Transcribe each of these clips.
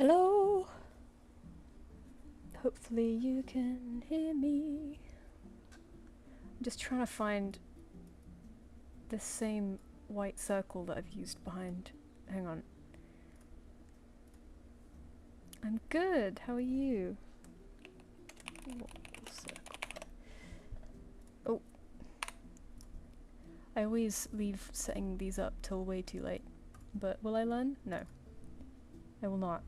Hello? Hopefully you can hear me. I'm just trying to find the same white circle that I've used behind. Hang on. I'm good. How are you? What circle? Oh. I always leave setting these up till way too late. But will I learn? No. I will not.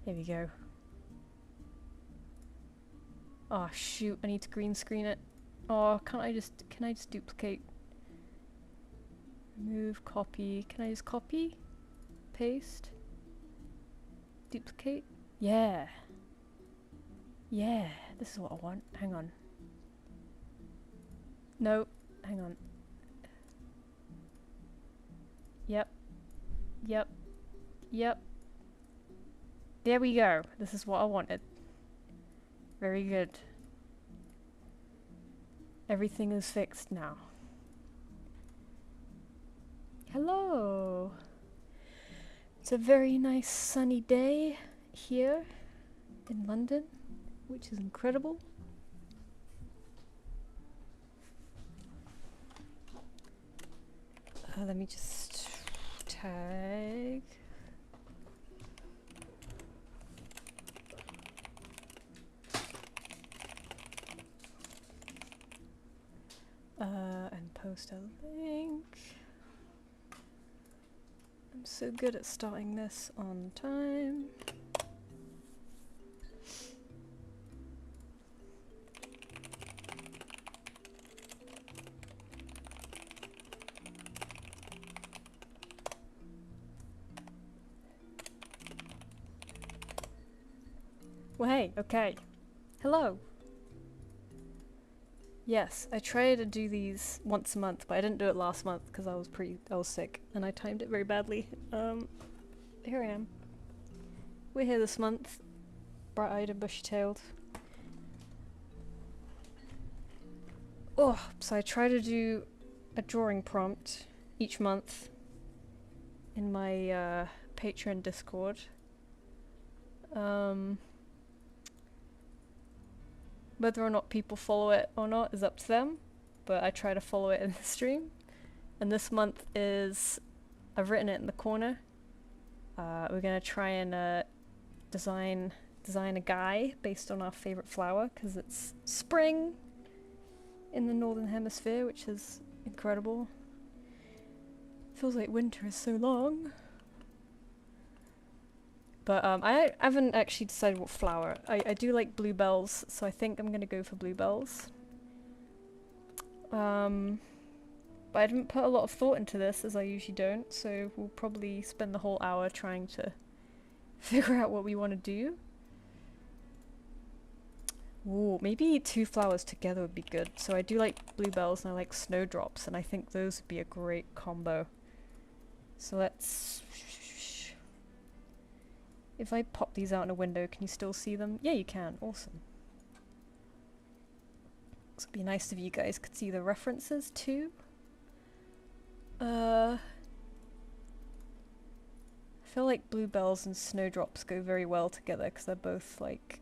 Here we go. Oh shoot, I need to green screen it. Oh, can I just duplicate? Remove, copy. Can I just copy? Paste? Duplicate? Yeah. Yeah, this is what I want. Hang on. No, hang on. Yep. Yep. Yep. There we go. This is what I wanted. Very good. Everything is fixed now. Hello! It's a very nice sunny day here in London, which is incredible. Let me just tag. And post a link. I'm so good at starting this on time. Well, hey, okay. Hello. Yes, I try to do these once a month, but I didn't do it last month because I was sick and I timed it very badly. Here I am. We're here this month, bright-eyed and bushy-tailed. Oh, so I try to do a drawing prompt each month in my Patreon Discord. Whether or not people follow it or not is up to them, but I try to follow it in the stream. And this month is, I've written it in the corner. We're gonna try and design a guy based on our favorite flower, because it's spring in the northern hemisphere, which is incredible. Feels like winter is so long. But I haven't actually decided what flower. I do like bluebells, so I think I'm gonna go for bluebells. But I didn't put a lot of thought into this, as I usually don't, so we'll probably spend the whole hour trying to figure out what we want to do. Ooh, maybe 2 flowers together would be good. So I do like bluebells and I like snowdrops, and I think those would be a great combo. So let's... If I pop these out in a window, can you still see them? Yeah, you can. Awesome. So it'd be nice if you guys could see the references too. I feel like bluebells and snowdrops go very well together because they're both like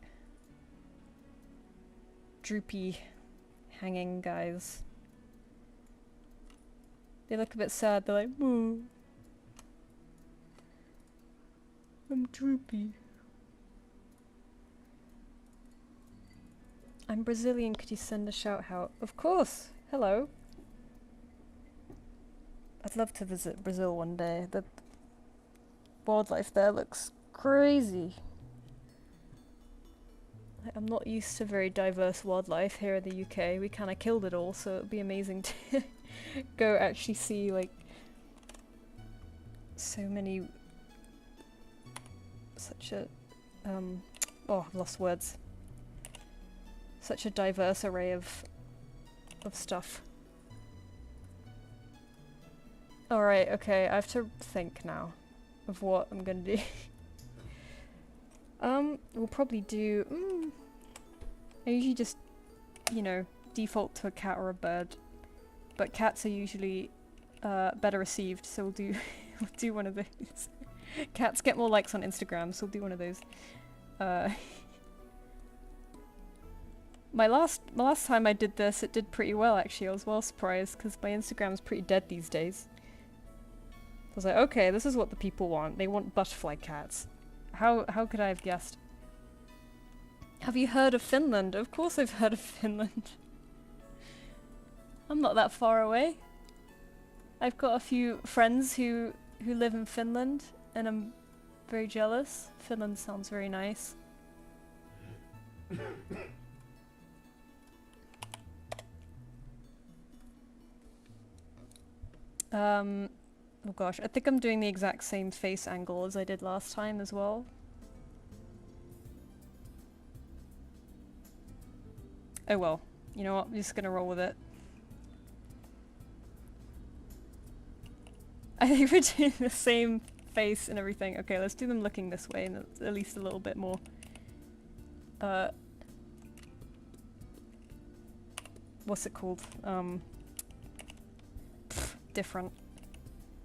droopy, hanging guys. They look a bit sad. They're like, "Moo. I'm droopy. I'm Brazilian, could you send a shout out?" Of course! Hello! I'd love to visit Brazil one day. The wildlife there looks crazy. I'm not used to very diverse wildlife here in the UK. We kinda killed it all, so it'd be amazing to go actually see like so many... such a... oh, I've lost words. Such a diverse array of stuff. Alright, okay, I have to think now of what I'm gonna do. We'll probably do... I usually just, you know, default to a cat or a bird. But cats are usually better received, so we'll do we'll do one of those. Cats get more likes on Instagram, so we'll do one of those. My last time I did this, it did pretty well actually. I was well surprised because my Instagram's pretty dead these days. I was like, okay, this is what the people want. They want butterfly cats. How could I have guessed? Have you heard of Finland? Of course I've heard of Finland. I'm not that far away. I've got a few friends who live in Finland, and I'm very jealous. Finland sounds very nice. Oh gosh, I think I'm doing the exact same face angle as I did last time as well. Oh well, you know what, I'm just gonna roll with it. I think we're doing the same face and everything. Okay, let's do them looking this way and at least a little bit more. What's it called? Different.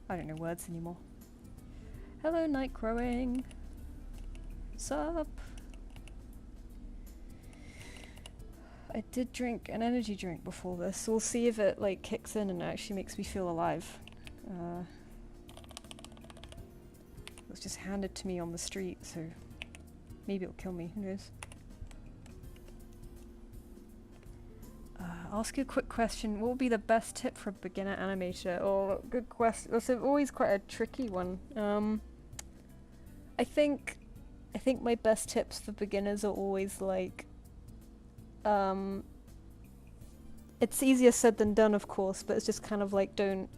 I don't know words anymore. Hello, night crowing. Sup? I did drink an energy drink before this, so we'll see if it like kicks in and actually makes me feel alive. It was just handed to me on the street, so maybe it'll kill me, who knows. Ask you a quick question. What would be the best tip for a beginner animator? Oh, good question. That's always quite a tricky one. I think my best tips for beginners are always like, it's easier said than done, of course, but it's just kind of like don't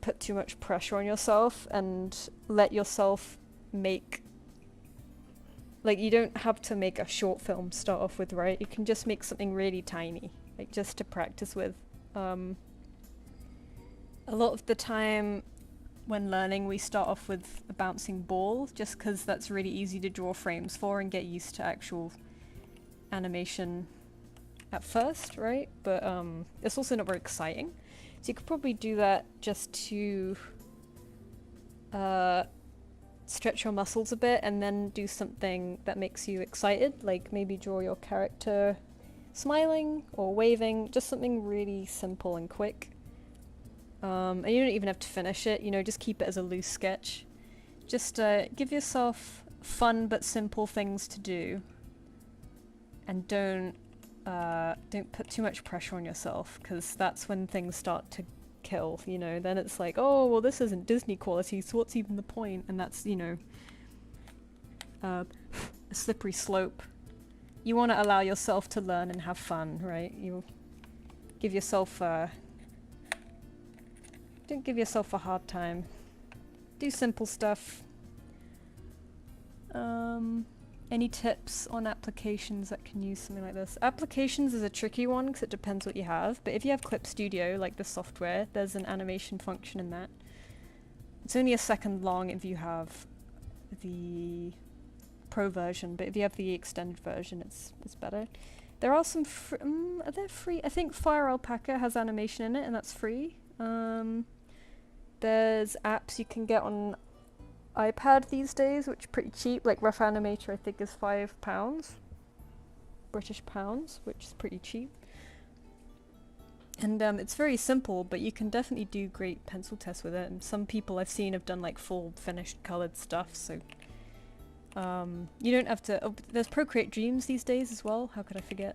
put too much pressure on yourself and let yourself make. Like, you don't have to make a short film to start off with, right? You can just make something really tiny, like just to practice with. A lot of the time when learning, we start off with a bouncing ball, just because that's really easy to draw frames for and get used to actual animation at first, right? But it's also not very exciting. So you could probably do that just to stretch your muscles a bit and then do something that makes you excited, like maybe draw your character smiling or waving, just something really simple and quick. And you don't even have to finish it, you know, just keep it as a loose sketch. Just give yourself fun but simple things to do, and don't put too much pressure on yourself, because that's when things start to kill, you know. Then it's like, oh well, this isn't Disney quality, so what's even the point? And that's, you know, a slippery slope. You want to allow yourself to learn and have fun, right? You give yourself don't give yourself a hard time. Do simple stuff. Any tips on applications that can use something like this? Applications is a tricky one because it depends what you have, but if you have Clip Studio, like the software, there's an animation function in that. It's only a second long if you have the pro version, but if you have the extended version, it's better. There are some are they free? I think Fire Alpaca has animation in it, and that's free. There's apps you can get on iPad these days, which are pretty cheap. Like Rough Animator, I think, is £5, British pounds, which is pretty cheap. And it's very simple, but you can definitely do great pencil tests with it. And some people I've seen have done like full finished colored stuff, so you don't have to. Oh, there's Procreate Dreams these days as well. How could I forget?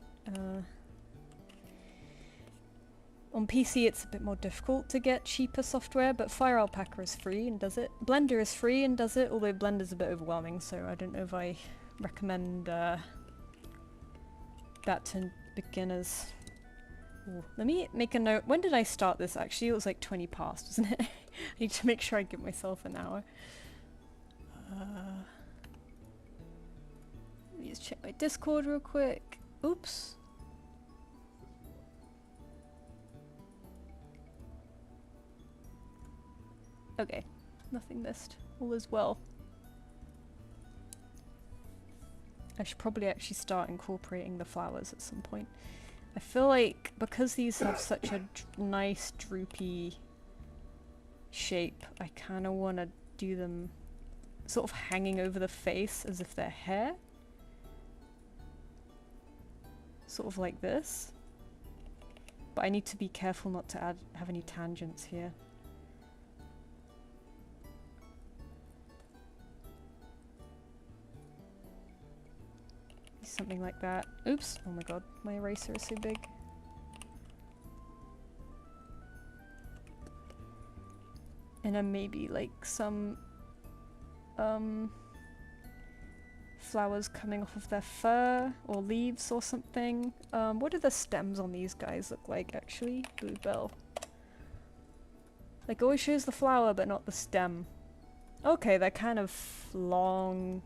On PC it's a bit more difficult to get cheaper software, but Fire Alpaca is free and does it. Blender is free and does it, although Blender's a bit overwhelming, so I don't know if I recommend that to beginners. Ooh, let me make a note. When did I start this actually? It was like 20 past, wasn't it? I need to make sure I give myself an hour. Let me just check my Discord real quick. Oops. Okay, nothing missed. All is well. I should probably actually start incorporating the flowers at some point. I feel like because these have such a nice droopy shape, I kind of want to do them sort of hanging over the face as if they're hair. Sort of like this. But I need to be careful not to have any tangents here. Something like that. Oops! Oh my god, my eraser is so big. And then maybe like some flowers coming off of their fur or leaves or something. What do the stems on these guys look like actually? Bluebell. Like always shows the flower but not the stem. Okay, they're kind of long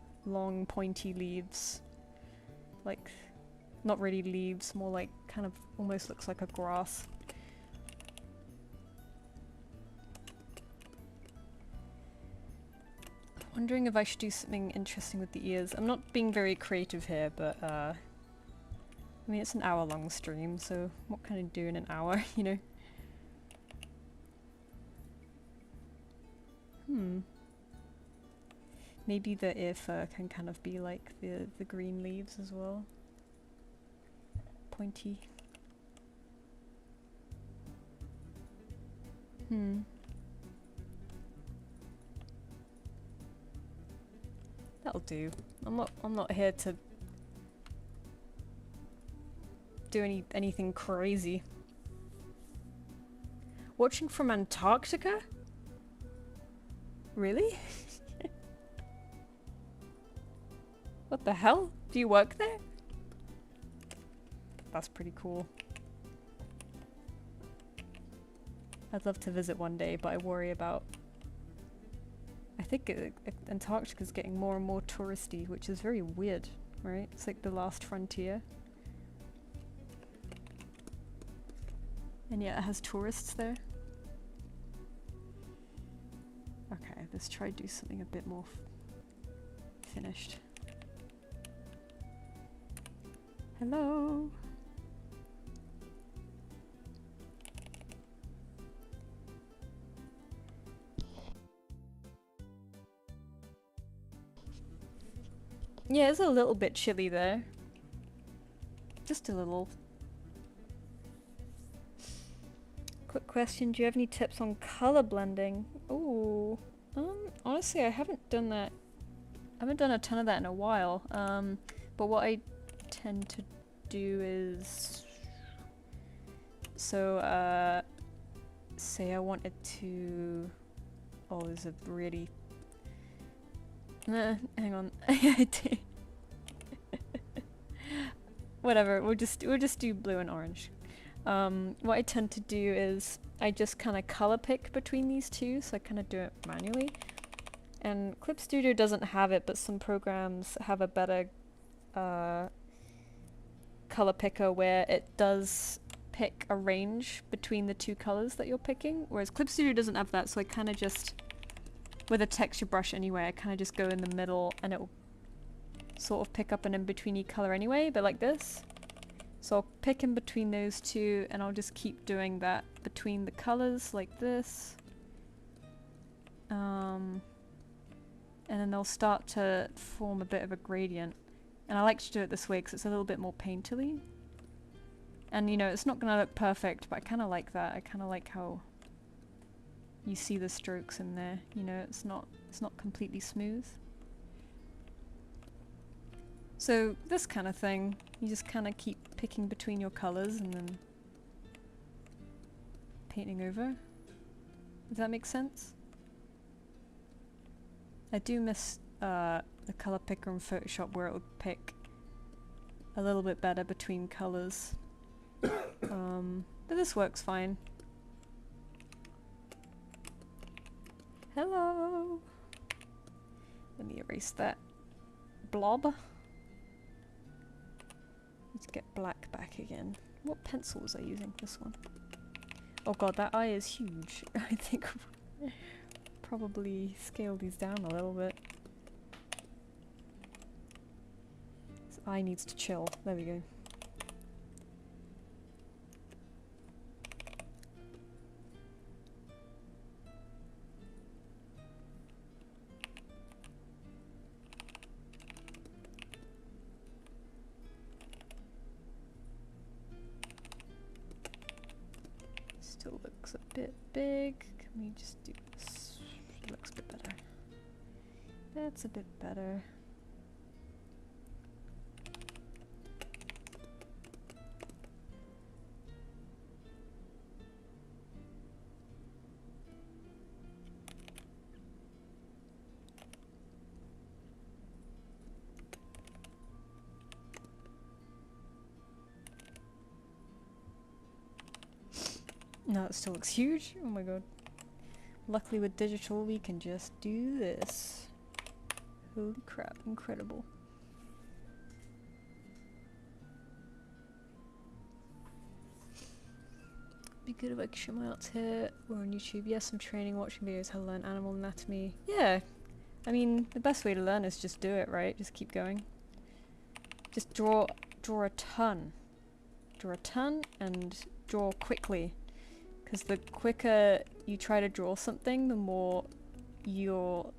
pointy leaves. Like, not really leaves, more like kind of almost looks like a grass. Wondering if I should do something interesting with the ears. I'm not being very creative here, but I mean it's an hour-long stream, so what can I do in an hour, you know? Maybe the ear fur can kind of be like the green leaves as well. Pointy. That'll do. I'm not here to do anything crazy. Watching from Antarctica? Really? What the hell? Do you work there? That's pretty cool. I'd love to visit one day, but I worry about... I think Antarctica's getting more and more touristy, which is very weird, right? It's like the last frontier. And yet it has tourists there. Okay, let's try to do something a bit more finished. Hello! Yeah, it's a little bit chilly there. Just a little. Quick question, do you have any tips on color blending? Ooh. Honestly, I haven't done that. I haven't done a ton of that in a while. But what I tend to do is... So, say I wanted to... Oh, there's a really... hang on. Whatever, we'll just do blue and orange. What I tend to do is I just kind of color pick between these two, so I kind of do it manually. And Clip Studio doesn't have it, but some programs have a better color picker where it does pick a range between the two colors that you're picking, whereas Clip Studio doesn't have that, so I kind of just, with a texture brush anyway, I kind of just go in the middle and it will sort of pick up an in-betweeny color anyway, but like this. So I'll pick in between those two and I'll just keep doing that between the colors like this. And then they'll start to form a bit of a gradient. And I like to do it this way because it's a little bit more painterly. And you know, it's not going to look perfect, but I kind of like that. I kind of like how you see the strokes in there. You know, it's not completely smooth. So this kind of thing, you just kind of keep picking between your colors and then painting over. Does that make sense? I do miss the color picker in Photoshop where it would pick a little bit better between colors. But this works fine. Hello! Let me erase that blob. Let's get black back again. What pencil was I using? This one. Oh god, that eye is huge. I think probably scale these down a little bit. This eye needs to chill. There we go. still looks a bit big. Can we just do this? It looks a bit better. That's a bit better. No, it still looks huge. Oh my god. Luckily with digital we can just do this. Holy crap, incredible. Be good if I could show my arts here or on YouTube. Yes, I'm training, watching videos how to learn animal anatomy. Yeah, I mean, the best way to learn is just do it, right? Just keep going. Just draw a ton. Draw a ton and draw quickly. Because the quicker you try to draw something, the more you're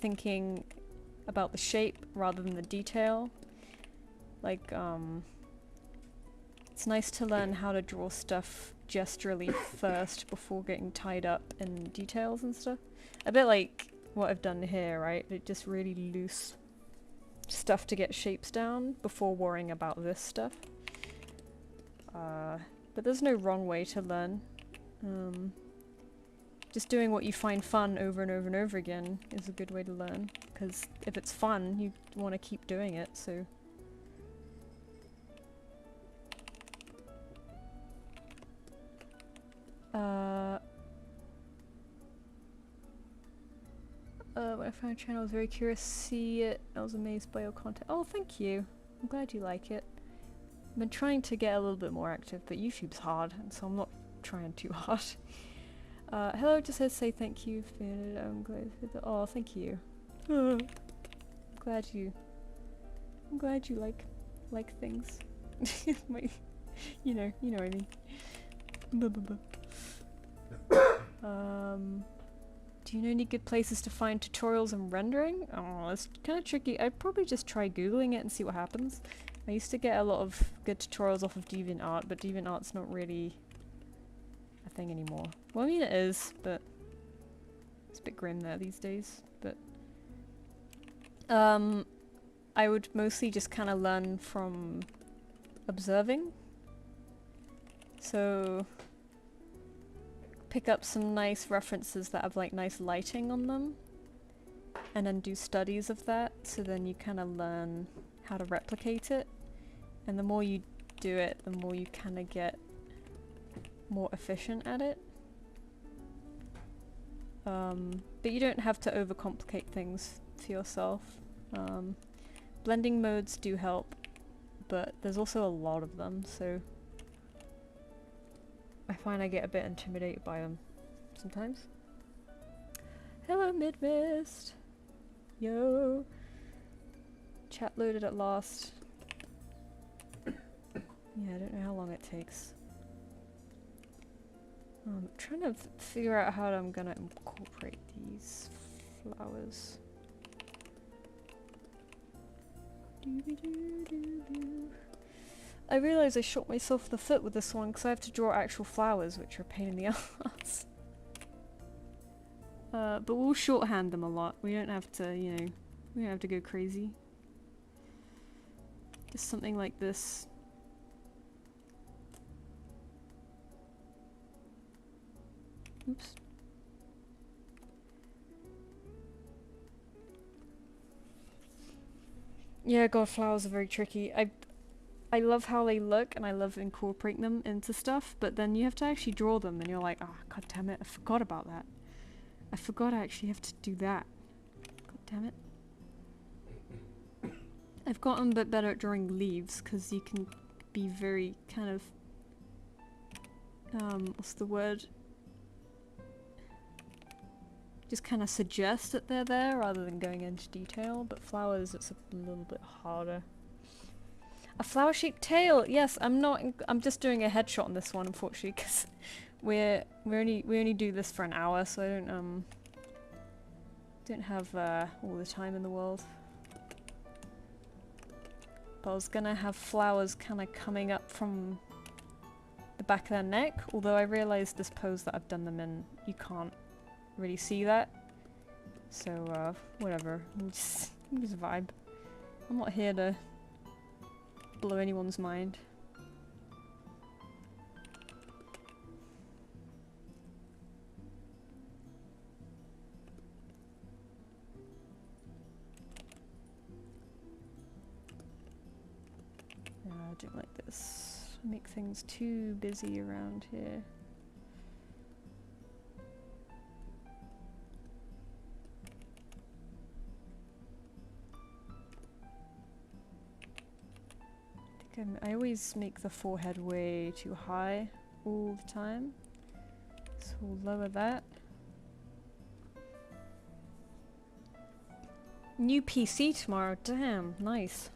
thinking about the shape rather than the detail. Like, it's nice to learn how to draw stuff gesturally first before getting tied up in details and stuff. A bit like what I've done here, right? Just really loose stuff to get shapes down before worrying about this stuff. But there's no wrong way to learn. Just doing what you find fun over and over and over again is a good way to learn. Because if it's fun, you want to keep doing it, so... when I found your channel, I was very curious to see it. I was amazed by your content. Oh, thank you. I'm glad you like it. I've been trying to get a little bit more active, but YouTube's hard, and so I'm not trying too hard. Hello, just here to say thank you for being it. I'm glad for the— oh, thank you. I'm glad you like things. you know what I mean. Do you know any good places to find tutorials and rendering? Oh, it's kind of tricky. I'd probably just try googling it and see what happens. I used to get a lot of good tutorials off of DeviantArt, but DeviantArt's not really a thing anymore. Well, I mean it is, but it's a bit grim there these days. But I would mostly just kind of learn from observing. So pick up some nice references that have like nice lighting on them and then do studies of that, so then you kind of learn how to replicate it, and the more you do it, the more you kind of get more efficient at it. But you don't have to overcomplicate things for yourself. Blending modes do help, but there's also a lot of them, so I find I get a bit intimidated by them sometimes. Hello, Midmist! Yo! Chat loaded at last. Yeah, I don't know how long it takes. I'm trying to figure out how I'm gonna incorporate these flowers. I realised I shot myself in the foot with this one because I have to draw actual flowers, which are a pain in the ass. But we'll shorthand them a lot. We don't have to, you know, we don't have to go crazy. Just something like this. Oops. Yeah, god, flowers are very tricky. I love how they look and I love incorporating them into stuff, but then you have to actually draw them and you're like, oh, god damn it, I forgot about that. I forgot I actually have to do that. God damn it. I've gotten a bit better at drawing leaves because you can be very kind of, what's the word? Just kind of suggest that they're there rather than going into detail, but flowers, it's a little bit harder. A flower-shaped tail! Yes, I'm just doing a headshot on this one, unfortunately, because we only do this for an hour, so I don't have all the time in the world. But I was gonna have flowers kind of coming up from the back of their neck, although I realised this pose that I've done them in, you can't really see that. So, whatever. Just vibe. I'm not here to blow anyone's mind. I don't like this. Make things too busy around here. I always make the forehead way too high all the time, so we'll lower that. New PC tomorrow, damn, nice.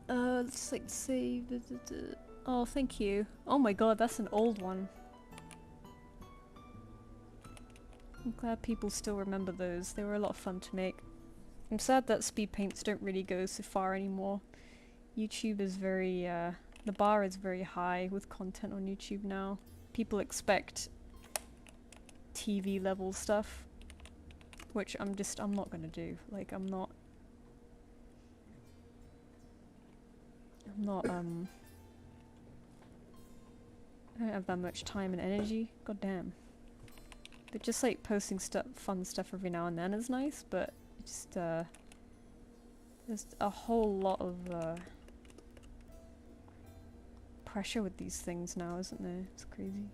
Let's like save. Oh, thank you. Oh my god, that's an old one. I'm glad people still remember those. They were a lot of fun to make. I'm sad that speed paints don't really go so far anymore. YouTube is very, the bar is very high with content on YouTube now. People expect TV level stuff, which I'm not gonna do. Like, I don't have that much time and energy. God damn. But just like posting fun stuff every now and then is nice, but just there's a whole lot of pressure with these things now, isn't there? It's crazy.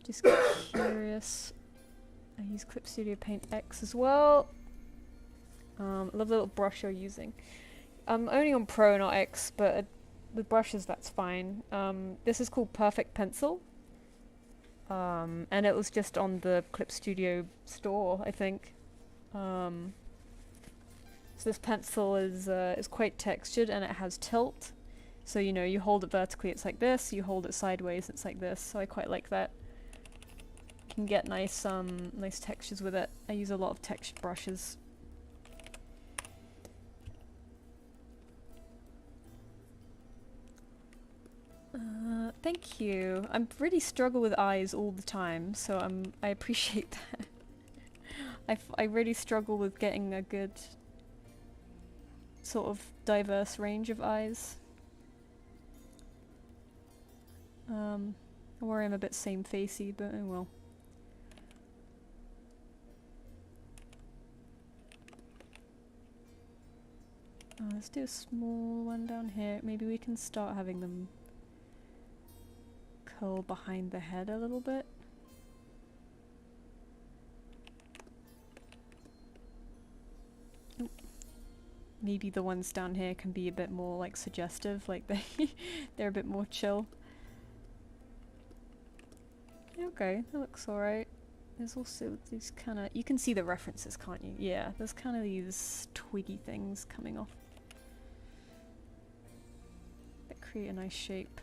Just curious. I use Clip Studio Paint X as well. I love the little brush you're using. I'm only on Pro, not X, but with brushes that's fine. This is called Perfect Pencil. And it was just on the Clip Studio store, I think. So this pencil is quite textured and it has tilt. So you know, you hold it vertically, it's like this. You hold it sideways, it's like this. So I quite like that. You can get nice nice textures with it. I use a lot of textured brushes. Thank you. I really struggle with eyes all the time, so I appreciate that. I really struggle with getting a good sort of diverse range of eyes. I worry I'm a bit same-facey, but oh well. Let's do a small one down here. Maybe we can start having them curl behind the head a little bit. Oop. Maybe the ones down here can be a bit more like suggestive, like they're a bit more chill. Okay, that looks alright. There's also these kind of, you can see the references, can't you? Yeah, there's kind of these twiggy things coming off that create a nice shape.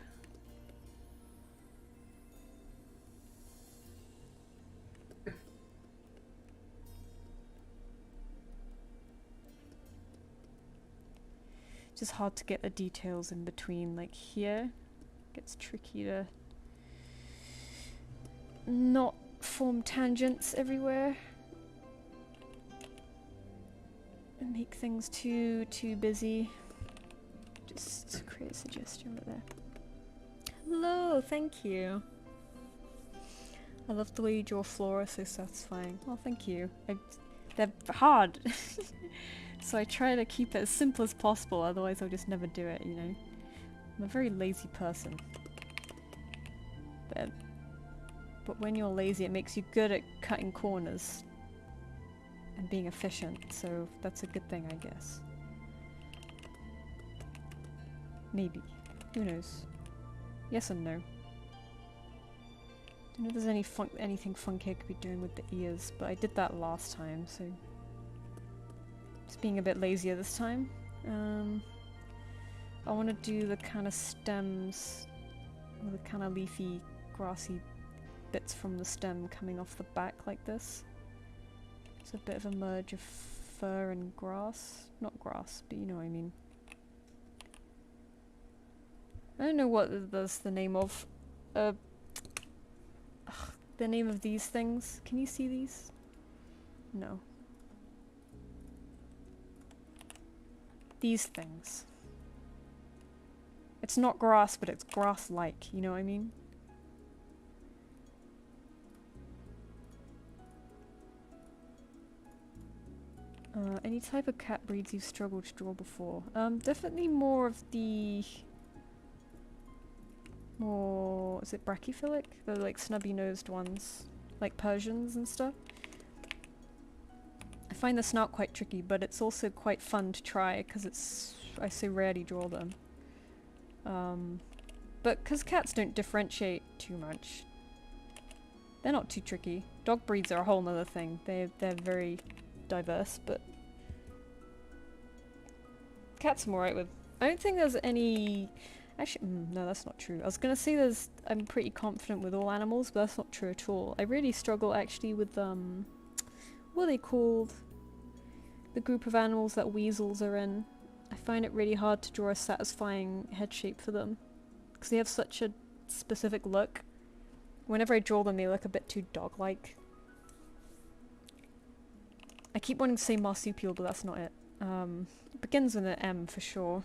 Just hard to get the details in between, like here. Gets tricky to not form tangents everywhere and make things too busy. Just create a suggestion right there. Hello, thank you. I love the way you draw flora, so satisfying. Oh, thank you. They're hard. So I try to keep it as simple as possible, otherwise I'll just never do it, you know. I'm a very lazy person. But when you're lazy, it makes you good at cutting corners and being efficient, so that's a good thing, I guess. Maybe. Who knows? Yes and no. Don't know if there's anything funky I could be doing with the ears, but I did that last time, so just being a bit lazier this time. I want to do the kind of stems, or the kind of leafy, grassy bits from the stem coming off the back like this. It's a bit of a merge of fur and grass. Not grass, but you know what I mean. I don't know what that's the name of. The name of these things. Can you see these? No. These things. It's not grass, but it's grass-like, you know what I mean? Any type of cat breeds you've struggled to draw before? Definitely more of the... more... is it brachyphilic? The like snubby-nosed ones. Like Persians and stuff. I find the snout quite tricky, but it's also quite fun to try, because it's... I so rarely draw them. But because cats don't differentiate too much, they're not too tricky. Dog breeds are a whole nother thing. They're very diverse, but cats I'm alright with. I don't think there's any... Actually, no, that's not true. I was gonna say I'm pretty confident with all animals, but that's not true at all. I really struggle actually with, what are they called? The group of animals that weasels are in. I find it really hard to draw a satisfying head shape for them, because they have such a specific look. Whenever I draw them, they look a bit too dog-like. I keep wanting to say marsupial, but that's not it. It begins with an M for sure.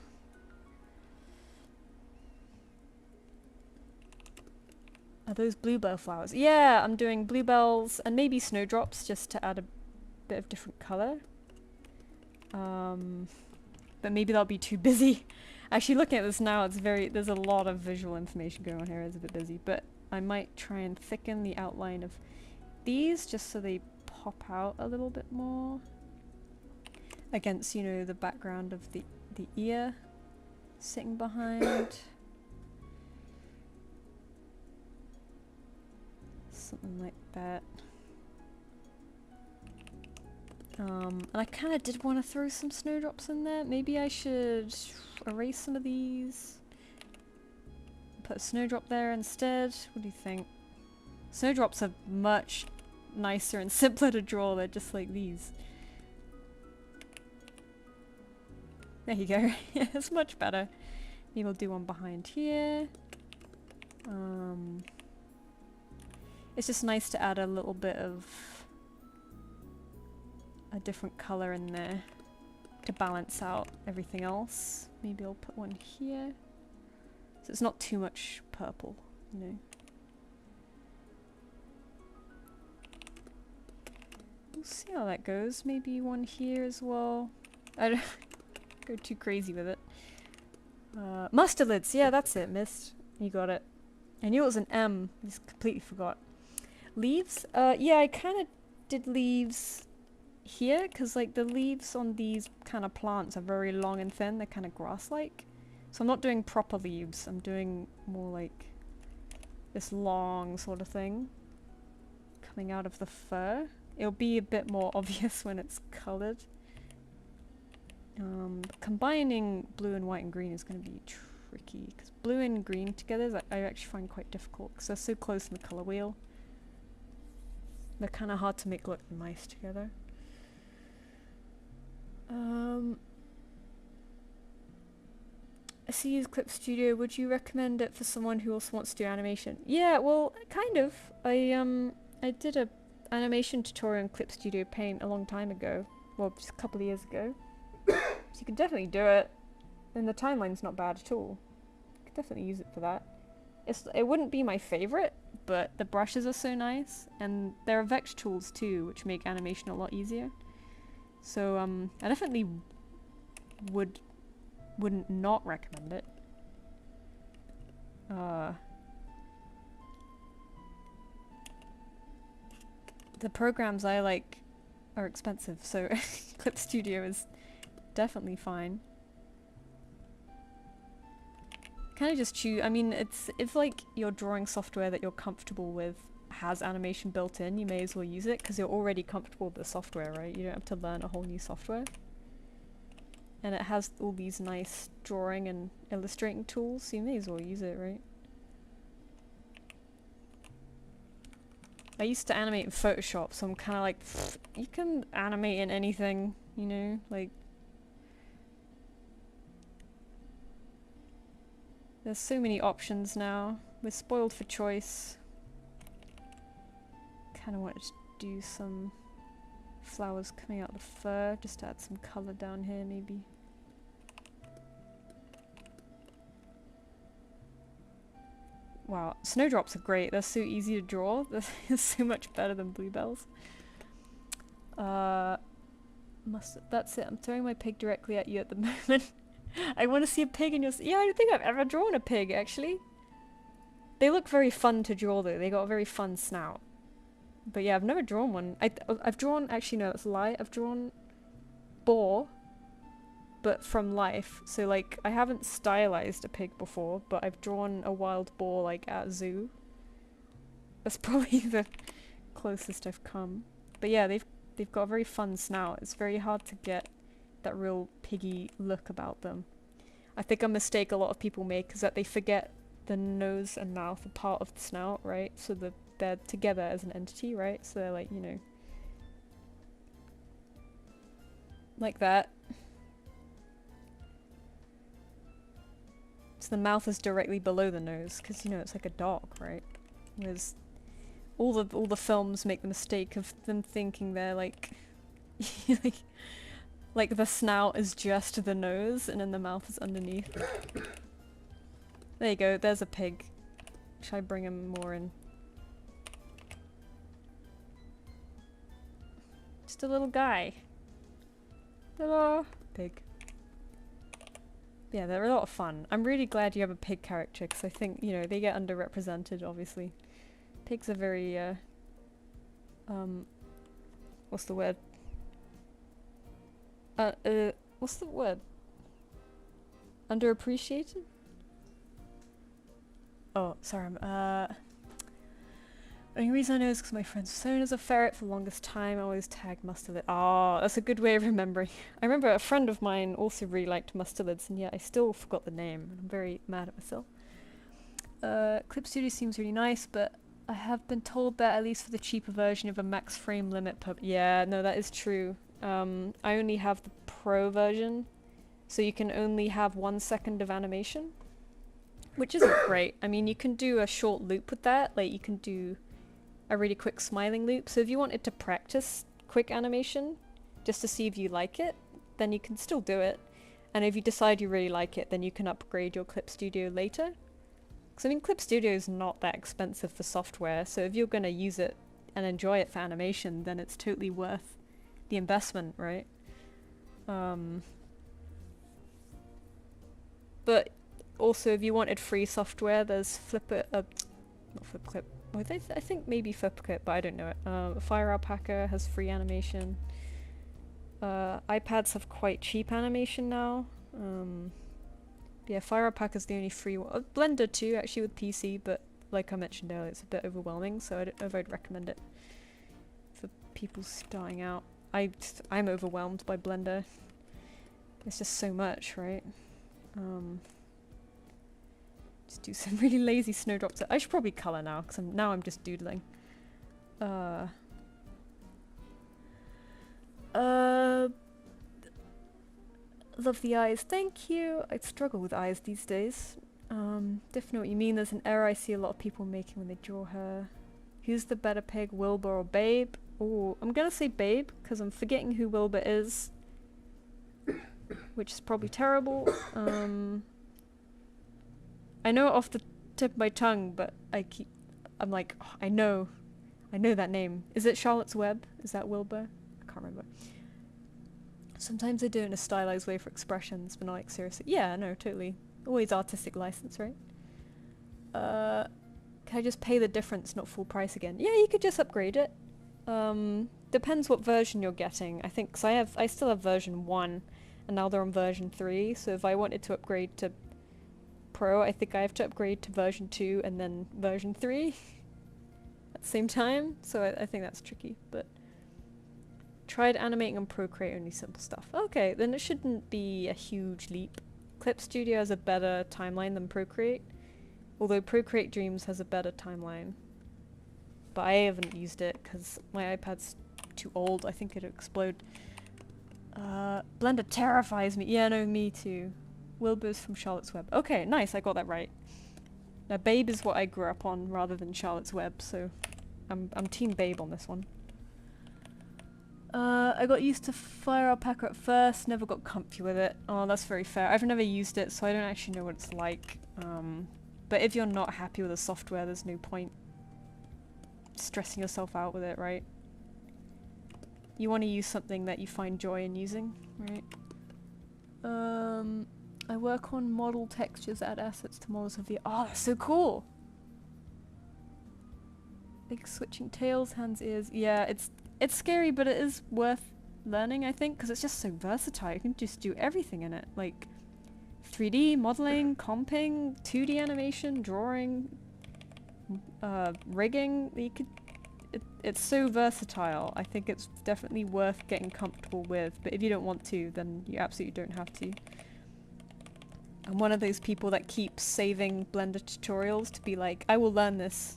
Are those bluebell flowers? Yeah, I'm doing bluebells and maybe snowdrops just to add a bit of different colour. But maybe that'll be too busy. Actually, looking at this now, there's a lot of visual information going on here. It's a bit busy, but I might try and thicken the outline of these just so they pop out a little bit more against, you know, the background of the ear sitting behind. Something like that. And I kind of did want to throw some snowdrops in there. Maybe I should erase some of these. Put a snowdrop there instead. What do you think? Snowdrops are much nicer and simpler to draw. They're just like these. There you go. Yeah, it's much better. Maybe we'll do one behind here. It's just nice to add a little bit of a different colour in there to balance out everything else. Maybe I'll put one here. So it's not too much purple, you know. We'll see how that goes. Maybe one here as well. I don't go too crazy with it. Mustelids, yeah, that's it, missed. You got it. I knew it was an M, I just completely forgot. Leaves? Yeah, I kind of did leaves here, because like the leaves on these kind of plants are very long and thin, they're kind of grass-like. So I'm not doing proper leaves, I'm doing more like this long sort of thing coming out of the fur. It'll be a bit more obvious when it's coloured. Combining blue and white and green is going to be tricky, because blue and green together I actually find quite difficult, because they're so close in the colour wheel. They're kind of hard to make look nice together. I see you Clip Studio. Would you recommend it for someone who also wants to do animation? Yeah, well, kind of. I did a animation tutorial in Clip Studio Paint a long time ago. Well, just a couple of years ago. So you can definitely do it. And the timeline's not bad at all. You could definitely use it for that. It wouldn't be my favourite, but the brushes are so nice. And there are Vex tools too, which make animation a lot easier. So I definitely wouldn't not recommend it. The programs I like are expensive, so Clip Studio is definitely fine. Kind of just choose. I mean, if like your drawing software that you're comfortable with has animation built in, you may as well use it because you're already comfortable with the software, right? You don't have to learn a whole new software. And it has all these nice drawing and illustrating tools, so you may as well use it, right? I used to animate in Photoshop, so I'm kind of like, you can animate in anything, you know, like... There's so many options now. We're spoiled for choice. Kind of wanted to do some flowers coming out of the fur, just to add some colour down here, maybe. Wow, snowdrops are great. They're so easy to draw. They're so much better than bluebells. That's it. I'm throwing my pig directly at you at the moment. I want to see a pig in your... Yeah, I don't think I've ever drawn a pig, actually. They look very fun to draw, though. They got a very fun snout. But yeah, I've never drawn one. I've drawn... Actually, no, that's a lie. I've drawn boar, but from life. So, like, I haven't stylized a pig before, but I've drawn a wild boar, like, at a zoo. That's probably the closest I've come. But yeah, they've got a very fun snout. It's very hard to get that real piggy look about them. I think a mistake a lot of people make is that they forget the nose and mouth are part of the snout, right? So they're together as an entity, right? So they're like, you know, like that. So the mouth is directly below the nose, because, you know, it's like a dog, right? Whereas all the films make the mistake of them thinking they're like, like the snout is just the nose, and then the mouth is underneath. There you go, there's a pig. Should I bring him more in? Just a little guy. Hello, pig. Yeah, they're a lot of fun. I'm really glad you have a pig character, because I think, you know, they get underrepresented, obviously. Pigs are very, what's the word? What's the word? Underappreciated? Oh, sorry, the only reason I know is because my friend's phone is a ferret for the longest time. I always tag mustelids. Oh, that's a good way of remembering. I remember a friend of mine also really liked mustelids, and yet I still forgot the name, and I'm very mad at myself. Clip Studio seems really nice, but I have been told that at least for the cheaper version of a max frame limit per... Yeah, no, that is true. I only have the pro version, so you can only have 1 second of animation, which isn't great. I mean, you can do a short loop with that, like you can do a really quick smiling loop, so if you wanted to practice quick animation, just to see if you like it, then you can still do it, and if you decide you really like it, then you can upgrade your Clip Studio later. Because I mean, Clip Studio is not that expensive for software, so if you're going to use it and enjoy it for animation, then it's totally worth the investment, right? But also, if you wanted free software, there's not FlipClip. Well, I think maybe FlipClip, but I don't know it. Fire Alpaca has free animation. iPads have quite cheap animation now. Yeah, Fire Alpaca is the only free one. Blender too, actually, with PC, but like I mentioned earlier, it's a bit overwhelming, so I don't know if I'd recommend it for people starting out. I'm overwhelmed by Blender. It's just so much, right? Just do some really lazy snowdrops. I should probably colour now, because I'm just doodling. Love the eyes, thank you! I struggle with eyes these days. Definitely know what you mean. There's an error I see a lot of people making when they draw her. Who's the better pig, Wilbur or Babe? Oh, I'm gonna say Babe, because I'm forgetting who Wilbur is. Which is probably terrible. I know it off the tip of my tongue, but I'm like, oh, I know that name. Is it Charlotte's Web? Is that Wilbur? I can't remember. Sometimes I do it in a stylized way for expressions, but not like seriously. Yeah, no, totally. Always artistic license, right? Can I just pay the difference, not full price again? Yeah, you could just upgrade it. Depends what version you're getting. I think, because I still have version 1, and now they're on version 3, so if I wanted to upgrade to Pro, I think I have to upgrade to version 2 and then version 3 at the same time, so I think that's tricky, but Tried animating on Procreate, only simple stuff. Okay, then it shouldn't be a huge leap. Clip Studio has a better timeline than Procreate, although Procreate Dreams has a better timeline. But I haven't used it because my iPad's too old. I think it'll explode. Blender terrifies me. Yeah, no, me too. Wilbur's from Charlotte's Web. Okay, nice, I got that right. Now, Babe is what I grew up on rather than Charlotte's Web, so I'm Team Babe on this one. I got used to Fire Alpaca at first, never got comfy with it. Oh, that's very fair. I've never used it, so I don't actually know what it's like. But if you're not happy with the software, there's no point stressing yourself out with it, right? You want to use something that you find joy in using, right? I work on model textures, add assets to models of the— oh, that's so cool! Like switching tails, hands, ears. Yeah, it's scary, but it is worth learning, I think, because it's just so versatile. You can just do everything in it, like 3D, modeling, comping, 2D animation, drawing, rigging. You could, it's so versatile. I think it's definitely worth getting comfortable with, but if you don't want to, then you absolutely don't have to. I'm one of those people that keeps saving Blender tutorials to be like, I will learn this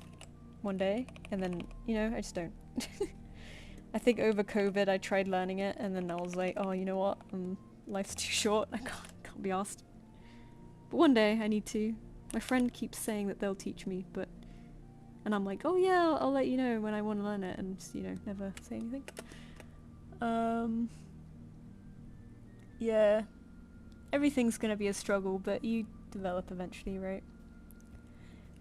one day, and then, you know, I just don't. I think over COVID I tried learning it, and then I was like, oh, you know what, life's too short, I can't be asked. But one day I need to. My friend keeps saying that they'll teach me, but... and I'm like, oh yeah, I'll let you know when I want to learn it, and, you know, never say anything. Yeah. Everything's gonna be a struggle, but you develop eventually, right?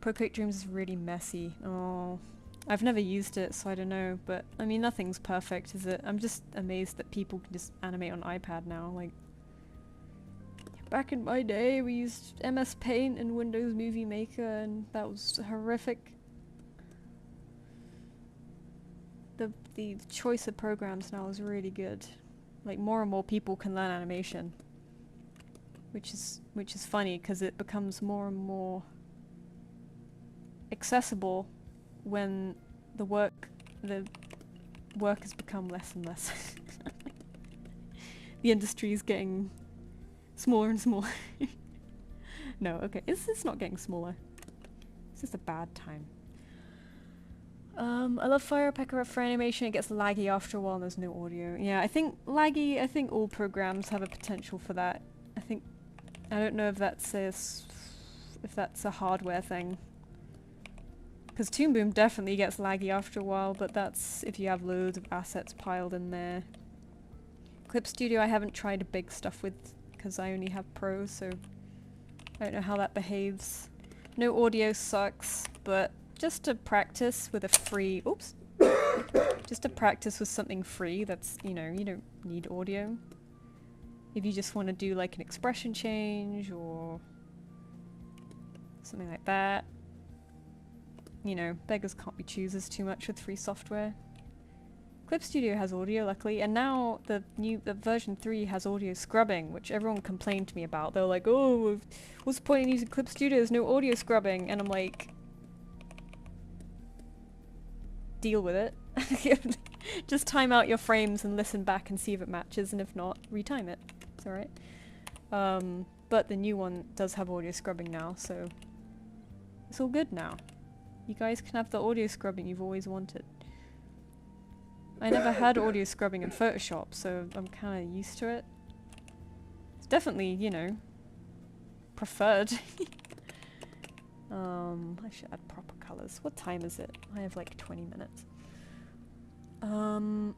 Procreate Dreams is really messy. Oh. I've never used it, so I don't know, but I mean, nothing's perfect, is it? I'm just amazed that people can just animate on iPad now, like... back in my day, we used MS Paint and Windows Movie Maker, and that was horrific. The choice of programs now is really good. Like, more and more people can learn animation. Which is funny, because it becomes more and more accessible when the work has become less and less. The industry is getting smaller and smaller. No, okay, it's not getting smaller. It's just a bad time. I love Fire Alpaca for animation. It gets laggy after a while and there's no audio. Yeah, I think all programs have a potential for that. I don't know if that's a hardware thing. Because Toon Boom definitely gets laggy after a while, but that's if you have loads of assets piled in there. Clip Studio I haven't tried big stuff with, because I only have Pro, so I don't know how that behaves. No audio sucks, but just to practice with a free... oops! Just to practice with something free that's, you know, you don't need audio. If you just want to do like an expression change or something like that. You know, beggars can't be choosers too much with free software. Clip Studio has audio, luckily, and now the version 3 has audio scrubbing, which everyone complained to me about. They were like, oh, what's the point in using Clip Studio? There's no audio scrubbing. And I'm like, deal with it. Just time out your frames and listen back and see if it matches, and if not, retime it. It's alright. But the new one does have audio scrubbing now, so it's all good now. You guys can have the audio scrubbing you've always wanted. I never had audio scrubbing in Photoshop, so I'm kind of used to it. It's definitely, you know, preferred. I should add proper colors. What time is it? I have like 20 minutes. Blend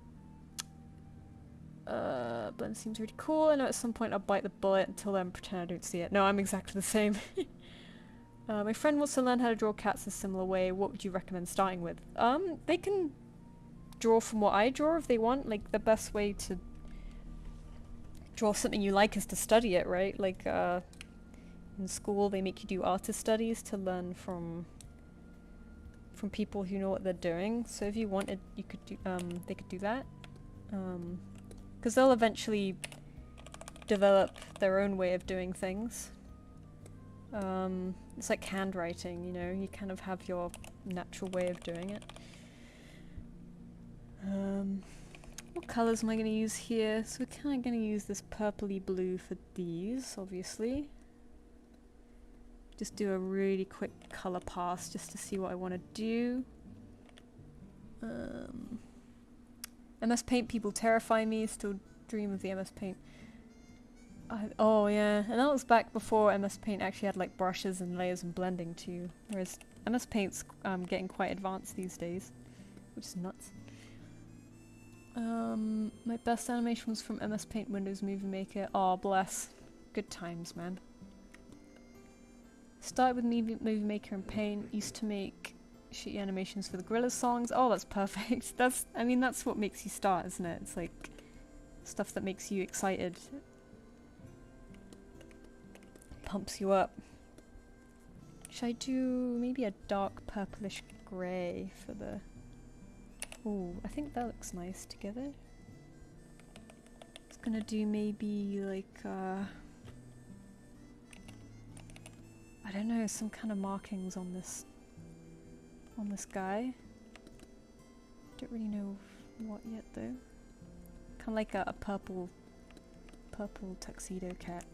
seems really cool. I know at some point I'll bite the bullet. Until then, pretend I don't see it. No, I'm exactly the same. My friend wants to learn how to draw cats in a similar way. What would you recommend starting with? They can draw from what I draw if they want. Like, the best way to draw something you like is to study it, right? Like, in school they make you do artist studies to learn from people who know what they're doing. So if you wanted, you could do, they could do that. Because they'll eventually develop their own way of doing things. It's like handwriting, you know, you kind of have your natural way of doing it. What colours am I going to use here? So we're kind of going to use this purpley blue for these, obviously. Just do a really quick colour pass just to see what I want to do. MS Paint people terrify me, still dream of the MS Paint. Oh yeah, and that was back before MS Paint actually had like brushes and layers and blending too. Whereas MS Paint's getting quite advanced these days, which is nuts. My best animation was from MS Paint Windows Movie Maker. Oh bless. Good times, man. Started with Movie Maker and Paint. Used to make shitty animations for the Gorillaz songs. Oh, that's perfect. I mean, that's what makes you start, isn't it? It's like stuff that makes you excited. Pumps you up. Should I do maybe a dark purplish grey for the... Oh, I think that looks nice together. It's gonna do maybe like I don't know, some kind of markings on this guy. Don't really know what yet though. Kind of like a purple tuxedo cat.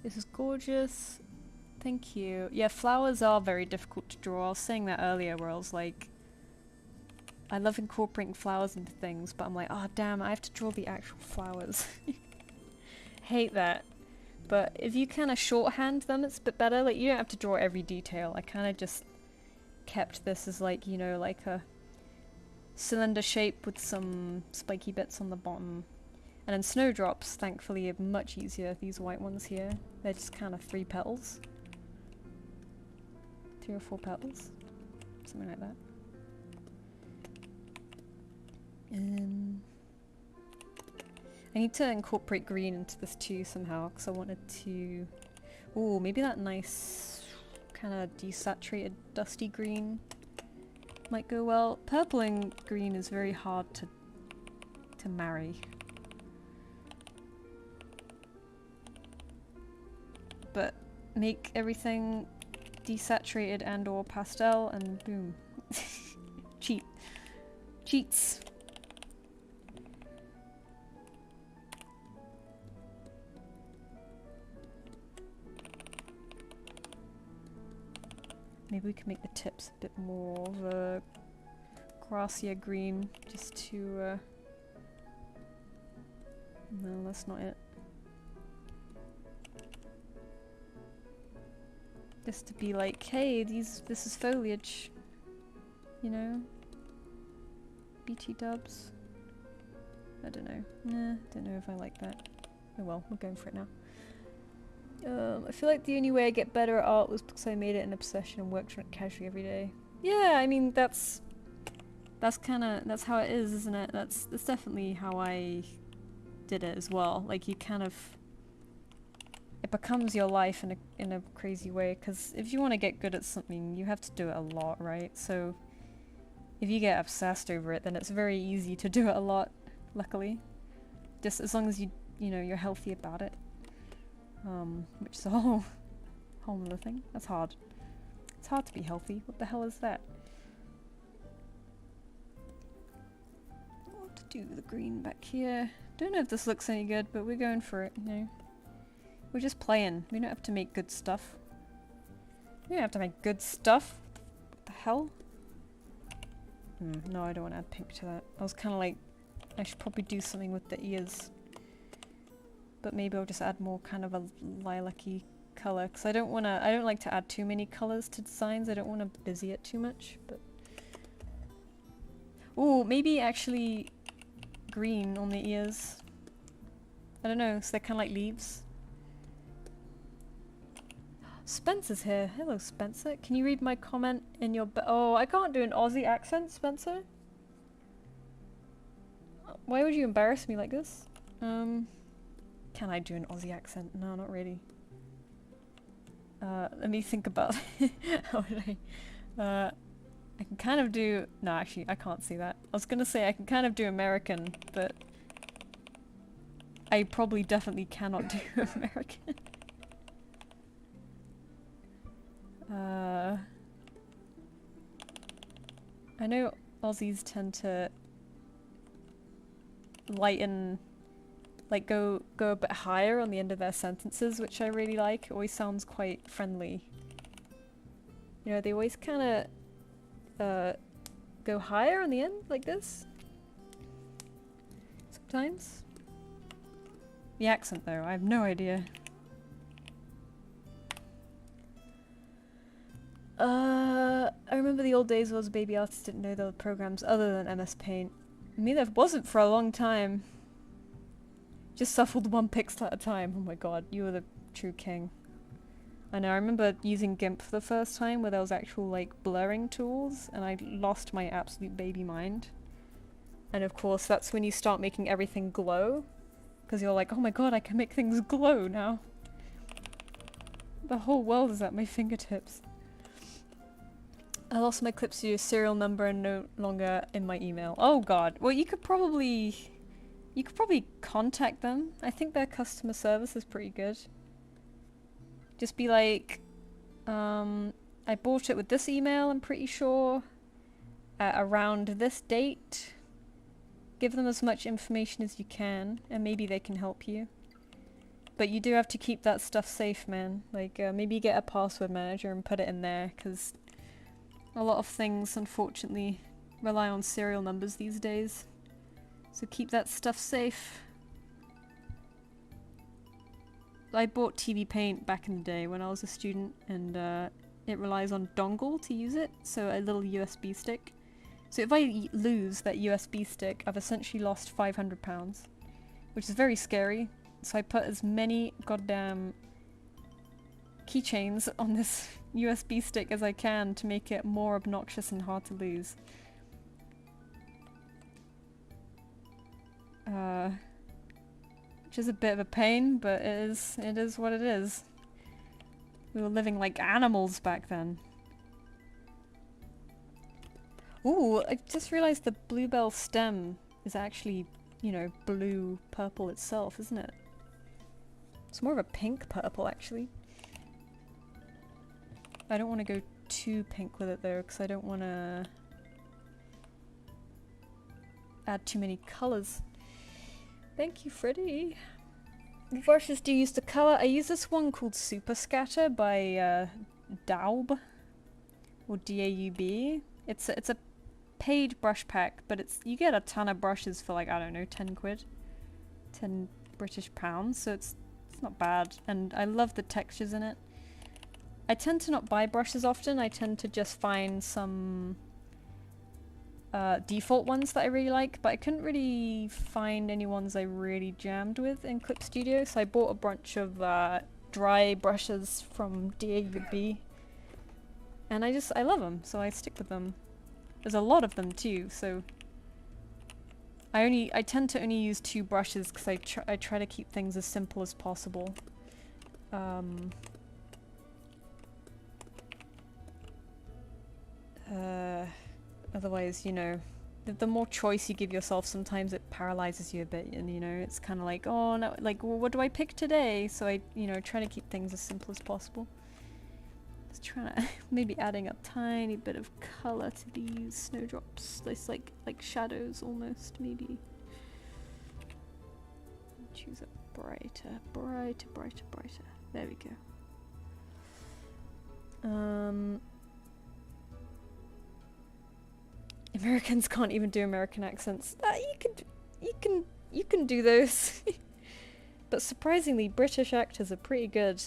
This is gorgeous. Thank you. Yeah, flowers are very difficult to draw. I was saying that earlier where I was like, I love incorporating flowers into things, but I'm like, oh damn, I have to draw the actual flowers. Hate that. But if you kind of shorthand them, it's a bit better. Like, you don't have to draw every detail. I kind of just kept this as like, you know, like a cylinder shape with some spiky bits on the bottom. And then snowdrops, thankfully, are much easier. These white ones here, they're just kind of 3 petals. 3 or 4 petals. Something like that. I need to incorporate green into this too somehow, because I wanted to... Oh, maybe that nice kind of desaturated dusty green might go well. Purple and green is very hard to marry. But make everything desaturated and or pastel and boom. Cheats. Maybe we can make the tips a bit more of a grassier green just to no, that's not it. Just to be like, hey, this is foliage, you know? BT dubs. I don't know. Nah, don't know if I like that. Oh well, we're going for it now. I feel like the only way I get better at art was because I made it an obsession and worked on it casually every day. Yeah, I mean, that's how it is, isn't it? That's definitely how I did it as well. Like, you kind of... It becomes your life in a crazy way, because if you want to get good at something, you have to do it a lot, right? So if you get obsessed over it, then it's very easy to do it a lot, luckily. Just as long as you know, you're healthy about it. Which is a whole other thing. That's hard. It's hard to be healthy. What the hell is that? What to do with the green back here? Don't know if this looks any good, but we're going for it, you know. We're just playing. We don't have to make good stuff. We don't have to make good stuff. What the hell? No, I don't want to add pink to that. I was kind of like, I should probably do something with the ears. But maybe I'll just add more kind of a lilac-y colour, because I don't like to add too many colours to designs. I don't want to busy it too much, but... Ooh, maybe actually green on the ears. I don't know, so they're kind of like leaves. Spencer's here. Hello, Spencer. Can you read my comment in your... Oh, I can't do an Aussie accent, Spencer. Why would you embarrass me like this? Can I do an Aussie accent? No, not really. Let me think about how would I I can kind of do... No, actually, I can't see that. I was gonna say I can kind of do American, but I probably definitely cannot do American. I know Aussies tend to lighten, like go a bit higher on the end of their sentences, which I really like. It always sounds quite friendly. You know, they always kind of go higher on the end, like this. Sometimes. The accent, though, I have no idea. I remember the old days where I was a baby artist, didn't know there were programs other than MS Paint. Me, there wasn't for a long time. Just shuffled one pixel at a time. Oh my god, you were the true king. I know, I remember using GIMP for the first time where there was actual, like, blurring tools, and I lost my absolute baby mind. And of course, that's when you start making everything glow. Because you're like, oh my god, I can make things glow now. The whole world is at my fingertips. I lost my Clip Studio serial number and no longer in my email. Oh god. Well, you could probably contact them. I think their customer service is pretty good. Just be like, I bought it with this email, I'm pretty sure, around this date. Give them as much information as you can, and maybe they can help you. But you do have to keep that stuff safe, man. Like, maybe get a password manager and put it in there, because a lot of things, unfortunately, rely on serial numbers these days. So keep that stuff safe. I bought TV Paint back in the day when I was a student, and it relies on dongle to use it, so a little USB stick. So if I lose that USB stick, I've essentially lost £500, which is very scary. So I put as many goddamn keychains on this USB stick as I can to make it more obnoxious and hard to lose. Which is a bit of a pain, but it is what it is. We were living like animals back then. Ooh, I just realized the bluebell stem is actually, you know, blue-purple itself, isn't it? It's more of a pink-purple, actually. I don't want to go too pink with it, though, because I don't want to add too many colours. Thank you, Freddie. What brushes do you use to colour? I use this one called Super Scatter by Daub, or D-A-U-B. It's a paid brush pack, but you get a ton of brushes for like, I don't know, 10 quid. 10 British pounds, so it's not bad. And I love the textures in it. I tend to not buy brushes often. I tend to just find some default ones that I really like, but I couldn't really find any ones I really jammed with in Clip Studio, so I bought a bunch of dry brushes from DAUB, and I love them, so I stick with them. There's a lot of them too, so I tend to only use 2 brushes because I try to keep things as simple as possible. Otherwise, you know, the more choice you give yourself, sometimes it paralyzes you a bit, and you know, it's kind of like, oh no, like, well, what do I pick today? So I, you know, try to keep things as simple as possible. Just trying to maybe adding a tiny bit of color to these snowdrops. It's like shadows almost, maybe. Choose a brighter. There we go. Americans can't even do American accents. You can do those. But surprisingly, British actors are pretty good.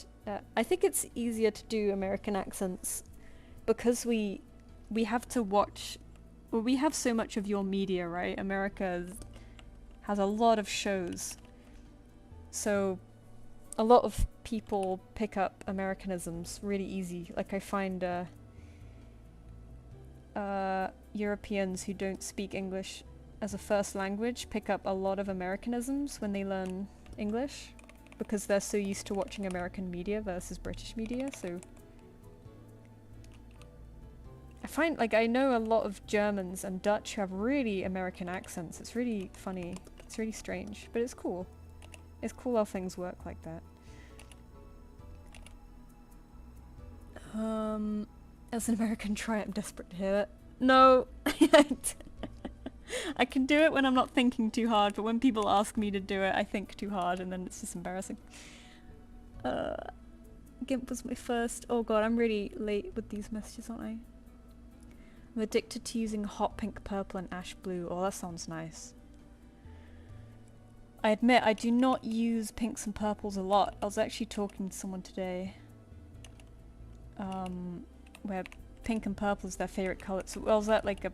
I think it's easier to do American accents because we have to watch. Well, we have so much of your media, right? America has a lot of shows, so a lot of people pick up Americanisms really easy. Like I find Europeans who don't speak English as a first language pick up a lot of Americanisms when they learn English because they're so used to watching American media versus British media, so I find, like, I know a lot of Germans and Dutch who have really American accents. It's really funny. It's really strange, but it's cool. It's cool how things work like that. As an American, try it. I'm desperate to hear it. No! I can do it when I'm not thinking too hard, but when people ask me to do it, I think too hard, and then it's just embarrassing. GIMP was my first. Oh god, I'm really late with these messages, aren't I? I'm addicted to using hot pink, purple, and ash blue. Oh, that sounds nice. I admit, I do not use pinks and purples a lot. I was actually talking to someone today, where pink and purple is their favourite colour. So I was at like a...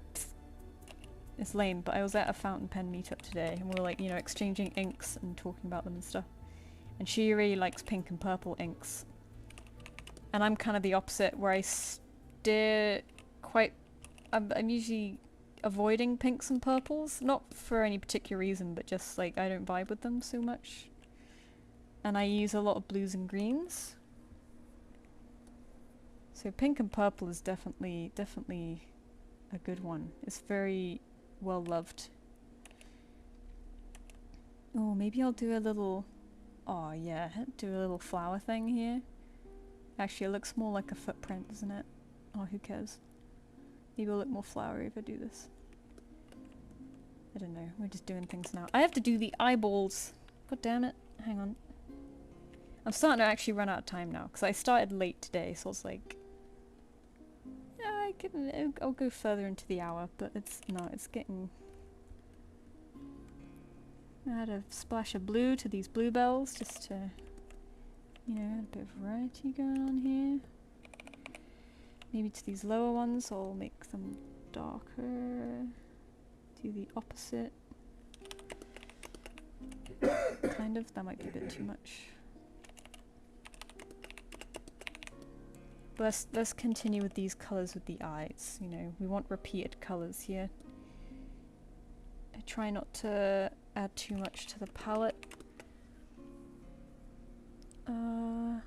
It's lame, but I was at a fountain pen meetup today, and we were like, you know, exchanging inks and talking about them and stuff. And she really likes pink and purple inks. And I'm kind of the opposite, where I steer quite... I'm usually avoiding pinks and purples, not for any particular reason, but just like I don't vibe with them so much. And I use a lot of blues and greens. So pink and purple is definitely a good one. It's very well loved. Oh, maybe I'll do a little... Oh yeah, do a little flower thing here. Actually, it looks more like a footprint, doesn't it? Oh, who cares? Maybe it'll look more flowery if I do this. I don't know, we're just doing things now. I have to do the eyeballs! God damn it. Hang on. I'm starting to actually run out of time now, because I started late today, so I was like... Yeah, I'll go further into the hour, but it's getting... Add a splash of blue to these bluebells, just to, you know, add a bit of variety going on here. Maybe to these lower ones, I'll make them darker. Do the opposite. Kind of, that might be a bit too much. But let's continue with these colours with the eyes, you know, we want repeated colours here. I try not to add too much to the palette. The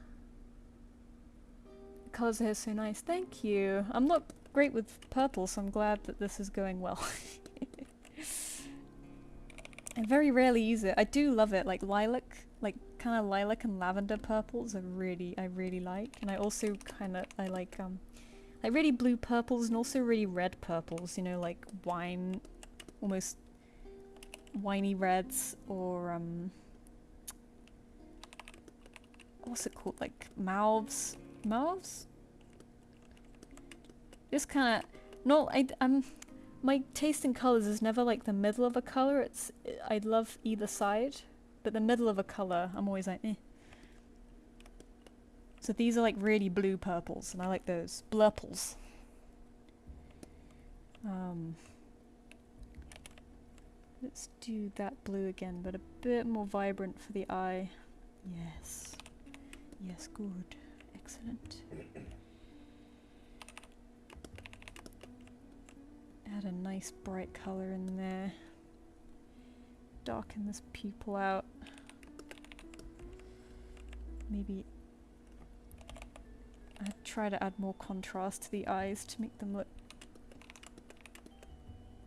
colours are so nice, thank you! I'm not great with purple, so I'm glad that this is going well. I very rarely use it. I do love it, like lilac, like kind of lilac and lavender purples I really like. And I also I like really blue purples and also really red purples, you know, like wine, almost winey reds, or what's it called, like mauves? Just kind of, my taste in colours is never like the middle of a colour, I love either side, but the middle of a colour, I'm always like, eh. So these are like really blue purples, and I like those. Blurples. Let's do that blue again, but a bit more vibrant for the eye. Yes. Yes, good. Excellent. Add a nice bright colour in there. Darken this pupil out. Maybe I'd try to add more contrast to the eyes to make them look...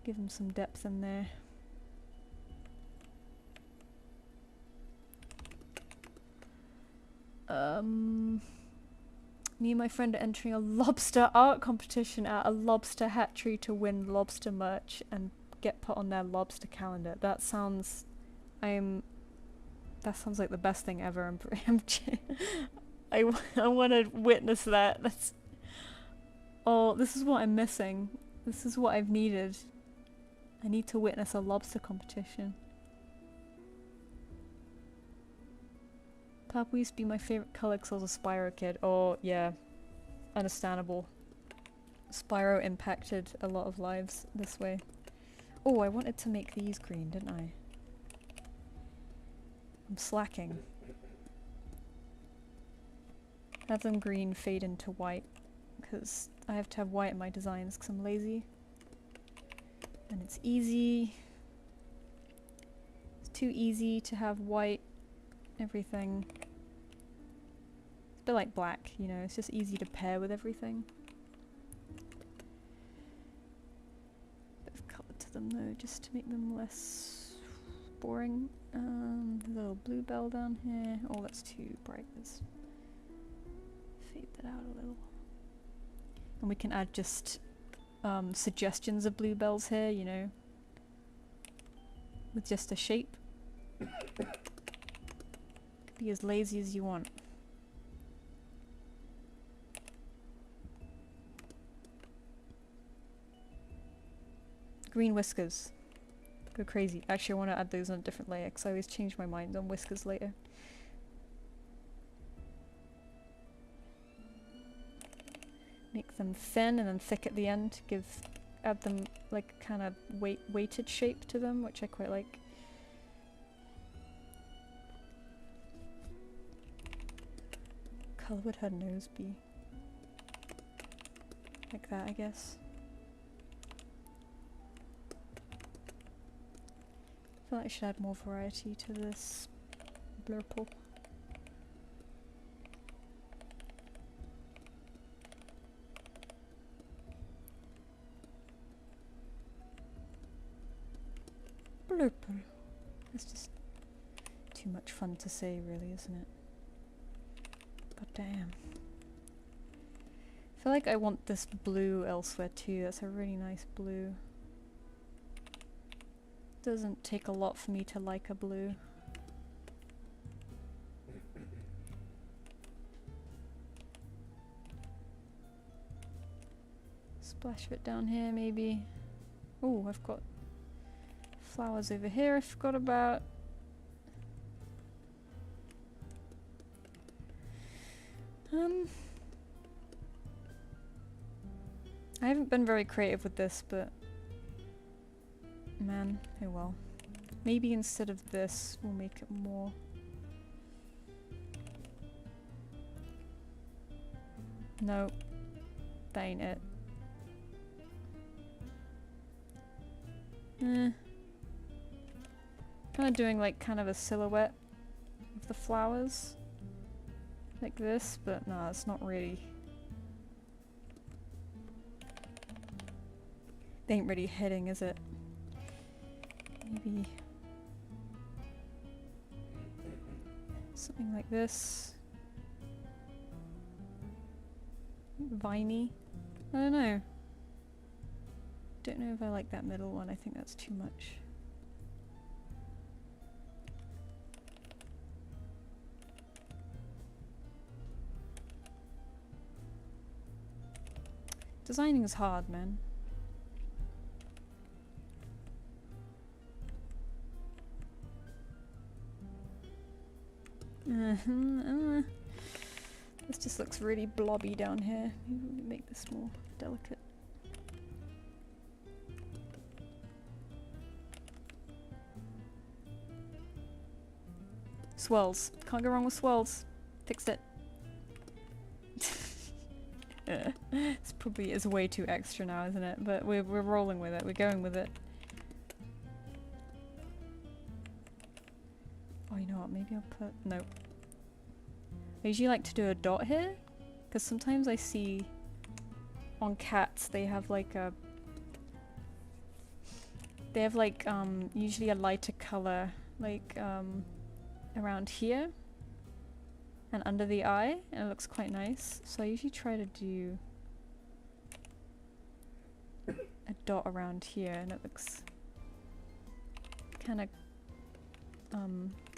give them some depth in there. Me and my friend are entering a lobster art competition at a lobster hatchery to win lobster merch and get put on their lobster calendar. That sounds... that sounds like the best thing ever. I want to witness that. Oh, this is what I'm missing. This is what I've needed. I need to witness a lobster competition. Purple used to be my favourite colour because I was a Spyro kid. Oh, yeah. Understandable. Spyro impacted a lot of lives this way. Oh, I wanted to make these green, didn't I? I'm slacking. Have them green fade into white, because I have to have white in my designs because I'm lazy. And it's easy. It's too easy to have white everything. It's a bit like black, you know, it's just easy to pair with everything. them though, just to make them less boring. There's a little bluebell down here. Oh, that's too bright. Let's fade that out a little. And we can add just suggestions of bluebells here, you know, with just a shape. Could be as lazy as you want. Green whiskers. Go crazy. Actually, I want to add those on a different layer because I always change my mind on whiskers later. Make them thin and then thick at the end. Add them like kind of weighted shape to them, which I quite like. What colour would her nose be? Like that, I guess. I feel like I should add more variety to this blurple. Blurple. It's just too much fun to say, really, isn't it? God damn. I feel like I want this blue elsewhere too. That's a really nice blue. Doesn't take a lot for me to like a blue. Splash of it down here, maybe. Oh, I've got flowers over here I forgot about. I haven't been very creative with this, but man, oh well. Maybe instead of this, we'll make it more. No, that ain't it. Kind of doing like kind of a silhouette of the flowers, like this, but no, it's not really. They ain't really hitting, is it? Maybe something like this. Viney. I don't know. Don't know if I like that middle one. I think that's too much. Designing is hard, man. This just looks really blobby down here. Maybe we make this more delicate. Swirls. Can't go wrong with swirls. Fixed it. This probably is way too extra now, isn't it? But we're rolling with it. We're going with it. Oh, you know what? Maybe I'll put... Nope. I usually like to do a dot here, because sometimes I see on cats they have like a... They have like usually a lighter color, like around here and under the eye, and it looks quite nice. So I usually try to do a dot around here, and it looks kind of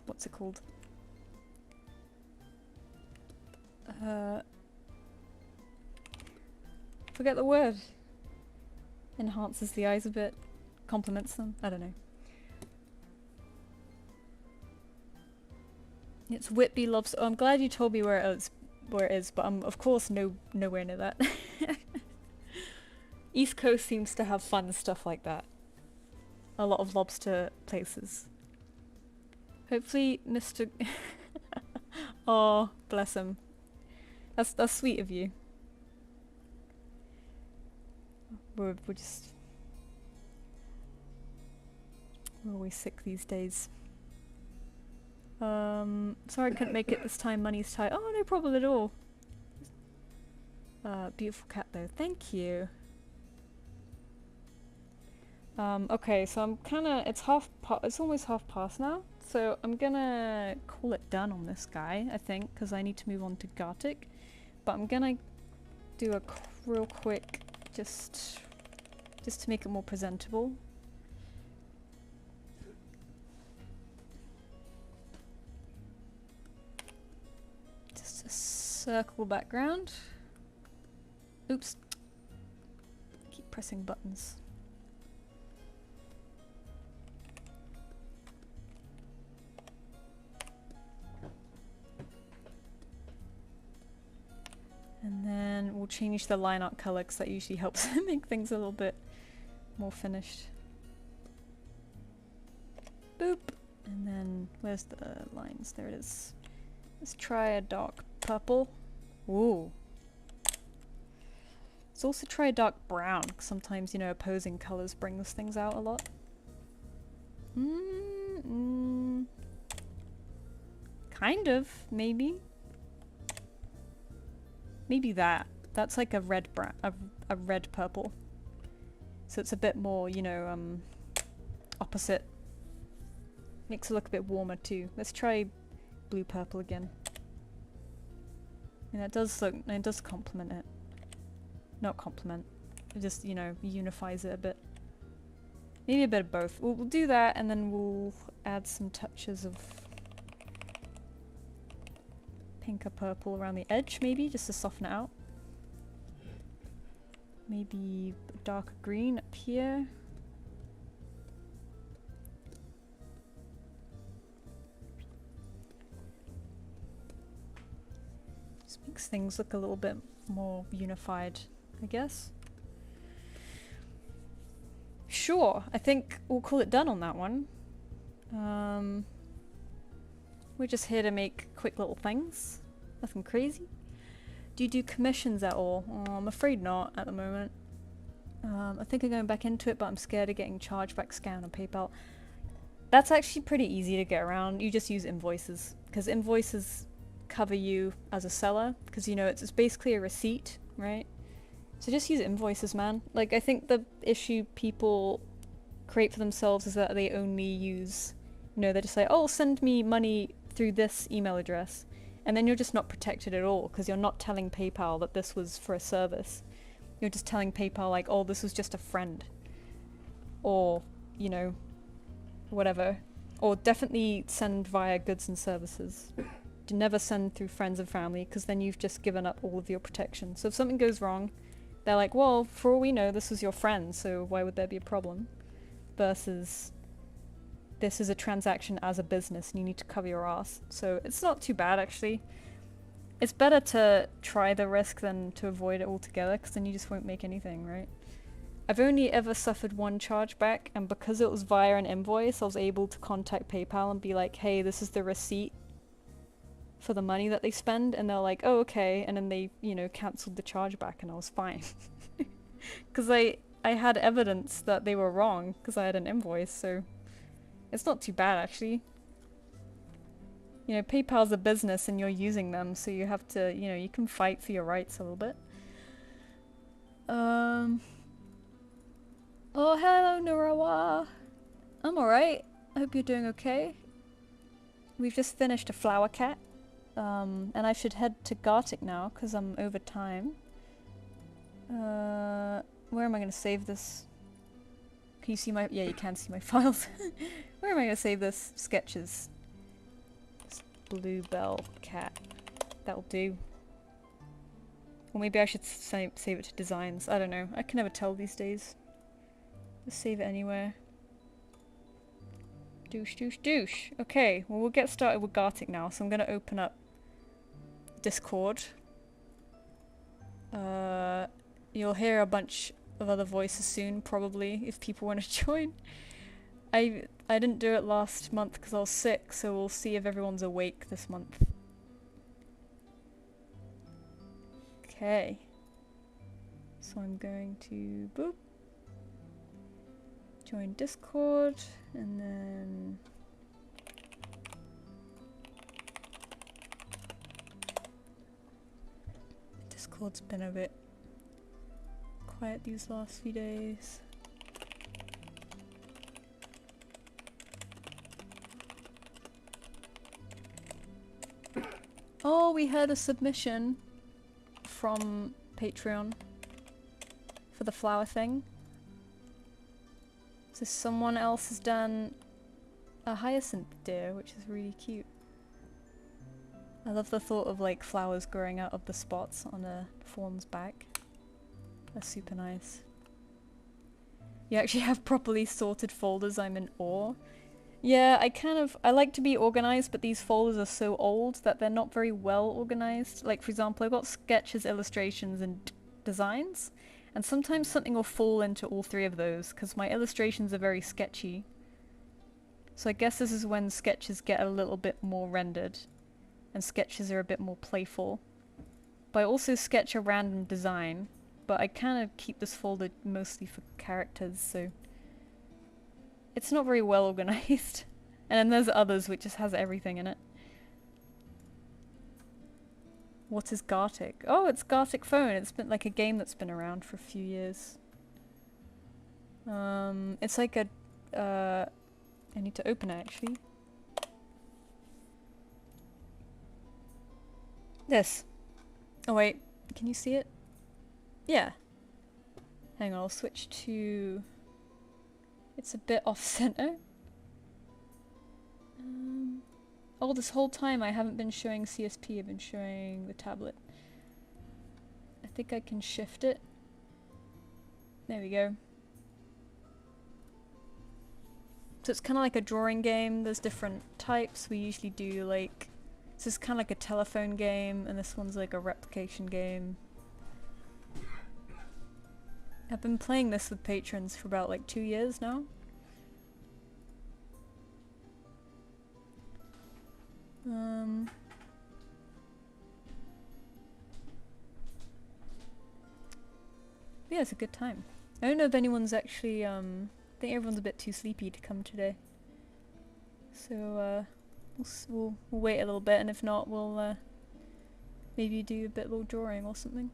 what's it called? Forget the word. Enhances the eyes a bit, complements them. I don't know. It's Whitby loves. Oh, I'm glad you told me where it is, but I'm of course nowhere near that. East Coast seems to have fun stuff like that. A lot of lobster places. Hopefully, Mr. Oh, bless him. That's sweet of you. We're always sick these days. Sorry I couldn't make it this time. Money's tight. Oh, no problem at all. Beautiful cat though. Thank you. Okay, so I'm kinda, it's almost half past now, so I'm gonna call it done on this guy, I think, because I need to move on to Gartic. But I'm gonna do a real quick, just to make it more presentable. Just a circle background. Oops. Keep pressing buttons. And then we'll change the line art color because that usually helps make things a little bit more finished. Boop! And then where's the lines? There it is. Let's try a dark purple. Ooh. Let's also try a dark brown, 'cause sometimes, you know, opposing colors bring those things out a lot. Kind of, maybe. Maybe that. That's like a red brown, a red purple. So it's a bit more, you know, opposite. Makes it look a bit warmer too. Let's try blue purple again. And that does look, it does complement it. Not complement. It just, you know, unifies it a bit. Maybe a bit of both. We'll do that and then we'll add some touches of pink or purple around the edge, maybe, just to soften it out. Maybe darker green up here. Just makes things look a little bit more unified, I guess. Sure, I think we'll call it done on that one. We're just here to make quick little things. Nothing crazy. Do you do commissions at all? Oh, I'm afraid not at the moment. I think I'm going back into it, but I'm scared of getting chargeback scam on PayPal. That's actually pretty easy to get around. You just use invoices, because invoices cover you as a seller, because, you know, it's basically a receipt, right? So just use invoices, man. Like, I think the issue people create for themselves is that they only use, you know, they just say, oh, send me money through this email address. And then you're just not protected at all, because you're not telling PayPal that this was for a service. You're just telling PayPal, like, oh, this was just a friend. Or, you know, whatever. Or definitely send via goods and services. Do never send through friends and family, because then you've just given up all of your protection. So if something goes wrong, they're like, well, for all we know, this was your friend, so why would there be a problem? Versus, this is a transaction as a business and you need to cover your ass. So it's not too bad, actually. It's better to try the risk than to avoid it altogether, because then you just won't make anything, right? I've only ever suffered one chargeback, and because it was via an invoice, I was able to contact PayPal and be like, hey, this is the receipt for the money that they spend, and they're like, oh, okay, and then they, you know, cancelled the chargeback and I was fine. Because I had evidence that they were wrong, because I had an invoice, so it's not too bad, actually. You know, PayPal's a business and you're using them, so you have to, you know, you can fight for your rights a little bit. Oh, hello, Narawa. I'm alright. I hope you're doing okay. We've just finished a flower cat. And I should head to Gartic now, because I'm over time. Where am I going to save this? Can you see my... yeah, you can see my files. Where am I going to save this? Sketches. This bluebell cat. That'll do. Or maybe I should save it to designs. I don't know. I can never tell these days. Just save it anywhere. Douche, douche, douche. Okay, well, we'll get started with Gartic now. So I'm going to open up Discord. You'll hear a bunch of other voices soon, probably, if people want to join. I didn't do it last month because I was sick, so we'll see if everyone's awake this month. Okay. So I'm going to boop. Join Discord, and then Discord's been a bit quiet these last few days. Oh, we had a submission from Patreon for the flower thing. So someone else has done a hyacinth deer, which is really cute. I love the thought of like flowers growing out of the spots on a fawn's back. That's super nice. You actually have properly sorted folders, I'm in awe. Yeah, I like to be organized, but these folders are so old that they're not very well organized. Like, for example, I've got sketches, illustrations, and designs, and sometimes something will fall into all three of those, because my illustrations are very sketchy. So I guess this is when sketches get a little bit more rendered, and sketches are a bit more playful. But I also sketch a random design, but I kind of keep this folder mostly for characters, so it's not very well organized. And then there's others which just has everything in it. What is Gartic? Oh, it's Gartic Phone. It's been like a game that's been around for a few years. It's like a I need to open it actually. This. Oh wait, can you see it? Yeah. Hang on, I'll switch to... It's a bit off-center. Oh, this whole time I haven't been showing CSP, I've been showing the tablet. I think I can shift it. There we go. So it's kind of like a drawing game, there's different types. We usually do like... This is kind of like a telephone game, and this one's like a replication game. I've been playing this with patrons for about like 2 years now. Yeah, it's a good time. I don't know if anyone's actually, I think everyone's a bit too sleepy to come today. So, we'll wait a little bit, and if not, we'll, maybe do a bit of little drawing or something.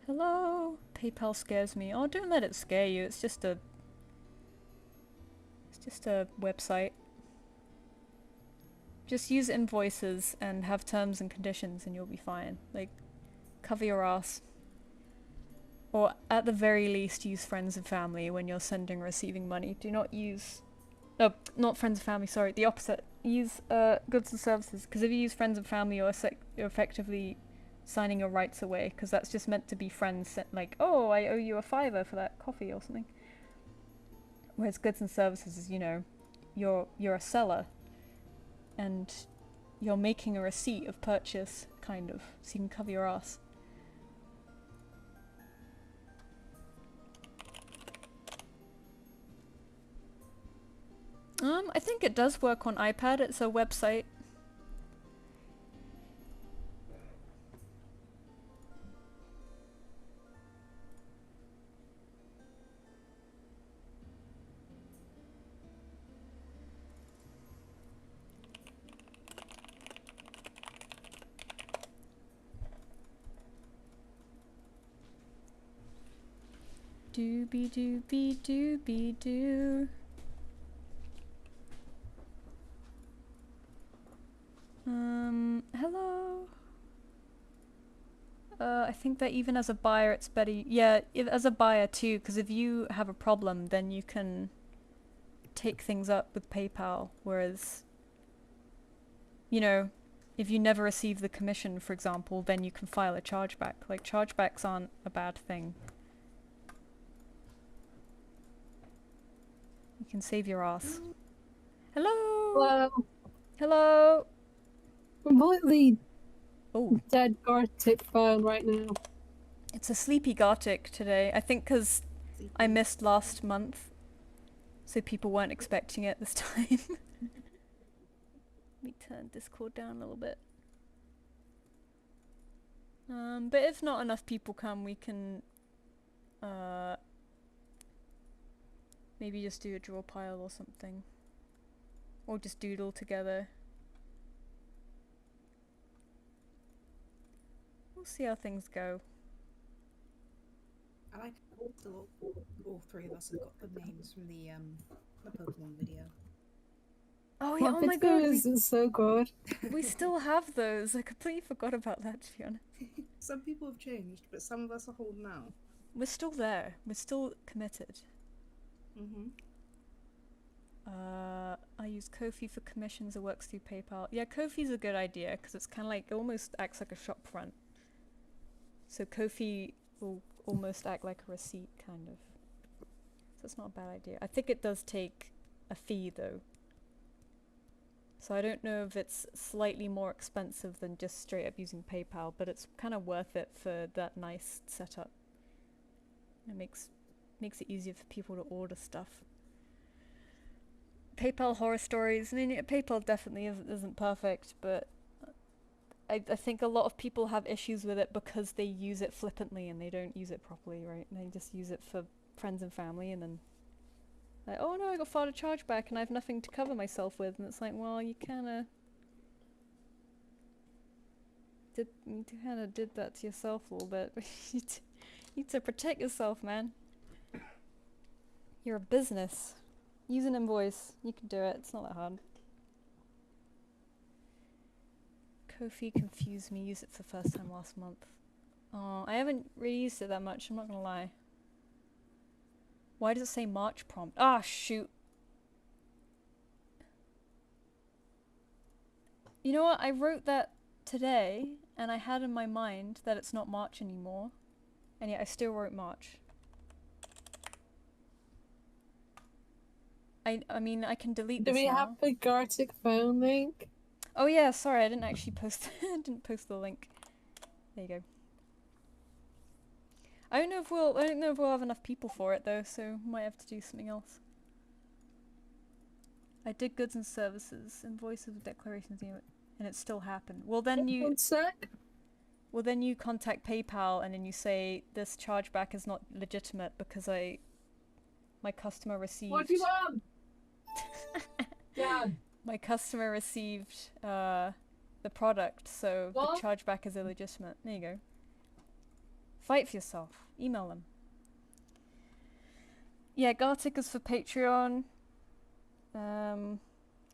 Hello! PayPal scares me. Oh, don't let it scare you, it's just a website. Just use invoices and have terms and conditions and you'll be fine. Like, cover your ass. Or at the very least use friends and family when you're sending or receiving money. Do not use... No, not friends and family, sorry, the opposite. Use goods and services, because if you use friends and family you're effectively signing your rights away, because that's just meant to be friends, like, oh, I owe you a $5 for that coffee or something. Whereas goods and services is, you know, you're a seller. And you're making a receipt of purchase, kind of, so you can cover your ass. I think it does work on iPad, it's a website. Doobie doobie doobie doo. Hello? I think that even as a buyer it's better, yeah, as a buyer too, because if you have a problem then you can take things up with PayPal, whereas, you know, if you never receive the commission, for example, then you can file a chargeback. Like, chargebacks aren't a bad thing. You can save your ass. Hello! Hello. Hello! Completely Oh. dead Gartic Phone right now. It's a sleepy Gartic today. I think because I missed last month, so people weren't expecting it this time. Let me turn Discord down a little bit. But if not enough people come, we can maybe just do a Drawpile or something. Or just doodle together. We'll see how things go. I like Still, all three of us have got the names from the Pokemon video. Oh yeah, That oh my video god, is so good. we still have those. I completely forgot about that, to be honest. Some people have changed, but some of us are holding out. We're still there. We're still committed. Mm-hmm. I use Ko-fi for commissions. It works through PayPal. Yeah, Ko-fi's a good idea because it's kind of like, it almost acts like a shop front. So Ko-fi will almost act like a receipt, kind of. So it's not a bad idea. I think it does take a fee though. So I don't know if it's slightly more expensive than just straight up using PayPal, but it's kind of worth it for that nice setup. It makes it easier for people to order stuff. PayPal horror stories. I mean, PayPal definitely isn't perfect, but I think a lot of people have issues with it because they use it flippantly and they don't use it properly, right? And they just use it for friends and family, and then like, oh no, I got filed a chargeback and I have nothing to cover myself with, and it's like, well, you kind of did that to yourself a little bit. You need to protect yourself, man. You're a business. Use an invoice. You can do it. It's not that hard. Ko-fi confused me. Used it for the first time last month. Oh, I haven't really used it that much. I'm not gonna lie. Why does it say March prompt? Ah, shoot. You know what? I wrote that today, and I had in my mind that it's not March anymore, and yet I still wrote March. I mean, I can delete Do this we now. have the Gartic Phone link? Oh yeah, sorry, I didn't actually post. I didn't post the link. There you go. I don't know if we'll have enough people for it though, so might have to do something else. I did goods and services, invoices with declarations, and it still happened. Well then you. 1 sec. Well then you contact PayPal and then you say this chargeback is not legitimate because my customer received. What do you want? Yeah. My customer received the product, so What? the chargeback is illegitimate. There you go. Fight for yourself. Email them. Yeah, Gartic is for Patreon.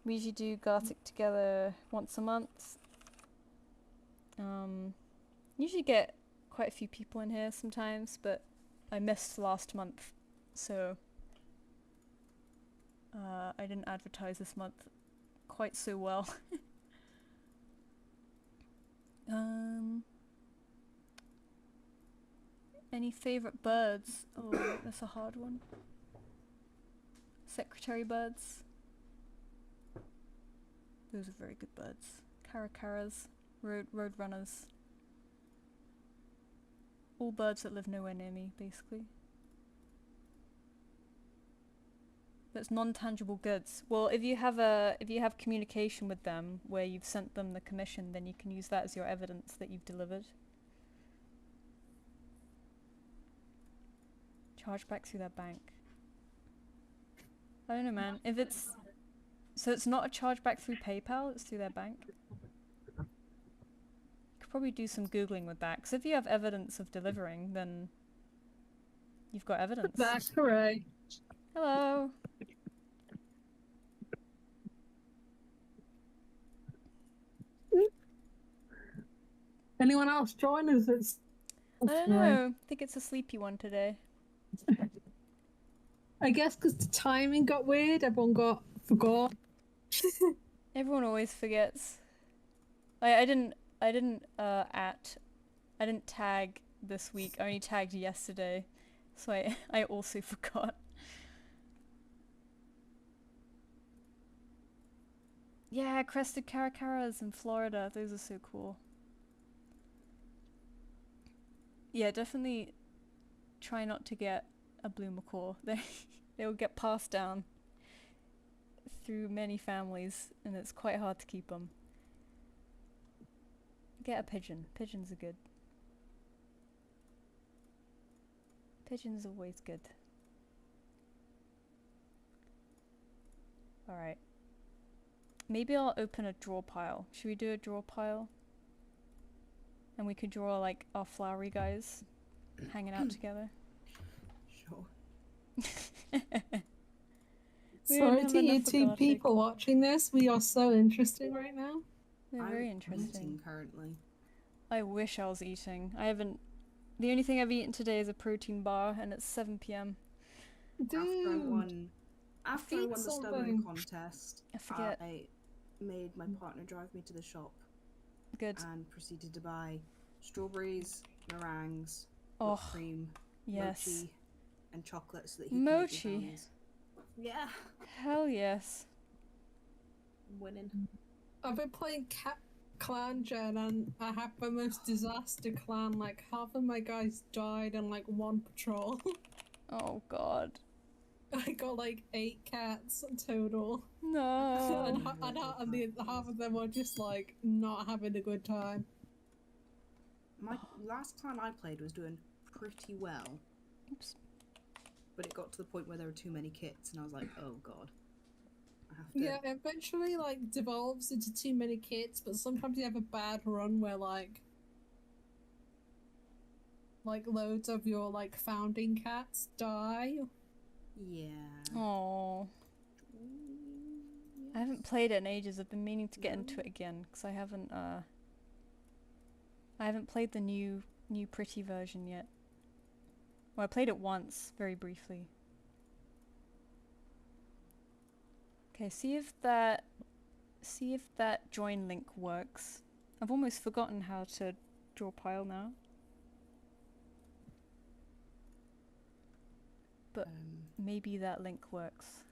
We usually do Gartic together once a month. Usually get quite a few people in here sometimes, but I missed last month, so I didn't advertise this month quite so well. Any favorite birds? Oh, that's a hard one. Secretary birds. Those are very good birds. Caracaras, road runners. All birds that live nowhere near me, basically. That's non-tangible goods. Well, if you have communication with them where you've sent them the commission, then you can use that as your evidence that you've delivered. Chargeback through their bank. I don't know, man. If it's so, it's not a chargeback through PayPal. It's through their bank. You could probably do some googling with that, because if you have evidence of delivering, then you've got evidence. That's correct. Hello. Anyone else join us? It's I don't know. I think it's a sleepy one today. I guess because the timing got weird, everyone forgot. Everyone always forgets. I didn't tag this week. I only tagged yesterday, so I also forgot. Yeah, crested caracaras in Florida. Those are so cool. Yeah, definitely try not to get a blue macaw. They will get passed down through many families, and it's quite hard to keep them. Get a pigeon. Pigeons are good. Pigeons are always good. Alright. Maybe I'll open a draw pile. Should we do a draw pile? And we could draw like our flowery guys hanging out together. sure. We don't Sorry have to you enough for two Gartic. people watching this. We are so interesting right now. They're I'm very eating interesting. currently. I wish I was eating. I haven't. The only thing I've eaten today is a protein bar, and it's 7 p.m. Dude, After I eat won the something. stubborn contest, I forget. I made my partner drive me to the shop Good. and proceeded to buy strawberries, meringues, Oh, whipped cream, yes. mochi, and chocolate so that he can make me Mochi. brownies. Yeah, Hell yes. I'm winning. I've been playing Clan Gen and I have the most disaster clan. Like half of my guys died in like one patrol. Oh god. I got like 8 cats total. No. And the half of them were just like not having a good time. My last clan I played was doing pretty well, Oops. but it got to the point where there were too many kits, and I was like, oh god. I have to. Yeah, eventually like devolves into too many kits, but sometimes you have a bad run where like loads of your like founding cats die. Yeah. Oh. I haven't played it in ages. I've been meaning to get into it again because I haven't played the new pretty version yet. Well, I played it once, very briefly. Okay, see if that join link works. I've almost forgotten how to draw pile now. But maybe that link works.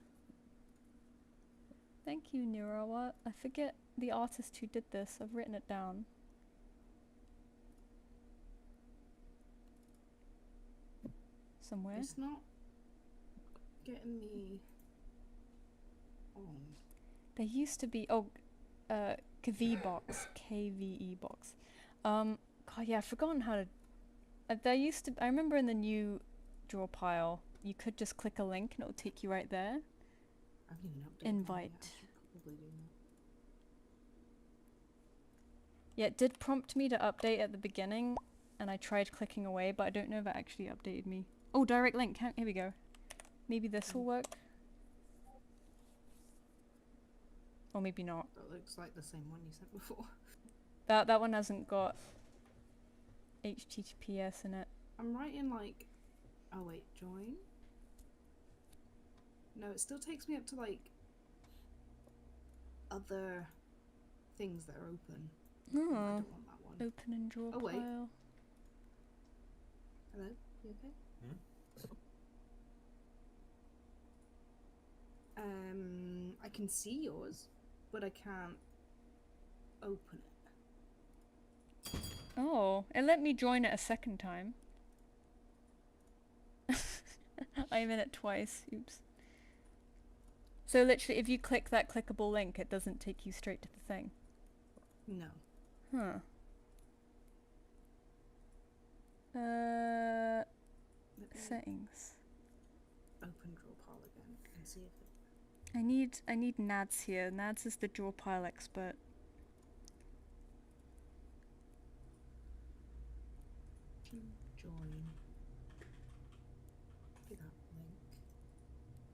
Thank you, Nirawa. I forget the artist who did this. I've written it down. Somewhere. It's not getting me on. There used to be KV box, KVE box. God, yeah, I've forgotten how to. There used to. I remember in the new Drawpile, you could just click a link and it would take you right there. I haven't even updated Invite. that yet. I should probably do that. Yeah, it did prompt me to update at the beginning, and I tried clicking away, but I don't know if it actually updated me. Oh, direct link. Here we go. Maybe this will work. Or maybe not. That looks like the same one you sent before. That one hasn't got HTTPS in it. I'm writing like, oh wait, join? No, it still takes me up to like other things that are open. I don't want that one. Open and draw Oh, wait. pile. Hello, you okay? I can see yours, but I can't open it. Oh, it let me join it a second time. I'm in it twice. Oops. So literally, if you click that clickable link, it doesn't take you straight to the thing. No. Huh. Let me Settings. open Drawpile again and see if it. I need Nads here. Nads is the draw pile expert. Join. Copy that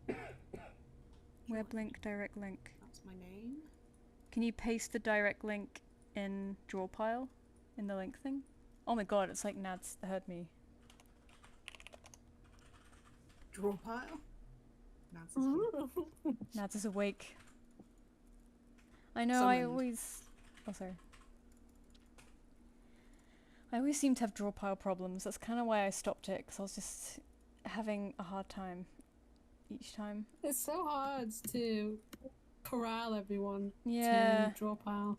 link. Web Join. link, direct link. That's my name. Can you paste the direct link in draw pile? In the link thing? Oh my god, it's like Nads heard me. Drawpile. That's his name. Nads is awake. I know, I Summoned. always... Oh, sorry. I always seem to have draw pile problems. That's kind of why I stopped it, because I was just having a hard time each time. It's so hard to corral everyone Yeah. to draw pile.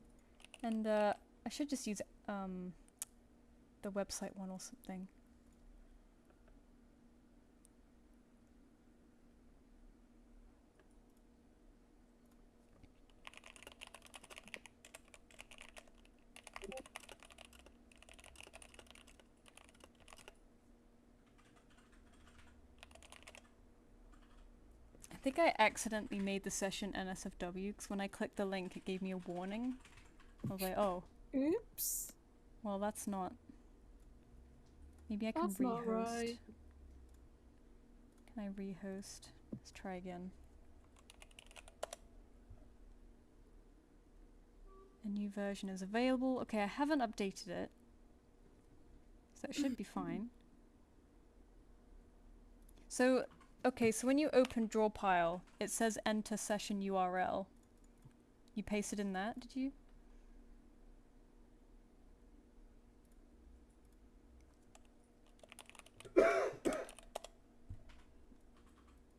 And I should just use the website one or something. I think I accidentally made the session NSFW because when I clicked the link it gave me a warning. I was like, oh, Oops. well that's not... Maybe I can That's not rehost. right. Can I rehost? Let's try again. A new version is available. Okay, I haven't updated it. So it should be fine. So, okay, so when you open Drawpile, it says enter session URL. You pasted in that, did you?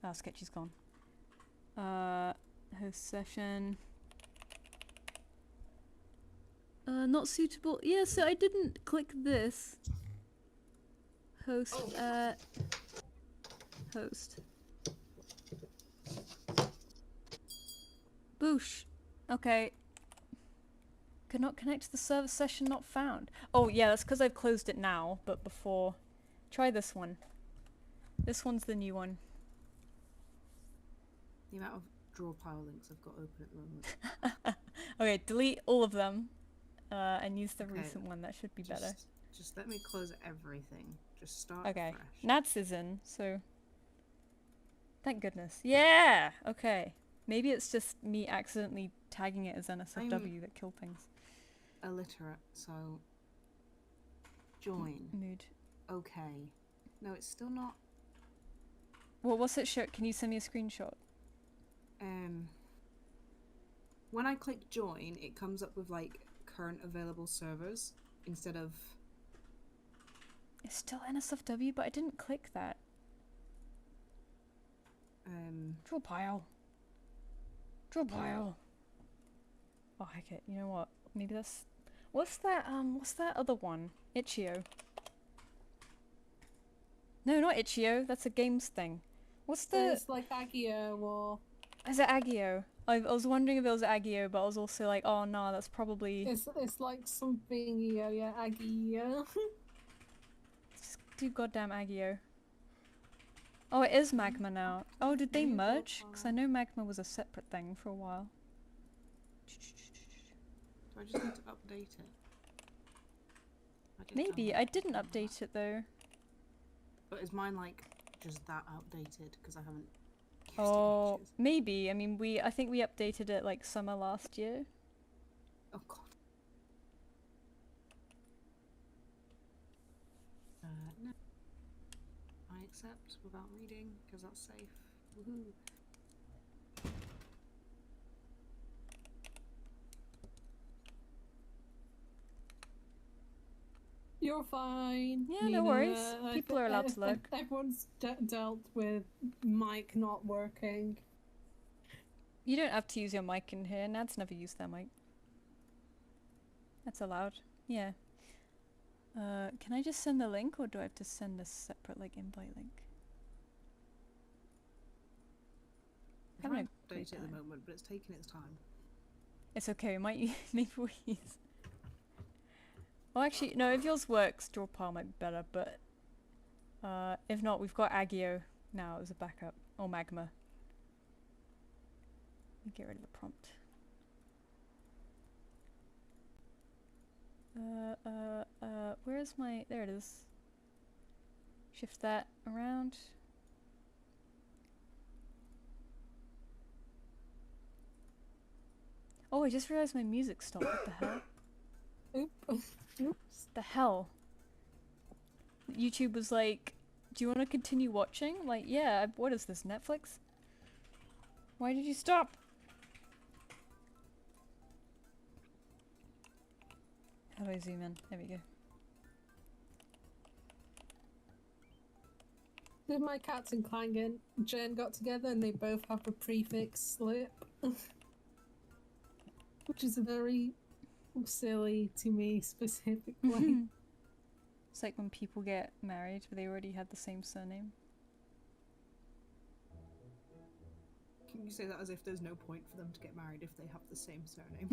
Ah, Sketchy's gone. Host session. Not suitable. Yeah, so I didn't click this. Host, host. Boosh. Okay. Could not connect to the server session not found. Oh yeah, that's because I've closed it now, but before. Try this one. This one's the new one. The amount of Drawpile links I've got open at the moment. Okay, delete all of them. And use the Okay, recent one, that should be better. Just let me close everything. Just start Okay, fresh. Nats is in, so... Thank goodness. Yeah! Okay. Maybe it's just me accidentally tagging it as NSFW that killed things. Illiterate, so... Join. Mood. Okay. No, it's still not... Well, what's it show? Can you send me a screenshot? When I click join, it comes up with, like, current available servers, instead of... It's still NSFW, but I didn't click that. Drawpile. Drawpile. Oh, heck it. You know what? Maybe that's... what's that other one? Itch.io. No, not Itch.io. That's a games thing. What's the... It's like Agio or... Is it Agio? I was wondering if it was Agio, but I was also like, oh no, that's probably... It's like something, yeah, Agio. Just do goddamn Agio. Oh, it is Magma now. Oh, did they merge? Because I know Magma was a separate thing for a while. Do I just need to update it? Maybe. I didn't update it though. But is mine like just that outdated? Because I haven't used Oh, it in ages. maybe. I mean, I think we updated it like summer last year. Oh god. No. I accept without reading because that's safe. Woohoo. You're fine. Yeah, you no know, worries. People are allowed to look. Everyone's dealt with mic not working. You don't have to use your mic in here. Nad's never used their mic. That's allowed. Yeah. Can I just send the link, or do I have to send a separate like invite link? I'm Having trying a to update great it at the time. moment, but it's taking its time. It's okay. We might maybe we use. Well, actually, no. If yours works, Drawpile might be better. But if not, we've got Agio now as a backup, or Magma. Let me get rid of the prompt. Where's my... there it is. Shift that around. Oh, I just realized my music stopped. What the hell? Oops. The hell? YouTube was like, do you want to continue watching? I'm like, yeah, what is this, Netflix? Why did you stop? How do I zoom in? There we go. My cats and Clang and Jen got together and they both have a prefix slip. Which is very silly to me specifically. It's like when people get married, but they already had the same surname. Can you say that as if there's no point for them to get married if they have the same surname?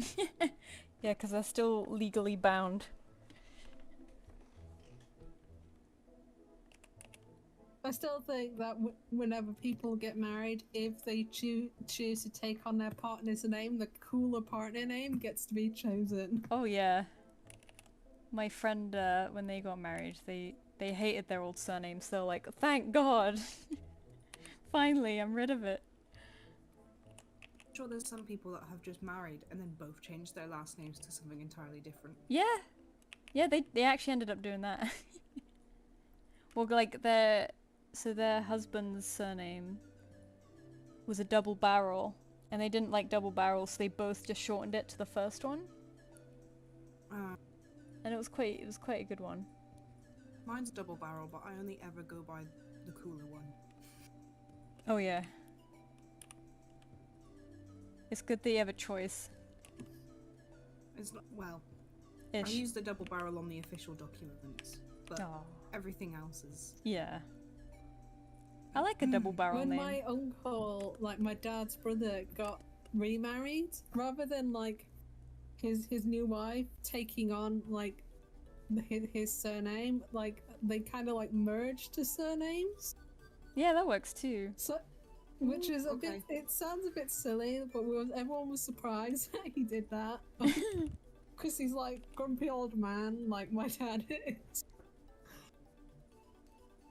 Yeah, because they're still legally bound. I still think that whenever people get married, if they choose to take on their partner's name, the cooler partner name gets to be chosen. Oh yeah. My friend, when they got married, they hated their old surnames, so like, thank God! Finally, I'm rid of it. I'm sure there's some people that have just married and then both changed their last names to something entirely different. Yeah. Yeah, they actually ended up doing that. Well, like their husband's surname was a double barrel, and they didn't like double barrels, so they both just shortened it to the first one. And it was quite a good one. Mine's double barrel, but I only ever go by the cooler one. Oh yeah. It's good that you have a choice. It's not, well, Ish. I use the double barrel on the official documents, but Aw. everything else is... Yeah. I like a double barrel When name. my uncle, like my dad's brother, got remarried, rather than like his new wife taking on like his surname, like they kind of like merged the surnames. Yeah, that works too. So, which is a okay. bit. It sounds a bit silly, but everyone was surprised that he did that because he's like grumpy old man, like my dad is.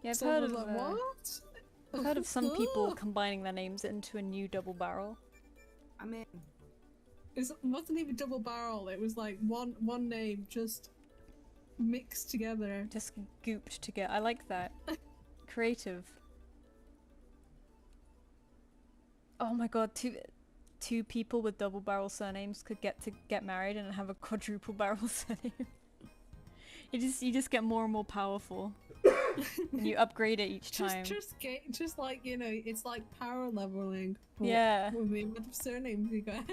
Yeah, I've So heard I was of like, what? I've heard of some people combining their names into a new double barrel. It wasn't even double barrel. It was like one name just mixed together. Just gooped together. I like that. Creative. Oh my god, two people with double barrel surnames could get married and have a quadruple barrel surname. You just get more and more powerful. And you upgrade it each time. Just like, you know, it's like power leveling. Yeah. With the amount of surnames you got.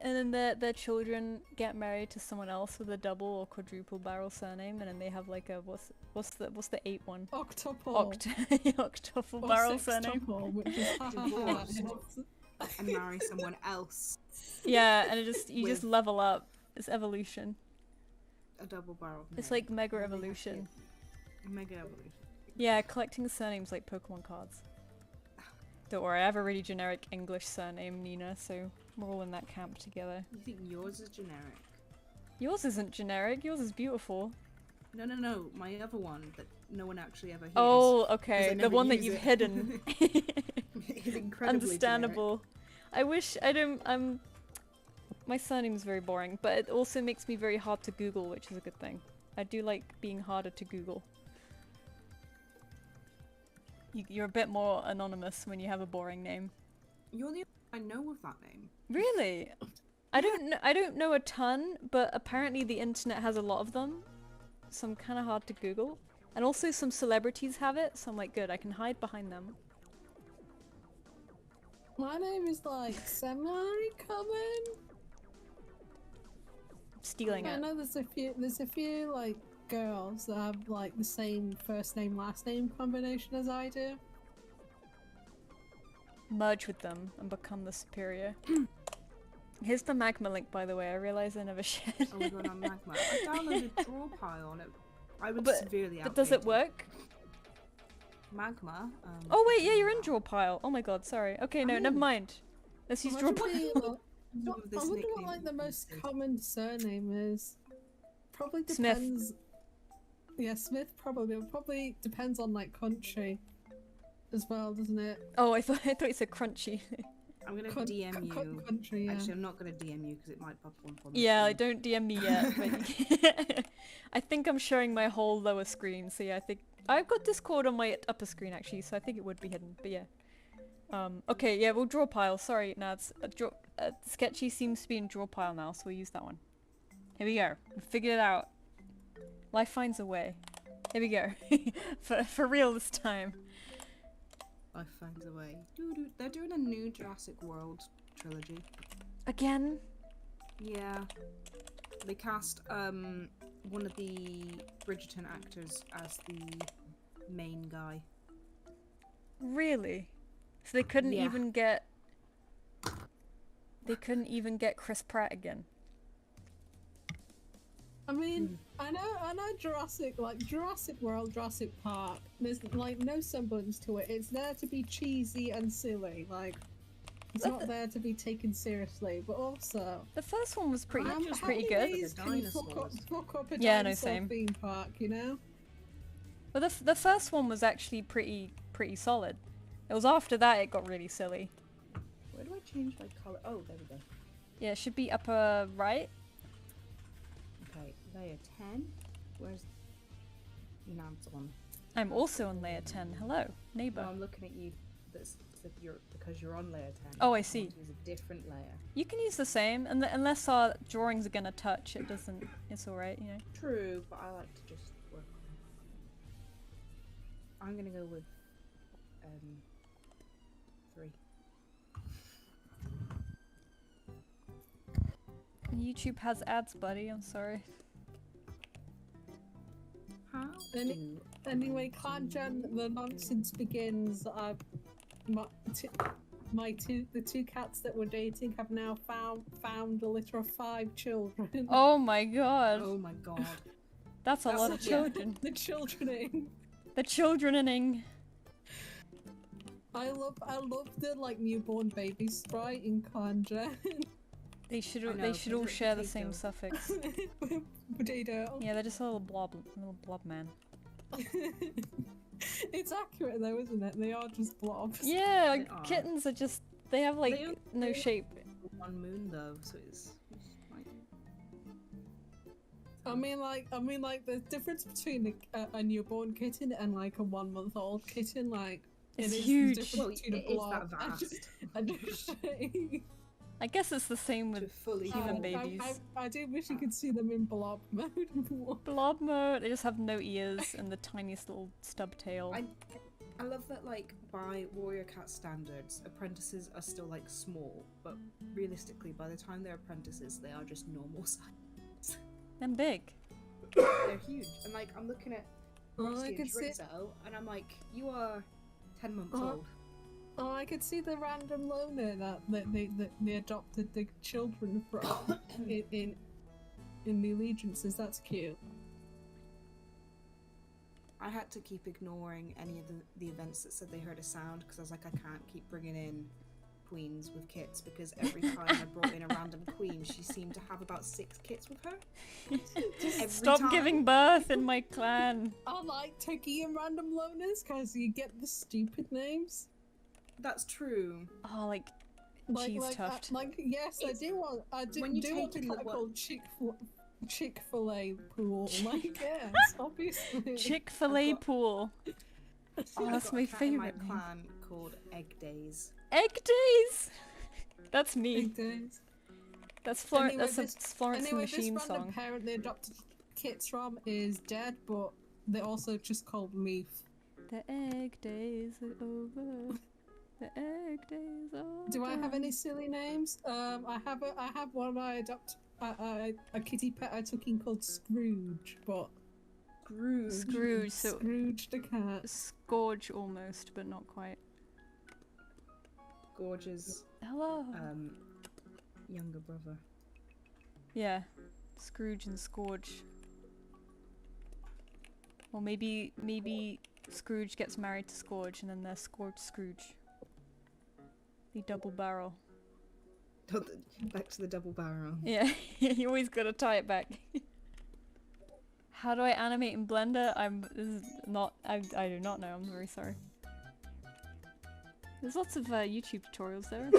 And then their children get married to someone else with a double or quadruple barrel surname, and then they have like a what's the 8 one? Octuple. Octuple Or barrel surname. sextuple, which is Divorced. And marry someone else. Yeah, and you With- just level up. It's evolution. A double barrel. It's name. like mega And they have evolution. kids. Mega evolution. Yeah, collecting surnames like Pokemon cards. Don't worry, I have a really generic English surname, Nina, so we're all in that camp together. You think yours is generic? Yours isn't generic, yours is beautiful. No. My other one that no one actually ever hears. Oh, 'cause I okay, the never one that use you've it. hidden. It's incredibly Understandable. I wish I don't. My surname's very boring, but it also makes me very hard to Google, which is a good thing. I do like being harder to Google. You're a bit more anonymous when you have a boring name. You're the only one I know with that name. Really? I don't know a ton, but apparently the internet has a lot of them, so I'm kind of hard to Google. And also some celebrities have it, so I'm like, good, I can hide behind them. My name is like semi-common. Stealing I it. know there's a few like girls that have like the same first name last name combination as I do. Merge with them and become the superior. Here's the magma link, by the way. I realize I never shared Oh my god, I'm magma. I downloaded Drawpile on it. I would But- severely But does it outdated. work? Magma. Oh wait, yeah, you're in Drawpile. Oh my god, sorry. Okay, no, I'm never in. mind. Let's use I wonder Drawpile. what- Some of I this wonder what nickname like the most is- common surname is. Probably Smith. depends. Yeah, Smith probably. It probably depends on like country as well, doesn't it? Oh, I thought you said crunchy. I'm gonna Con- DM con- you. country, yeah. Actually, I'm not gonna DM you because it might pop up on the Yeah, screen. don't DM me yet. But I think I'm showing my whole lower screen, so yeah, I think I've got Discord on my upper screen actually, so I think it would be hidden. But yeah. Okay, yeah, we'll draw pile. Sorry, Nads. Sketchy seems to be in draw pile now, so we'll use that one. Here we go. We figured it out. Life finds a way. Here we go. for real this time. Life finds a way. Doo-doo. They're doing a new Jurassic World trilogy. Again? Yeah. They cast one of the Bridgerton actors as the main guy. Really? So they couldn't Yeah. even get. They couldn't even get Chris Pratt again. I mean, I know Jurassic World, Jurassic Park. There's like no semblance to it. It's there to be cheesy and silly. Like, it's not there to be taken seriously. But also, The first one was pretty how pretty many good. days can you Dinosaurs. fuck up a Yeah, no, dinosaur same. theme park? You know? But the first one was actually pretty solid. It was after that it got really silly. Where do I change my color? Oh, there we go. Yeah, it should be upper right. Okay, layer 10. Where's Nab's on? I'm also on layer 10. Hello, neighbor. No, I'm looking at you. Because you're on layer 10. Oh, I see. Use a different layer. You can use the same, and unless our drawings are gonna touch, it doesn't. It's all right, you know. True, but I like to just work on it. I'm gonna go with 3. YouTube has ads, buddy. I'm sorry. How? Anyway, Clan the nonsense begins. The two cats that were dating have now found a litter of 5 children. Oh my god. Oh my god. That's a lot of children. The childrening. The childrening. I love the like newborn baby sprite in Conjure. They should all share the same suffix. Potato. Yeah, they're just a little blob man. It's accurate though, isn't it? They are just blobs. Yeah, They are. kittens are just they have like no shape. One moon though, so it's like. I mean, like the difference between a newborn kitten and like a 1-month-old kitten, like It's it is huge. the difference Well, between it a is blob that vast. and a shape. I guess it's the same with fully human formed. babies. I do wish you could see them in blob mode more. Blob mode. They just have no ears and the tiniest little stub tail. I love that, like, by Warrior Cat standards, apprentices are still, like, small, but realistically, by the time they're apprentices, they are just normal size. And big. They're huge. And, like, I'm looking at Oh, Rusty I and could see. Shritzo, and I'm like, you are 10 months Oh. old. Oh, I could see the random loner that they adopted the children from in the allegiances. That's cute. I had to keep ignoring any of the events that said they heard a sound, because I was like, I can't keep bringing in queens with kits, because every time I brought in a random queen, she seemed to have about 6 kits with her. Every Stop time. giving birth in my clan. I like taking random loners because you get the stupid names. That's true. Oh, like cheese tuft. Yes, I do want. I do, When you do want to take in the kind of what- call Chick-fil-A pool. Like yes, obviously. Chick-fil-A I've got- pool. Oh, that's I've got my a cat in my favourite name. clan called Egg Days. Egg days. That's me. Big days. That's Florence. Anyway, That's a Florence and the Anyway, this Machine random song. parent they adopted kids from is dead, but they're also just called Leaf. The egg days are over. The egg days are Do I have done. any silly names? I have one I adopt a kitty pet I took in called Scrooge, but Scrooge, so Scrooge the cat. Scourge almost, but not quite. Gorge's Hello. younger brother. Yeah, Scrooge and Scourge. Or maybe Scrooge gets married to Scourge and then they're Scourge Scrooge. The double barrel. Back to the double barrel. Yeah, you always gotta tie it back. How do I animate in Blender? This is not, I do not know, I'm very sorry. There's lots of YouTube tutorials there.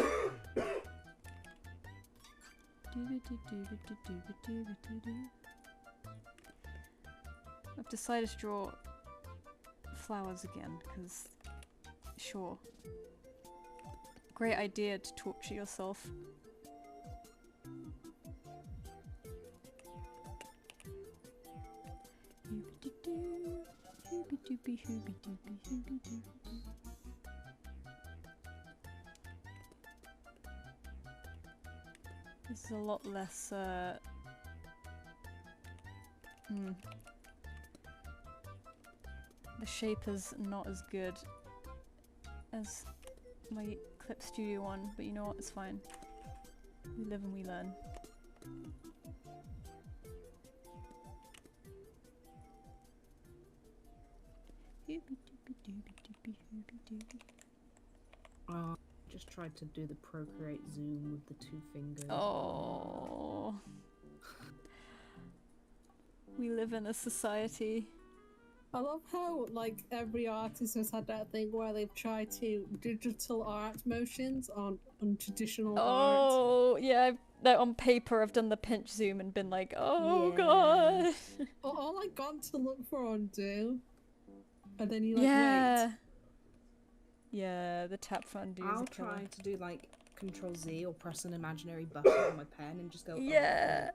I've decided to draw flowers again, because sure. Great idea to torture yourself. This is a lot less, The shape is not as good as my Clip Studio one, but you know what, it's fine. We live and we learn. Just tried to do the Procreate zoom with the 2 fingers. Oh. We live in a society I love how like every artist has had that thing where they've tried to digital art motions on traditional art. Oh, yeah, that on paper I've done the pinch zoom and been like, oh Yeah. god. All I got to look for and do, and then you like Yeah. wait. Yeah, the tap for undo is I'll a killer. try to do like Control Z or press an imaginary button on my pen and just go. Yeah.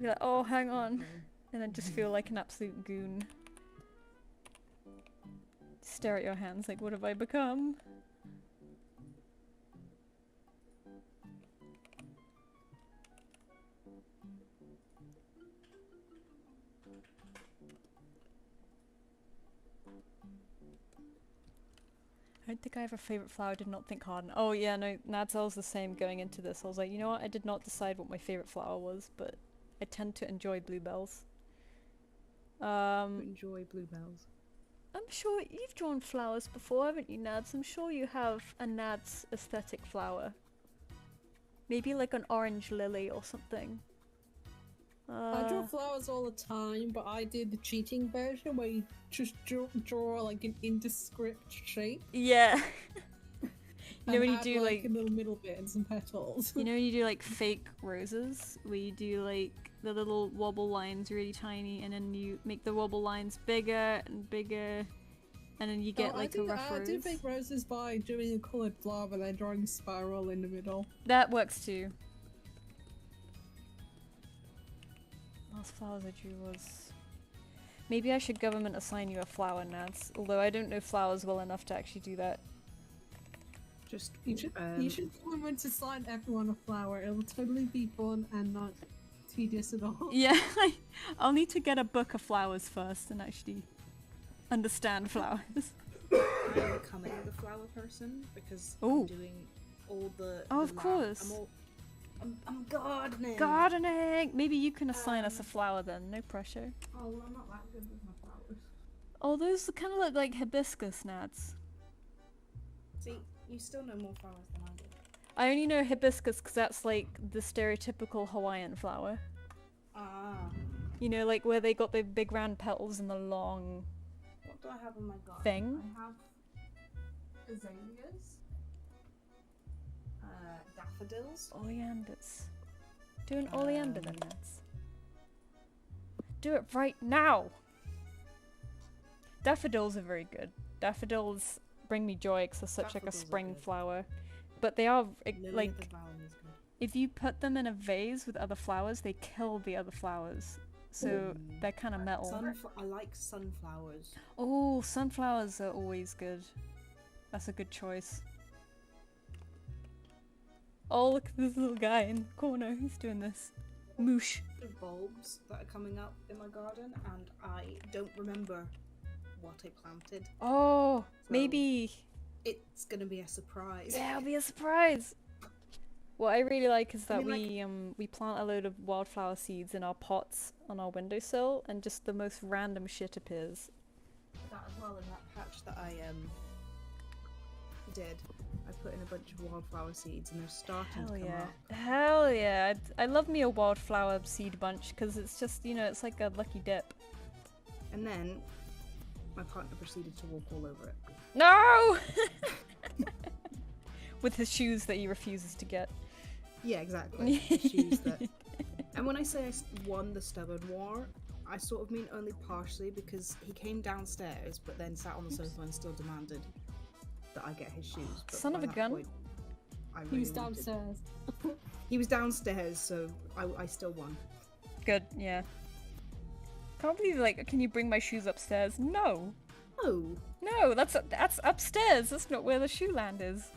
Be like, oh, hang on. Oh. And then just feel like an absolute goon. Stare at your hands like, what have I become? I don't think I have a favourite flower, did not think hard. Oh yeah, no, Nadzel's the same going into this. I was like, you know what, I did not decide what my favourite flower was, but I tend to enjoy bluebells. Enjoy bluebells. I'm sure you've drawn flowers before, haven't you, Nads? I'm sure you have a Nads aesthetic flower. Maybe like an orange lily or something. I draw flowers all the time, but I did the cheating version where you just draw like an indescript shape. Yeah. You know and when you add, do like a little middle bit and some petals. you know when you do like fake roses, where you do like the little wobble lines really tiny, and then you make the wobble lines bigger and bigger, and then you get like a rough I rose. do fake roses by doing a coloured flower and then drawing a spiral in the middle. That works too. Last flowers I drew was... Maybe I should government assign you a flower, Nads. Although I don't know flowers well enough to actually do that. Just You should want to assign everyone a flower. It'll totally be fun and not tedious at all. Yeah, I'll need to get a book of flowers first and actually understand flowers. I'm becoming the flower person because Ooh. I'm doing all the. Oh, the of course. I'm gardening. Gardening! Maybe you can assign us a flower then, no pressure. Oh, well, I'm not that good with my flowers. Oh, those kind of look like hibiscus, Nads. See, you still know more flowers than I do. I only know hibiscus because that's like the stereotypical Hawaiian flower. Ah. You know, like where they got the big round petals and the long... What do I have in my garden? Thing? I have azaleas, daffodils. Oleanders. Do an oleander then, Nads. Do it right now! Daffodils are very good. Daffodils bring me joy because they're such like a Daffodils are spring good. flower. But they are Lily like... of the Valley is good. If you put them in a vase with other flowers, they kill the other flowers. So they're kind of metal. I like sunflowers. Oh, sunflowers are always good. That's a good choice. Oh, look at this little guy in the corner. He's doing this. Moosh. The bulbs that are coming up in my garden, and I don't remember what I planted. Oh, So- maybe. It's gonna be a surprise. Yeah, it'll be a surprise. What I really like is that I mean, we plant a load of wildflower seeds in our pots on our windowsill, and just the most random shit appears. That as well in that patch that I did. I put in a bunch of wildflower seeds, and they're starting Hell to come yeah. up. Hell yeah. I love me a wildflower seed bunch because it's just, you know, it's like a lucky dip. And then my partner proceeded to walk all over it. No! With his shoes that he refuses to get. Yeah, exactly. The shoes that. And when I say I won the stubborn war, I sort of mean only partially because he came downstairs, but then sat on the sofa and still demanded that I get his shoes. But Son by of a that gun. point, I He really was wanted- downstairs. He was downstairs, so I still won. Good, yeah. Can't believe, like, can you bring my shoes upstairs? No! Oh, No, that's upstairs. That's not where the shoe land is.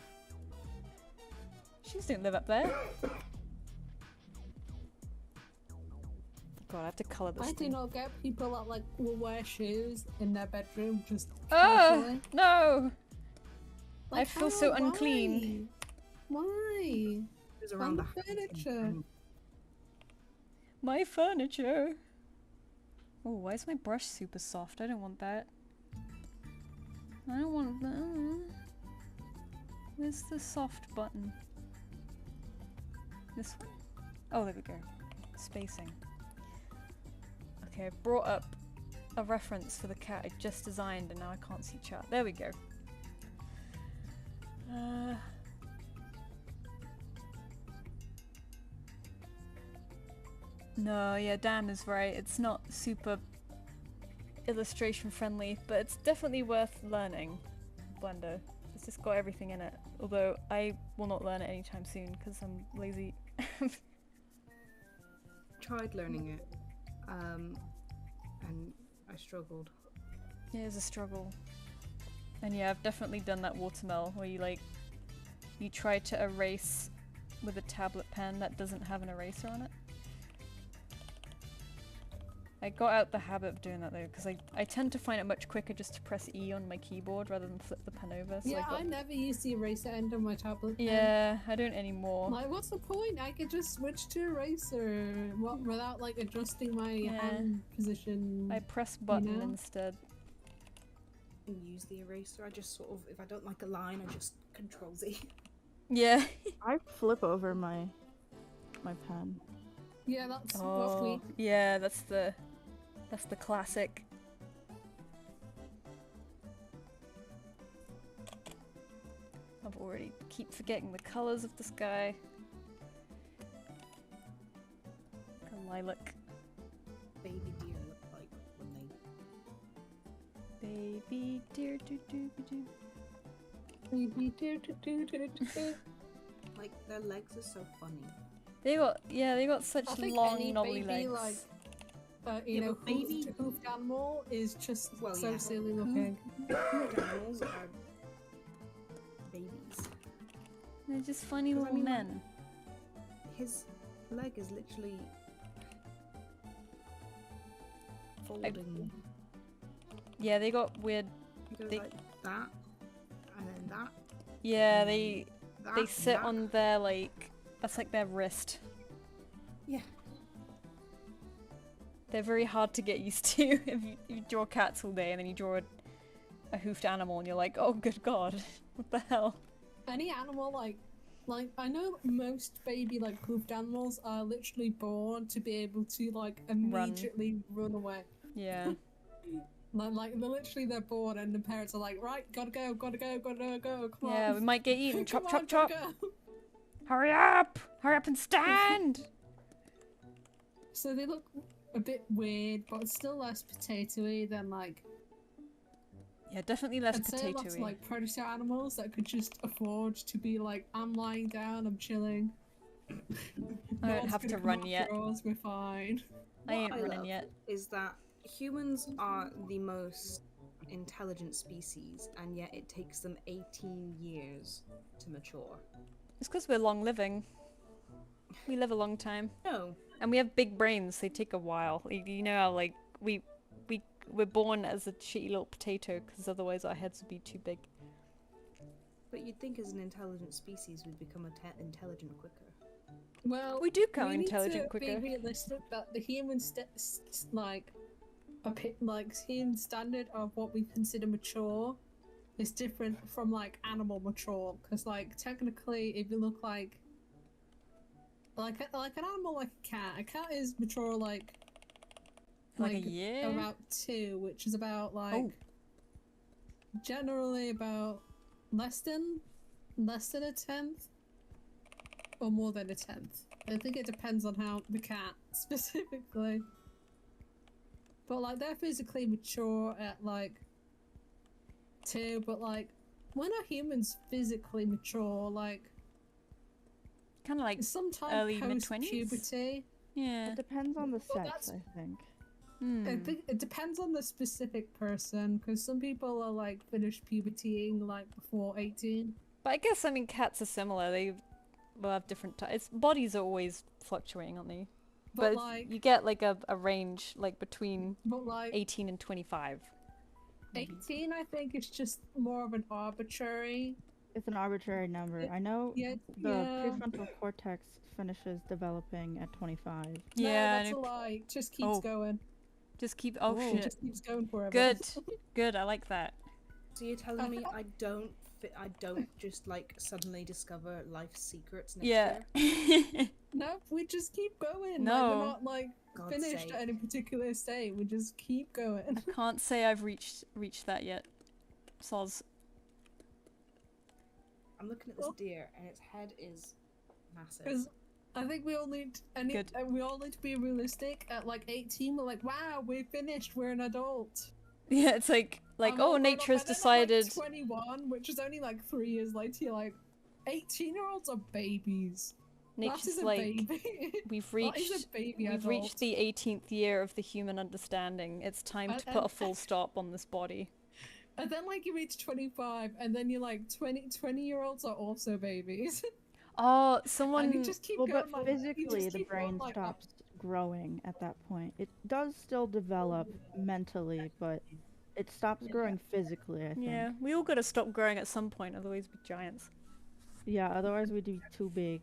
Shoes don't live up there. God, I have to colour this I do thing. not get people that like will wear shoes in their bedroom just Oh casually. no! Like, I feel so how? unclean. Why? it was around On the the house. furniture. My furniture. Oh, why is my brush super soft? I don't want that. I don't want that. Where's the soft button? This one. Oh, there we go. Spacing. Okay, I've brought up a reference for the cat I just designed and now I can't see chat. There we go. No, yeah, Dan is right. It's not super illustration friendly, but it's definitely worth learning. Blender. It's just got everything in it. Although I will not learn it anytime soon because I'm lazy. Tried learning it, and I struggled. Yeah, it's a struggle. And yeah, I've definitely done that watermill where you try to erase with a tablet pen that doesn't have an eraser on it. I got out the habit of doing that though, because I tend to find it much quicker just to press E on my keyboard rather than flip the pen over. So Yeah, I never used the eraser end on my tablet pen. Yeah, I don't anymore. Like, what's the point? I could just switch to eraser without like adjusting my hand position. I press button know? instead. And use the eraser. I just sort of, if I don't like a line, I just Control Z. Yeah. I flip over my pen. Yeah, that's what we. Yeah, that's the classic. I've already keep forgetting the colors of this guy. A lilac. Baby deer look like when they. Baby deer do do do. Baby do do do do do. Like their legs are so funny. They got such I think long any knobbly baby, legs. like, Yeah, but baby- hoofed animal is just Well, so yeah. silly looking. Hoofed animals are babies. They're just funny 'Cause I little mean, like, men. His leg is literally folding. Yeah, they got weird. He goes they- like that, and then that. Yeah, and they that, they and sit that. on their that's like their wrist. Yeah. They're very hard to get used to if you draw cats all day and then you draw a hoofed animal and you're like, oh good god, what the hell? Any animal like I know most baby like hoofed animals are literally born to be able to like immediately run away. Yeah. Like they're born and the parents are like, right, gotta go, come Yeah, on. we might get eaten. Chop, Come chop, on, chop. gotta go. Hurry up! Hurry up and stand! So they look a bit weird, but still less potatoey than like Yeah, definitely less I'd say lots of potatoey. like predator animals that could just afford to be like, I'm lying down, I'm chilling. I don't have to run yet. We're fine. I ain't What running love yet. Is that humans are the most intelligent species, and yet it takes them 18 years to mature. It's because we're long living. We live a long time. No, And we have big brains, they take a while. You know how like we're born as a shitty little potato because otherwise our heads would be too big. but you'd think as an intelligent species we'd become intelligent quicker. Well, We do become we need intelligent to quicker. be realistic that the human human standard of what we consider mature is different from like animal mature. Because like technically, if you look like an animal like a cat is mature like Like a year? about 2, which is about like Oh. generally about less than a tenth or more than a tenth. I think it depends on how the cat specifically. But like they're physically mature at like 2, but like when are humans physically mature? Like Kind of like sometime early post mid-20s? puberty. yeah. It depends on the Well, sex, that's- I think. I think it depends on the specific person, because some people are like finished pubertying like before 18. But I guess cats are similar. They will have different types. Bodies are always fluctuating, aren't they? But But like, you get like a range like between 18 and 25. 18 I think is just more of an arbitrary. It's an arbitrary number. I know Yeah, the yeah. prefrontal cortex finishes developing at 25. No, Yeah, that's a lie. It just keeps Oh. going. just keep. Oh Whoa. It shit! just keeps going forever. Good, good. I like that. So you're telling me I don't just like suddenly discover life's secrets next Yeah. year? No, we just keep going. No. Like, we're not like God's finished sake. at any particular state. We just keep going. I can't say I've reached that yet. Soz. I'm looking at this deer, and its head is massive. Because I think we all need Good. we all need to be realistic. At like 18, we're like, wow, we're finished. We're an adult. Yeah, it's like oh, nature has decided. Like 21, which is only like 3 years later. You're like, 18-year-olds are babies. That Nature's is a like baby. we've That is reached a baby we've reached adult. the 18th year of the human understanding. It's time to put a full stop on this body. And then like you reach 25, and then you're like 20-year-olds are also babies. Oh, And you someone. just keep Well, going but like, you physically, just the keep going brain like stops growing at that point. It does still develop mentally, but it stops growing physically, I think. Yeah, we all gotta stop growing at some point, otherwise we're giants. Yeah, otherwise we'd be too big.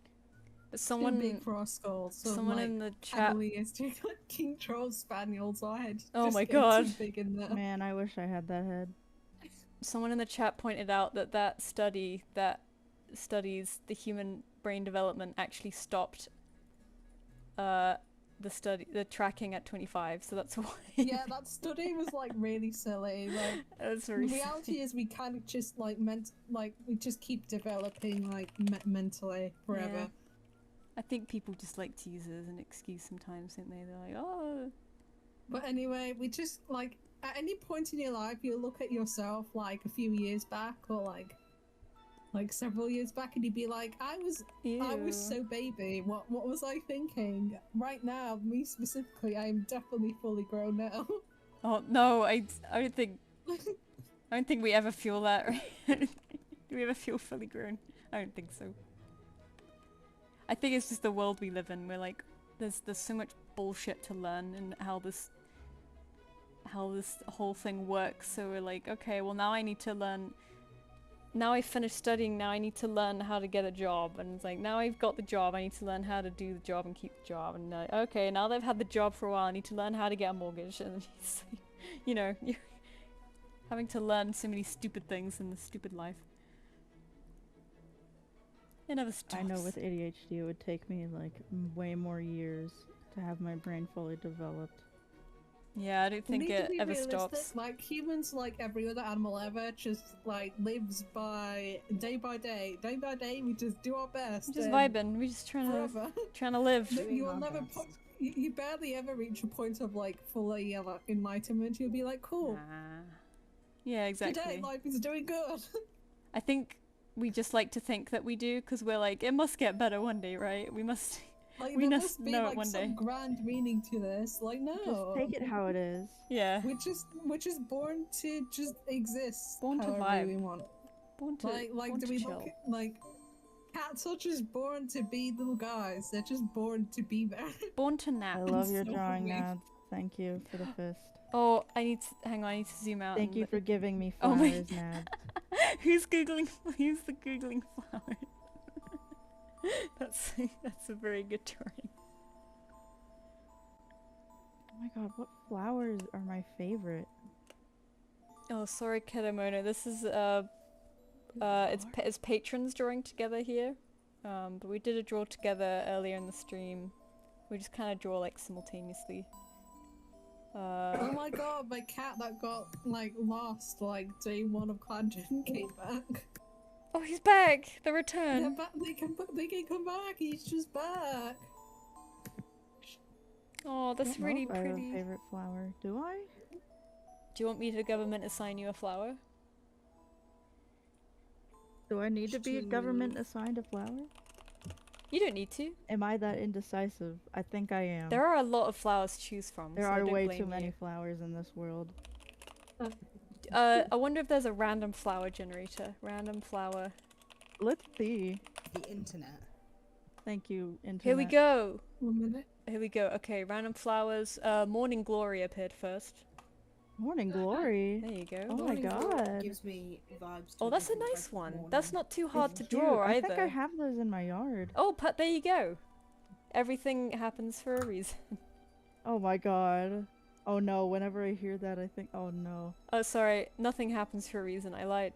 But too someone, big for our skulls. So someone like, in the chat. Cavaliers, like King Charles Spaniels, our head. Oh just my get too God. big in there. Man, I wish I had that head. Someone in the chat pointed out that study that studies the human brain development actually stopped the tracking at 25, so that's why. Yeah, that study was like really silly. Like, That's very the reality is we kind of just like we just keep developing like mentally forever. Yeah. I think people just like to use it as an excuse sometimes, don't they? They're like, oh. But anyway, we just like at any point in your life, you look at yourself like a few years back or like several years back, and you'd be like, I was Ew. so baby. What was I thinking? Right now, me specifically, I am definitely fully grown now. Oh no, I don't think we ever feel that. Right? Do we ever feel fully grown? I don't think so. I think it's just the world we live in. We're like, there's so much bullshit to learn and how this whole thing works. So we're like, okay, well now I need to learn. Now I finished studying, now I need to learn how to get a job. And it's like, now I've got the job, I need to learn how to do the job and keep the job. And okay, now that I've had the job for a while, I need to learn how to get a mortgage. And it's like, you know, you're having to learn so many stupid things in this stupid life. It never stops. I know with ADHD it would take me like way more years to have my brain fully developed. Yeah, I don't We think need to it be ever realistic. stops. Like humans, like every other animal ever, just like lives by day by day. Day by day, we just do our best. We're just and vibing, we're just trying forever. to live. Doing You will our never. best. You barely ever reach a point of like full enlightenment. You'll be like, cool. Nah. Yeah, exactly. Today life is doing good. I think we just like to think that we do, because we're like, it must get better one day, right? We must. Like We there must must be know it like one some day. grand meaning to this. Like no, Just take it how it is. Yeah. we're just born to just exist. Born to however vibe. we want. Born to, Like born do to we chill. look at, like cats are just born to be little guys. They're just born to be there. Born to nap. I love your so drawing, weird. Nads. Thank you for the fist. Oh, hang on, I need to zoom out. Thank and you for giving me Oh my- flowers, Nads. Who's the googling flower? that's a very good drawing. Oh my god, what flowers are my favorite? Oh, sorry, Kedamono. This is it's patrons drawing together here. But we did a draw together earlier in the stream. We just kind of draw like simultaneously. Oh my god, my cat that got like lost like day one of Clan Jin came back. Oh, he's back! The They're return. back. They can come back. He's just back. Oh, I that's don't know really if I have a pretty. favorite flower. Do I? Do you want me to government assign you a flower? Do I need to be a To- government assigned a flower? You don't need to. Am I that indecisive? I think I am. There are a lot of flowers to choose from. There so I are don't way blame too you. many flowers in this world. I wonder if there's a random flower generator. Random flower. Let's see. The internet. Thank you, internet. Here we go. 1 minute. Here we go. Okay, random flowers. Morning Glory appeared first. Morning glory. There you go. Oh my Morning Glory god. Gives me vibes. To Oh, that's a different nice type of one. morning. That's not too hard It's to cute. draw I either. think I have those in my yard. Oh, but there you go. Everything happens for a reason. Oh my god. Oh no, whenever I hear that I think, oh no. Oh, sorry. Nothing happens for a reason. I lied.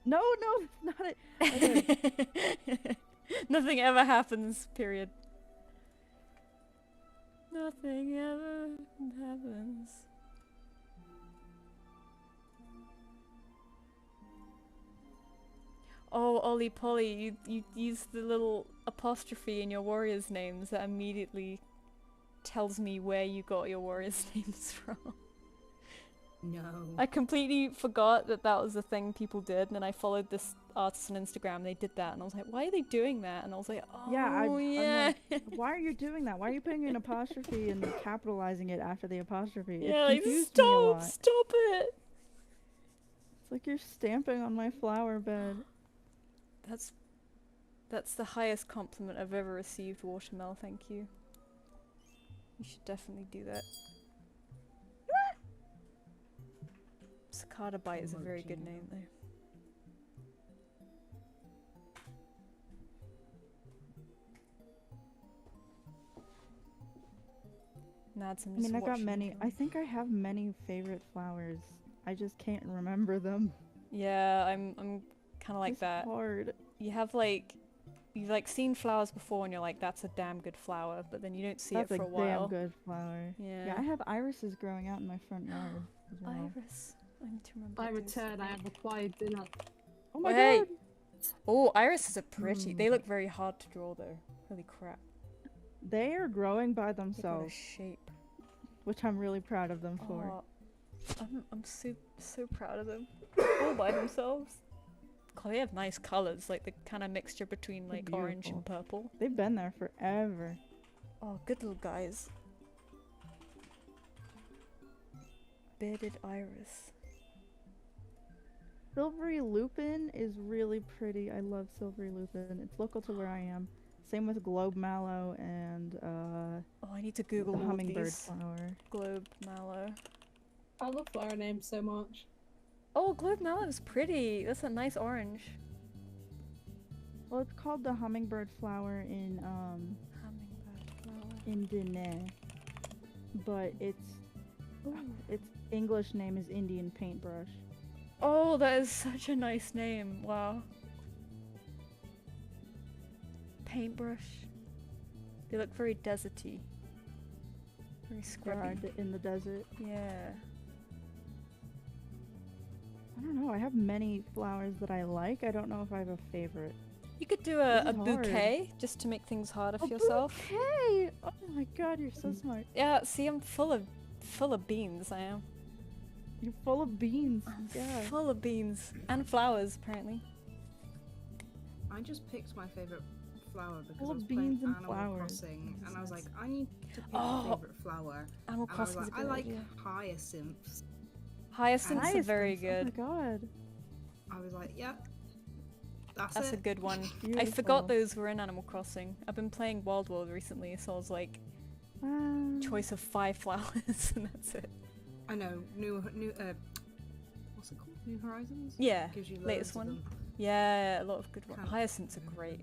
No, no, that's not it. Okay. Nothing ever happens, period. Nothing ever happens. Oh, Ollie Polly, you use the little apostrophe in your warriors' names that immediately tells me where you got your warriors' names from. No. I completely forgot that that was a thing people did, and then I followed this artist on Instagram. They did that, and I was like, "Why are they doing that?" And I was like, "Oh Yeah, yeah, I'm like, why are you doing that? Why are you putting an apostrophe and capitalizing it after the apostrophe? yeah." It Like, confused me a stop, lot. stop it. It's like you're stamping on my flower bed. That's the highest compliment I've ever received, Watermel. Thank you. You should definitely do that. Cicada Bite is a very good name, though. Nads, I'm I just mean, I got watching many. them. I think I have many favorite flowers. I just can't remember them. Yeah, I'm kind of like It's that. hard. You have like, you've like seen flowers before, and you're like, "That's a damn good flower," but then you don't see That's it for a a while. damn good flower. Yeah. Yeah, I have irises growing out in my front yard as well. Iris. I need to remember. I what those return. I are. have acquired dinner. Oh my Hey! god! Oh, irises are pretty. They look very hard to draw, though. Holy crap! They are growing by Look at the themselves, shape. which I'm really proud of them for. Oh, I'm so proud of them. All by themselves. God, they have nice colors, like the kind of mixture between They're like orange and beautiful. purple. They've been there forever. Oh, good little guys. Bearded iris. Silvery lupin is really pretty. I love silvery lupin. It's local to where I am. Same with globe mallow and Oh, I need to Google the all hummingbird these. flower. Globe mallow. I love flower names so much. Oh, globe mallow is pretty. That's a nice orange. Well, it's called the hummingbird flower Hummingbird flower. in Dene, but its English name is Indian paintbrush. Oh, that is such a nice name. Wow. Paintbrush. They look very deserty. Very scrubby. In the desert. Yeah. I don't know. I have many flowers that I like. I don't know if I have a favorite. You could do This a is hard. bouquet just to make things harder for A yourself. bouquet! Oh my god, you're so smart. Yeah, see, I'm full of beans. I am. You're full of beans. I'm Yeah. full of beans and flowers, apparently. I just picked my favorite flower because Full I of was playing beans and Animal flowers. Crossing, That's and I was nice. like, I need to pick Oh, a favorite flower. Animal And I was Crossing's a like, I good like idea. hyacinths. Hyacinths are very Hyacinths, good. Oh my god. I was like, yep, that's That's a it. good one. I Beautiful. forgot those were in Animal Crossing. I've been playing Wild World recently, so I was like, choice of 5 flowers, and that's it. I know, what's it called? New Horizons? Yeah, Gives you latest loads of one. them. Yeah, a lot of good ones. Can't- Hyacinths are great.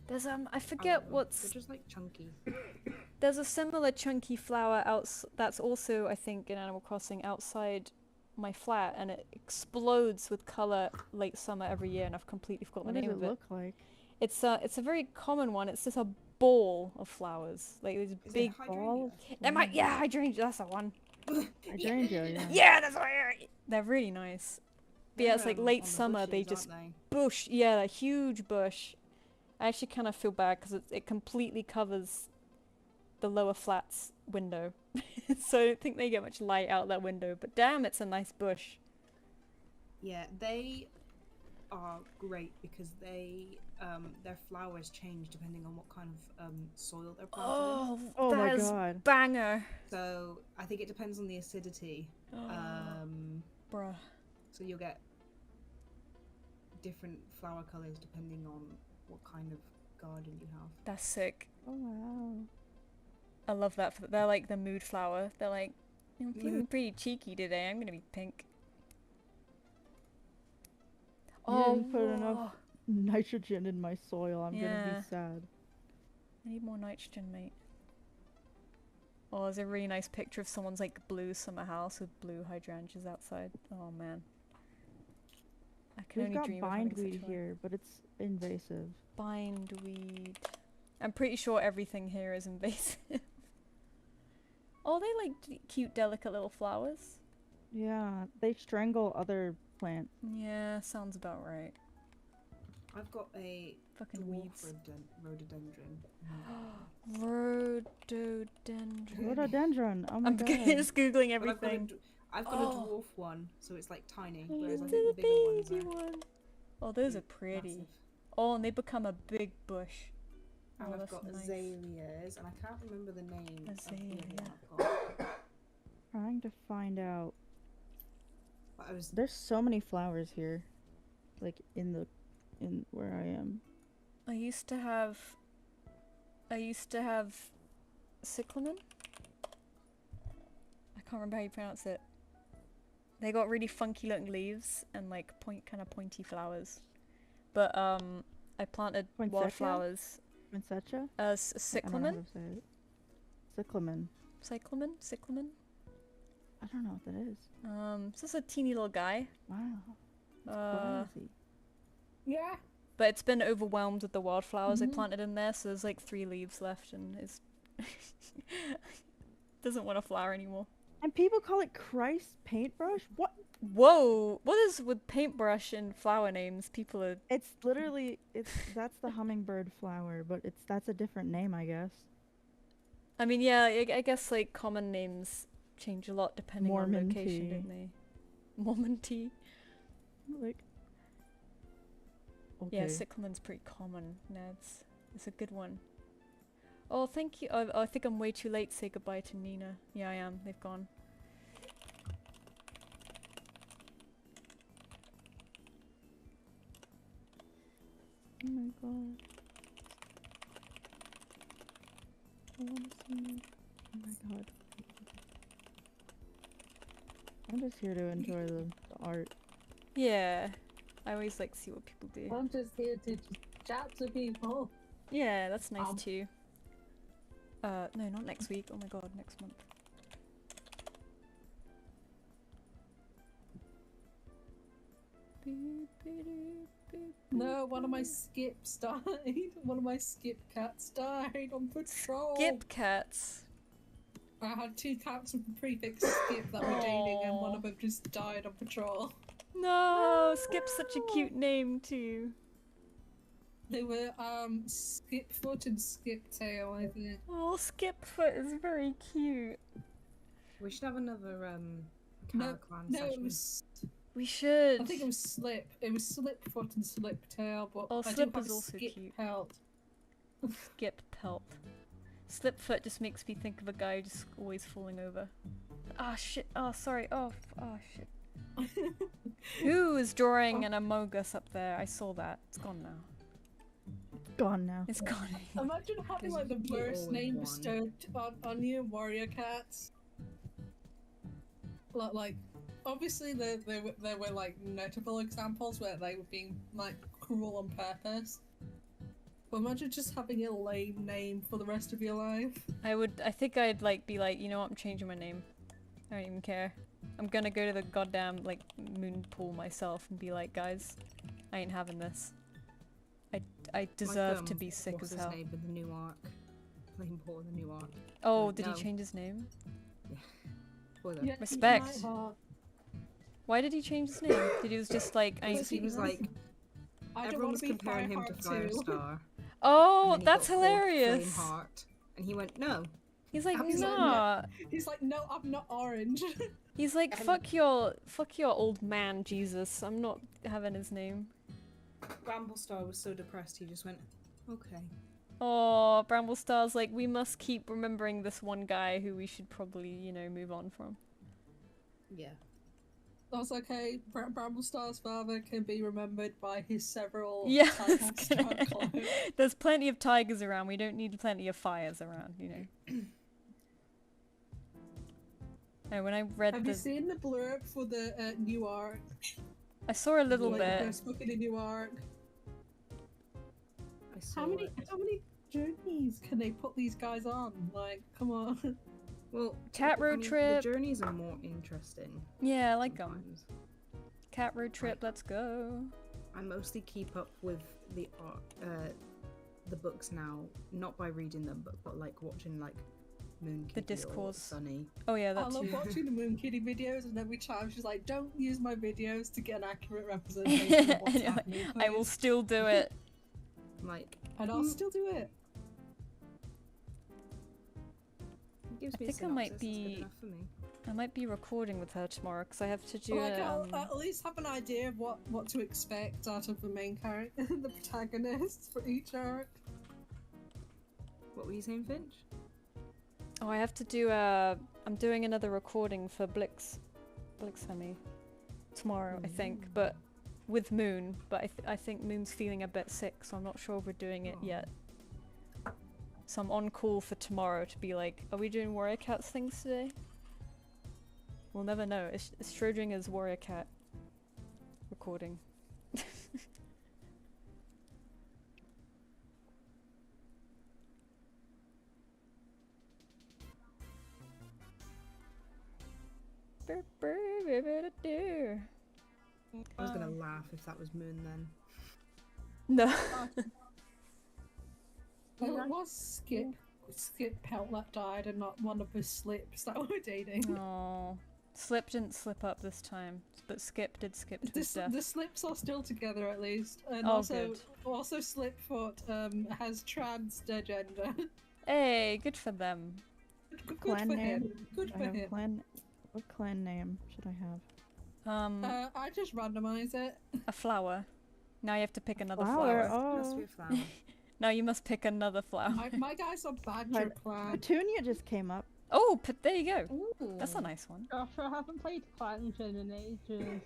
There's I I forget like them. what's. They're just like chunky. There's a similar chunky flower that's also, I think, in Animal Crossing outside my flat, and it explodes with color late summer every year, and I've completely forgotten What the does name it of it. look like? It's a very common one. It's just a ball of flowers, like these Is big. it hydrangea? Yeah, hydrangea. That's the one. Hydrangea, yeah. Yeah, that's right. They're really nice. But yeah, it's like They're, late on the summer. They bushes, just aren't bush. Yeah, a huge bush. I actually kind of feel bad because it completely covers the lower flats window, so I don't think they get much light out that window. But damn, it's a nice bush. Yeah, they are great because their flowers change depending on what kind of soil they're planted in. Oh my that is god. banger. So I think it depends on the acidity. Bruh. So you'll get different flower colors depending on what kind of garden you have. That's sick. Oh wow. I love that. They're like the mood flower. They're like, I'm feeling pretty cheeky today. I'm gonna be pink. You didn't put enough whoa. nitrogen in my soil. I'm gonna Yeah. be sad. I need more nitrogen, mate. Oh, there's a really nice picture of someone's like blue summer house with blue hydrangeas outside. Oh man. I can We've only got dream of having such bindweed one. here, but it's invasive. Bindweed. I'm pretty sure everything here is invasive. Oh, they like cute, delicate little flowers. Yeah, they strangle other plants. Yeah, sounds about right. I've got a Fucking dwarf weeds. rhododendron. Rhododendron. Rhododendron. Oh my I'm god. just googling But everything. I've got a Oh. dwarf one, so it's like tiny, Oh, whereas I look think the at the bigger ones baby are one. Oh, those are big, pretty. massive. Oh, and they become a big bush. And Oh, I've that's got nice. azaleas, and I can't remember the name of the other Azalea. one I've got. Trying to find out. But I was There's so many flowers here, like in where I am. I used to have cyclamen. I can't remember how you pronounce it. They got really funky looking leaves and like kind of pointy flowers. But I planted Poinsettia? wildflowers Poinsettia? as I don't know how cyclamen. to say it. Cyclamen. Cyclamen. I don't know what that is. It's just a teeny little guy. Wow. Uh, Crazy. Yeah. but it's been overwhelmed with the wildflowers I Mhm. planted in there, so there's like 3 leaves left, and it's doesn't want to flower anymore. And people call it Christ paintbrush? What? Whoa! What is with paintbrush and flower names? People are. It's literally that's the hummingbird flower, but that's a different name, I guess. I mean, yeah, I guess like common names change a lot depending Mormon on location, tea. don't they? Mormon tea. Like. Okay. Yeah, cyclamen's pretty common. Neds. It's a good one. Oh, thank you. Oh, I think I'm way too late to say goodbye to Nina. Yeah, I am. They've gone. Oh my god. I want to see. Oh my god. I'm just here to enjoy the art. Yeah. I always like to see what people do. I'm just here to just chat to people. Yeah, that's nice Um. too. No, not next week. Oh my god, next month. No, one of my skips died. One of my skip cats died on patrol. Skip cats. I had 2 cats with the prefix skip that were dating, and one of them just died on patrol. No, Skip's such a cute name too. They were Skipfoot and Skiptail, I think. Oh, Skipfoot is very cute. we should have another No, Cat Clan no, session. it was. We should. I think it was Slip. It was Slipfoot and Sliptail, but Oh, I do Slip have is a also skip cute. pelt. Skip pelt. Slipfoot just makes me think of a guy just always falling over. Ah shit. Oh sorry. Oh shit. Who is drawing an Amogus up there? I saw that. It's gone now. Gone now. It's gone. Imagine having Because like the you get worst all in name one. bestowed on you, warrior cats. Like, obviously there were like notable examples where they were being like cruel on purpose. But imagine just having a lame name for the rest of your life. I think I'd like be like, you know what, I'm changing my name. I don't even care. I'm gonna go to the goddamn like moon pool myself and be like, guys, I ain't having this. I deserve to be sick what's as his hell. name in the new arc? Lame Paul in the new arc. Oh, Like, did no. he change his name? Spoiler. Yeah, Respect. my heart. Why did he change his name? Did he was just like I Because he was like, I don't everyone want was to be comparing him to Fireheart too. Firestar. oh, and then he that's got called hilarious. Flameheart, and he went, no. He's like, He's like, nah. He's like, no, I'm not orange. He's like, And- fuck your old man, Jesus. I'm not having his name. Bramblestar was so depressed, he just went, okay. Oh, Bramblestar's like, we must keep remembering this one guy who we should probably, you know, move on from. Yeah. I was like, okay, Bramblestar's father can be remembered by his several Yeah, title star clones. there's plenty of tigers around. We don't need plenty of fires around, you know. No, when I read Have the, you seen the blurb for the new arc? I saw a little Like bit. the first book in the new arc. I saw How many it. journeys can they put these guys on? Like, come on. Well, Cat road trip. The journeys are more interesting. Yeah, I like them. sometimes. Cat road trip, let's go. I mostly keep up with the books now, not by reading them, but like watching like Moon The Kitty or discourse. Sunny. Oh yeah, I that love too. watching the Moon Kitty videos, and every time she's like, "Don't use my videos to get an accurate representation of what's And you're like, happening." I will please." still do it. I'm like, And I'll still do it. it gives I me a think I might synopsis, it's be- good enough for me. I might be recording with her tomorrow because I have to do Like, I'll um, at least have an idea of what to expect out of the main character, the protagonists for each arc. What were you saying, Finch? Oh, I have to do I'm doing another recording for Blix Semi tomorrow, I think, but with Moon. But I think Moon's feeling a bit sick, so I'm not sure if we're doing it yet. So I'm on call for tomorrow to be like, are we doing Warrior Cats things today? We'll never know. It's Schrodinger's Warrior Cat recording. I was gonna laugh if that was Moon then. No. It was Skip Pelt that died, and not one of the slips that were dating. Oh, Slip didn't slip up this time, but Skip did skip to his death. The slips are still together at least, and Oh, good. also Slipfoot has trans gender. Hey, good for them. Good Clan for name? him. Good I for have him. what clan name should I have? I just randomize it. A flower. Now you have to pick another Flower. flower. It must be Oh, a flower. Now you must pick another flower. My guy's a badger Right. clan. Petunia just came up. Oh, there you go. Ooh. That's a nice one. Gosh, I haven't played Clans in ages.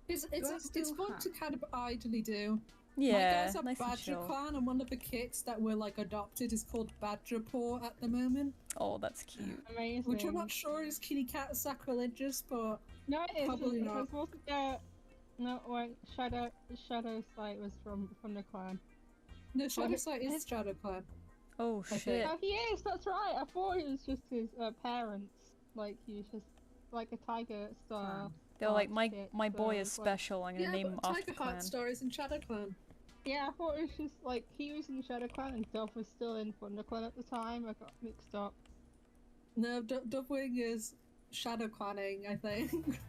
It's Do I it's still fun have- to kind of idly do. Yeah, My guy's a nice and badger chill. clan, and one of the kits that we're like adopted is called Badger Paw at the moment, Oh, that's cute. Amazing. which I'm not sure is kitty cat sacrilegious, but No, it Probably isn't. not. Because wasn't there... No, wait. Shadow Sight was from the clan. no, Shadow Sight is Shadow Clan. Oh I shit. think- Oh, he is. That's right. I thought it was just his parents. Like he was just like a tiger star. Clan. They're like, my shit, my boy so is it's like- special. I'm gonna Yeah, name him but after Tiger clan. Heart Stories in Shadow Clan. Yeah, I thought it was just like he was in Shadow Clan and Dove was still in Thunder Clan at the time. I got mixed up. No, Dovewing is Shadow Clanning, I think.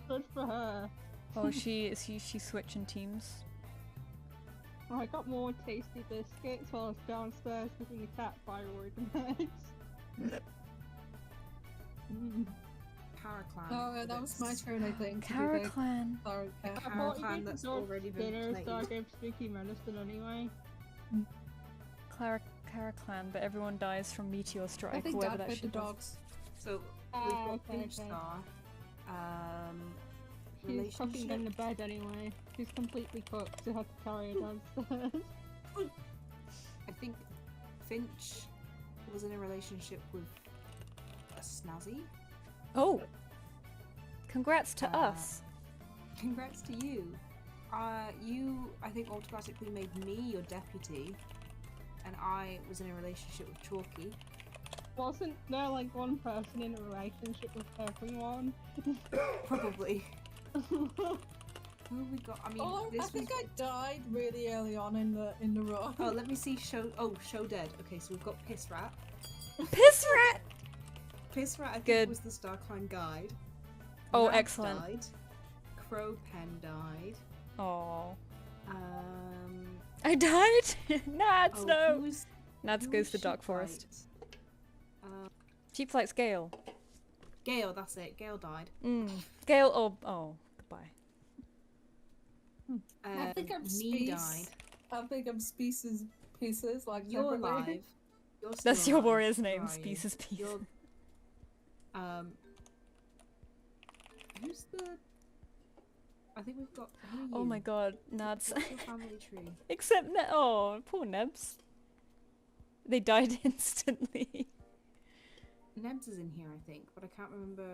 Good for her. Oh, she's switching teams. I got more tasty biscuits while I was downstairs giving the cat thyroid meds. Para clan. Oh, that was my turn, I think. to do Cara the clan. Thyroid cat. I Para thought you clan gave that's the dog already been dinner, so I played. gave Spooky medicine anyway. Cara clan, but everyone dies from meteor strike. I think whoever Dad that fed the shit was. dogs. So Ah, we've got okay, Finch okay. Star. She's cooking in the Relationship. bed anyway. She's completely cooked, so I had to carry her downstairs. I think Finch was in a relationship with a Snazzy. Oh, congrats to us. Congrats to you. You, I think, automatically made me your deputy, and I was in a relationship with Chalky. Wasn't there like one person in a relationship with everyone? Probably. Who have we got? I mean, Oh, this I think was... I died really early on in the run. Oh, let me see. Show dead. Okay, so we've got Piss Rat. Piss rat. Piss Rat, I think, Good. was the StarClan guide. Oh, Nads excellent. Died. Crow Pen died. Oh, Um. I died. Nads, Oh, no. who was- Nads who goes was to Dark Sheepflight? Forest. Uh, Sheep Flight's Gale. Gale, that's it. Gale died. Gale. Oh, goodbye. I think I'm Me Space. died. I think I'm species pieces, like You're separately. alive. You're still That's your alive. warrior's name. Where are you? Species Peace. You're, who's the? I think we've got. Who are Oh you? my god, Nads. What's your family tree? Except oh, poor Nebs. They died instantly. Nebs is in here, I think, but I can't remember.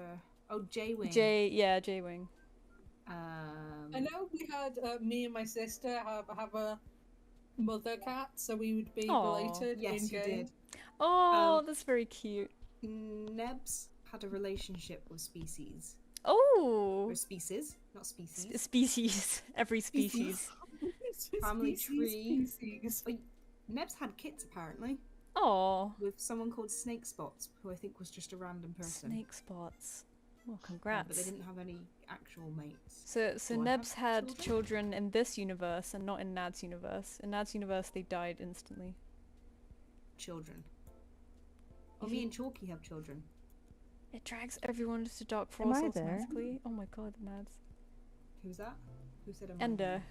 Oh, J-Wing. J-Wing. I know we had me and my sister have a mother cat, so we would be Aw. related Yes, in you game. did. Oh, that's very cute. Nebs had a relationship with species. Oh, Or species, not species. species. Every species. Family tree. Species. Nebs had kits, apparently. Oh, with someone called Snake Spots, who I think was just a random person. snake spots. Well, But congrats. they didn't have any actual mates. So Do I Nebs have had children in this universe and not in Nad's universe. In Nad's universe, they died instantly. Children. Oh, If me you- and Chalky have children. It drags everyone to Dark Am Force I there? automatically. Oh my god, Nads. Who's that? Who said I'm Ender.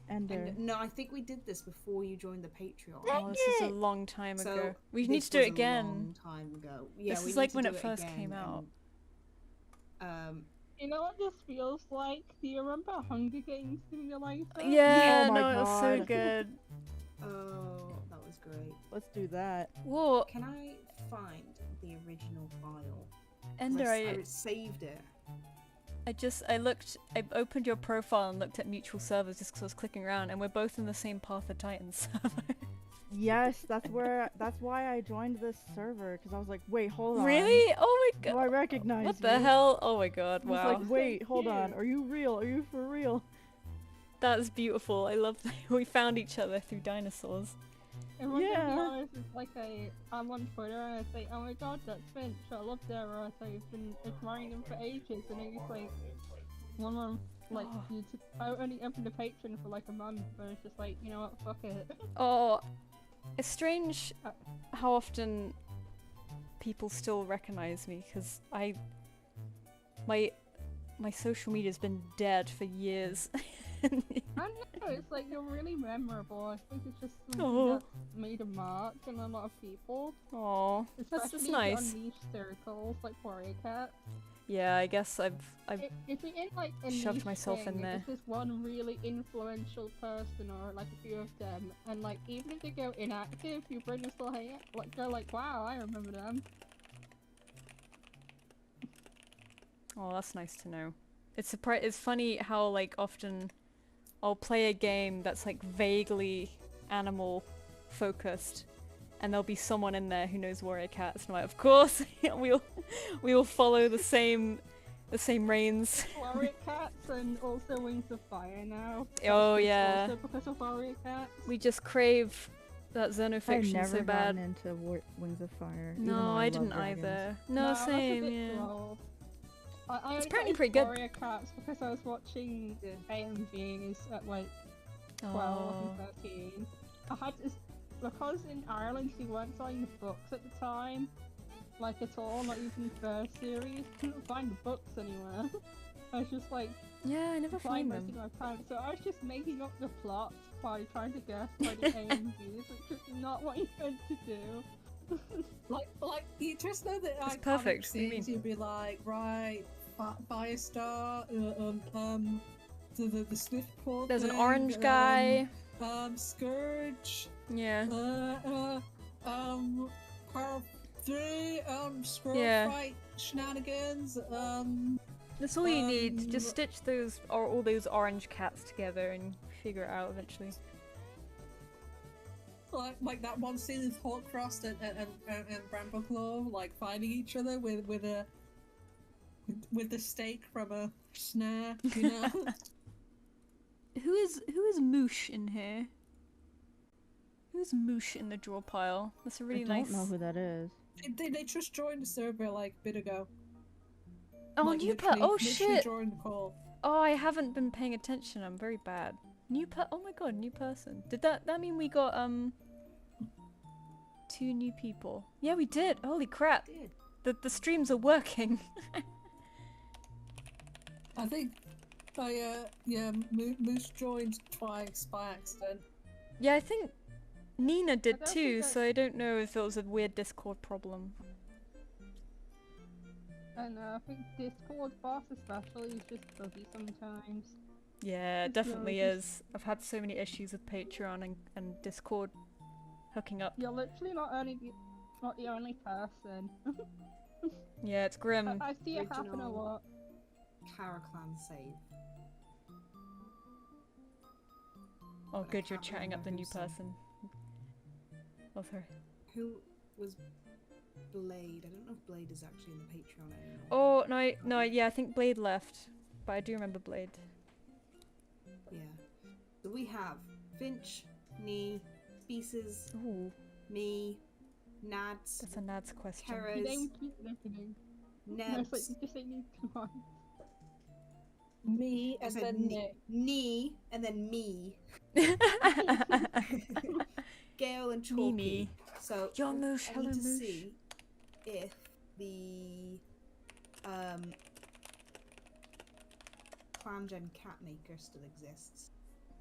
Ender. And no, I think we did this before you joined the Patreon. Oh, this is a long time So ago. We this need to do was it a again. long time ago. Yeah, This we is need like to when do it first came again, out. and, You know what this feels like? Do you remember Hunger Games Simulator? Yeah, Oh my no, it was so God. good. oh, that was great. Let's do that. Whoa, Can I find the original file? 'Cause Ender, I saved it. I opened your profile and looked at mutual servers just because I was clicking around, and we're both in the same Path of Titans server. Yes, that's why I joined this server, because I was like, wait, hold on. Really? Oh my Do god. I recognize What you? the hell? Oh my god, I was wow. like, wait, hold on. cute. Are you real? Are you for real? That's beautiful. I love that we found each other through dinosaurs. And one Yeah. thing I noticed is like I'm on Twitter and I say, oh my god, that's Finch, I love Dara, I've been admiring him for ages, and then it's like, one month, like, Oh. I only opened a Patreon for like a month, and it's just like, you know what, fuck it. Oh, it's strange how often people still recognize me, because my social media's been dead for years. I don't know, it's like, you're really memorable. I think it's just something Oh. that's made a mark in a lot of people. Oh, that's Especially nice. on niche circles, like Warrior Cat. Yeah, I guess I've It's in like a shoved niche myself in thing, there. It's just one really influential person or like a few of them, and like even if they go inactive, you bring them still hang out. Like they're like, wow, I remember them. Oh, that's nice to know. It's funny how like often I'll play a game that's like vaguely animal focused, and there'll be someone in there who knows warrior cats, and I'm like, of course, we all follow the same reins. Warrior Cats and also Wings of Fire now. Oh, That's yeah. Also because of Warrior Cats. We just crave that I've xenofiction never so bad. gotten into Wings of Fire. even though No, I love didn't dragons. either. No, that's a same, bit yeah. slow. I It's only apparently got into pretty good. Warrior Cats because I was watching the AMVs at like 12 Oh. and 13. I had this because in Ireland we weren't selling the books at the time, like at all, not even first series. Couldn't find the books anywhere. I was just like Yeah, I never applying find most them. of my time, so I was just making up the plot by trying to guess by the AMVs, which is not what you meant to do. Like you just know that It's iconic perfect, what do you scenes. mean? You'd be like, right, Firestar, the Sniff Paw. There's an thing, orange guy. Scourge. Yeah. Part 3. Squirrel Yeah. fight shenanigans. That's all you need. Just stitch all those orange cats together and figure it out eventually. Like that one scene with Hawkfrost and Brambleclaw, like fighting each other with the stake from a snare, you know. Who is Moosh in here? Who's Moosh in the draw pile? That's a really I nice. don't know who that is. They just joined the server like a bit ago. Oh, Like, new literally- Oh literally shit! joined the call. Oh, I haven't been paying attention. I'm very bad. Oh my god, new person. Did that mean we got 2 new people? Yeah, we did. Holy crap! Did. The streams are working. I think, Moose joined twice by accident. Yeah, I think Nina did don't think too. that- So I don't know if it was a weird Discord problem. And I think Discord boss especially is just buggy sometimes. Yeah, it It's definitely really is. I've had so many issues with Patreon and Discord hooking up. You're literally not the only person. Yeah, it's grim. I see it happen a Original. lot. Caraclan save. Oh, but I good, you're can't chatting up the remember new who said- person. Oh, sorry. Who was Blade? I don't know if Blade is actually in the Patreon anymore. Oh no, yeah, I think Blade left, but I do remember Blade. Yeah. So we have Finch, Nee, Species, Ooh. me, Nads, That's a Nad's question. You Terras, don't keep listening. No, it's like Nebs. you just say these commands. Me I and said then knee, Nick. knee, and then me. Gale and Chalky. Mimi. So Yo, Moosh, I hello, need to Moosh. see if the ClanGen cat maker still exists,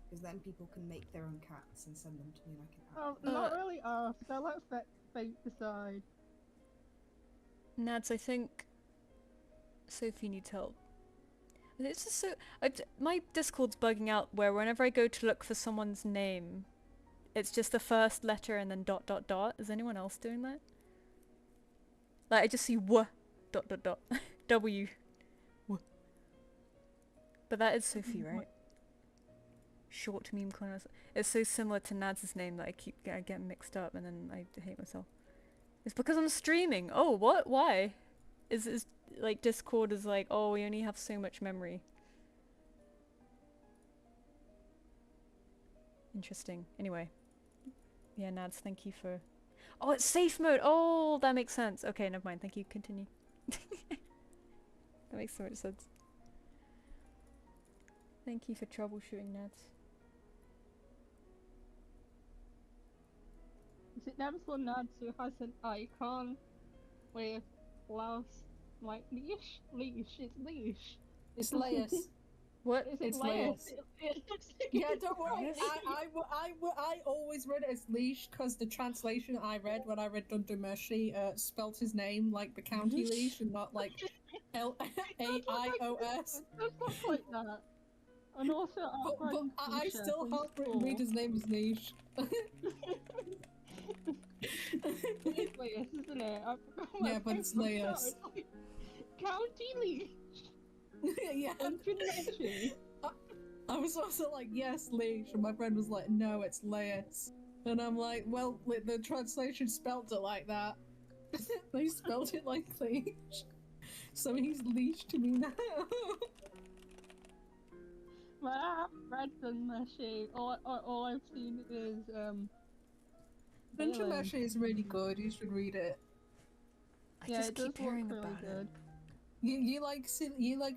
because then people can make their own cats and send them to me, and I can have. Oh, not really asked. I let fate decide. Nads, I think Sophie needs help. It's just so... my Discord's bugging out where whenever I go to look for someone's name, it's just the first letter and then ... Is anyone else doing that? Like, I just see W. ... W. W. But that is Sophie, right? Short meme clone. It's so similar to Nads' name that I get mixed up and then I hate myself. It's because I'm streaming. Oh, what? Why? Is like Discord is like, oh, we only have so much memory. Interesting. Anyway. Yeah, Nads, thank you for... Oh, it's safe mode! Oh, that makes sense. Okay, never mind. Thank you. Continue. That makes so much sense. Thank you for troubleshooting, Nads. Is it Nebsla Nads who has an icon with last like leash? It's leash. It's Laius. What? Is it It's Laius? Yeah, don't worry. Yes. I always read it as leash because the translation I read when I read Dundermeshi spelt his name like the county Leash? leash and not like Laios. It does look like that. And also, But I still help read his name as leash. It's Laius, isn't it? I forgot what Yeah, but it's Laius. It's like County Leash. Yeah. Dundermeshi. I was also like, yes, leash, and my friend was like, no, it's Laius. And I'm like, well, the translation spelt it like that. They spelled it like leash. So he's leash to me now. But I haven't read Dundermeshi. All I've seen is Dundermeshi is really good, you should read it. I yeah, just it does keep look hearing really about good. it. You like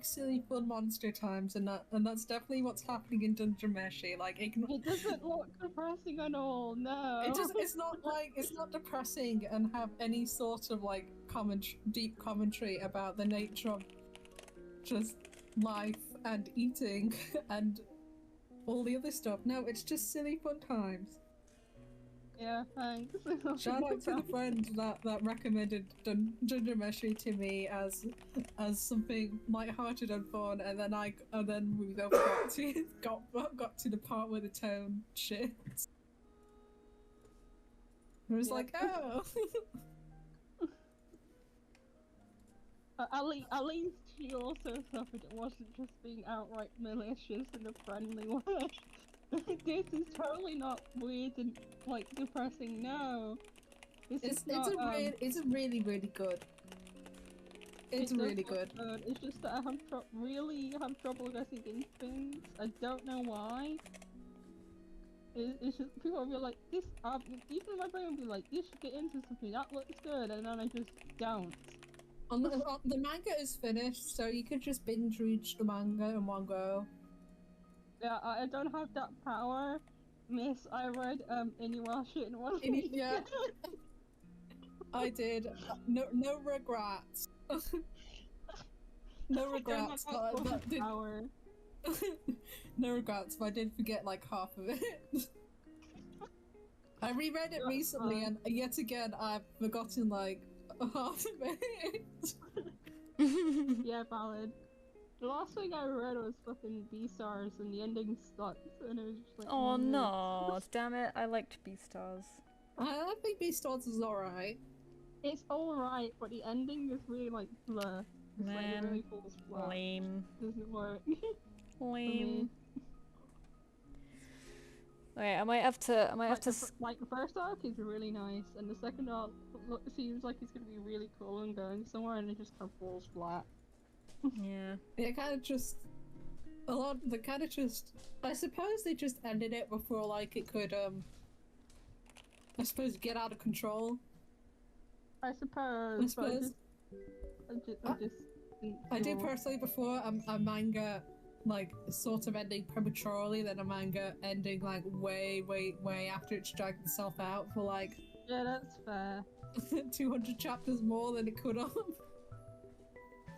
silly fun monster times, and that's definitely what's happening in Dundermeshi. Like it doesn't look depressing at all. No. it's not depressing and have any sort of like deep commentary about the nature of just life and eating and all the other stuff. No, it's just silly fun times. Yeah, thanks. Shout out to the friend that recommended Dundermeshi to me as something light-hearted and fun, and then we both got to the part where the tone shifts. It was Yeah. like, oh. At least she also suffered. It wasn't just being outright malicious in a friendly way. This is totally not weird and like depressing. No, It's really good. It's really good. It's just that I really have trouble getting into things. I don't know why. It's just people will be like this. Even my brain will be like, "You should get into something that looks good," and then I just don't. The manga is finished, so you could just binge read the manga in one go. Yeah, I don't have that power, miss. I read Inuyasha in one week. Yeah. I did. No regrets. No regrets. Power. No regrets, but I did forget like half of it. I reread it recently, and yet again I've forgotten like half of it. Yeah, valid. The last thing I read was fucking B-Stars, and the ending sucked, and it was just like, Oh no, damn it, I liked Beastars. I think Beastars is alright. It's alright, but the ending is really like blur. It's like it Man, really falls flat. lame. Doesn't work. Lame. Okay, I might have to Like the first arc is really nice, and the second arc seems like it's gonna be really cool and going somewhere, and it just kind of falls flat. yeah. It kind of just I suppose they just ended it before like it could I suppose get out of control. I suppose. but I just think I do you're- personally prefer a manga like sort of ending prematurely than a manga ending like way after it's dragged itself out for like Yeah, that's fair. 200 chapters more than it could have.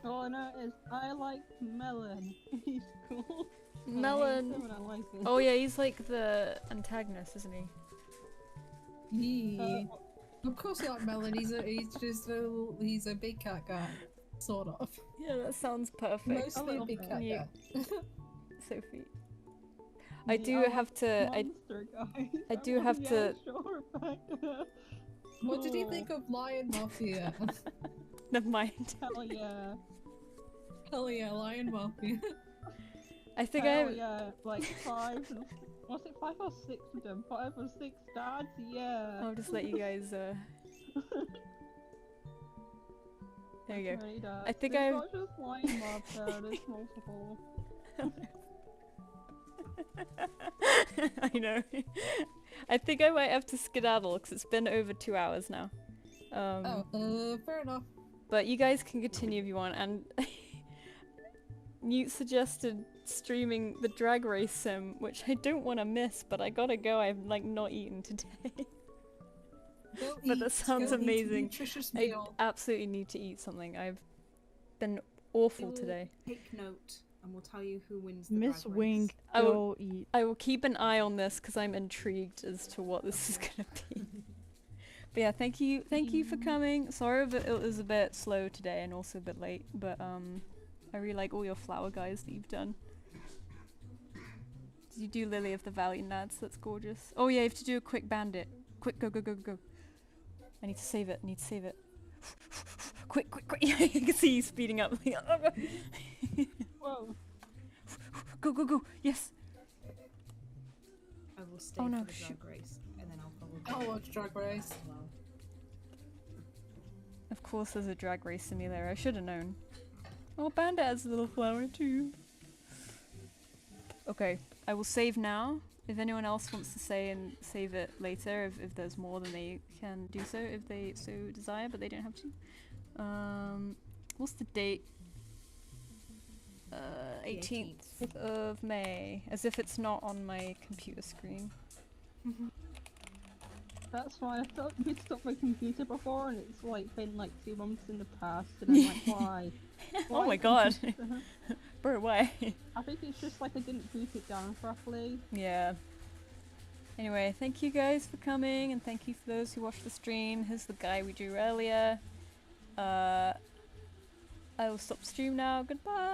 All I know is I like Melon. He's cool. I hate Melon. him and I like him. Oh yeah, he's like the antagonist, isn't he? Yeah. Of course you like Melon, he's a big cat guy. Sort of. Yeah, that sounds perfect. Mostly a love big that. cat Yeah. guy. Sophie. I Yeah, do like have to. monster guys. I do have yeah, to- Sure, What did you Cool. think of Lion Mafia? Never mind. Hell yeah. Hell yeah, Lion Mafia. I think Hell I. yeah. Like 5. Was it 5 or 6 of them? 5 or 6 dads? Yeah. I'll just let you guys. There you go. Many dads. I think There's I've- not just one mob there, there's multiple. I know. I think I might have to skedaddle because it's been over 2 hours now. Fair enough. But you guys can continue if you want. And Newt suggested streaming the drag race sim, which I don't want to miss, but I gotta go. I've like not eaten today. Go But that eat, sounds go eat a amazing. nutritious I meal. absolutely need to eat something. I've been awful We'll today. Take note, and we'll tell you who wins the Miss drag race. Wing, I will- go eat. I will keep an eye on this because I'm intrigued as to what this is gonna be. But yeah, thank you for coming. Sorry that it was a bit slow today and also a bit late, but I really like all your flower guys that you've done. Did you do Lily of the Valley Nads? That's gorgeous. Oh yeah, you have to do a quick bandit. Quick, go, go, go, go. I need to save it. I need to save it. Quick, quick, quick. I can see you speeding up. Whoa. Go, go, go. Yes. I will stay Oh, no, for the shoot. drag race, and then I'll probably. I'll watch Drag Race. as well. Of course there's a drag race simulator. I should have known. Oh, Bandit has a little flower too. Okay, I will save now. If anyone else wants to say and save it later, if there's more, then they can do so if they so desire, but they don't have to. What's the date? 18th of May. As if it's not on my computer screen. That's why I thought we stopped my computer before and it's like been like 2 months in the past and I'm like, why? Oh Why my the god. computer? Bro, why? I think it's just like I didn't boot it down properly. Yeah. Anyway, thank you guys for coming, and thank you for those who watched the stream. Here's the guy we drew earlier. I will stop the stream now. Goodbye!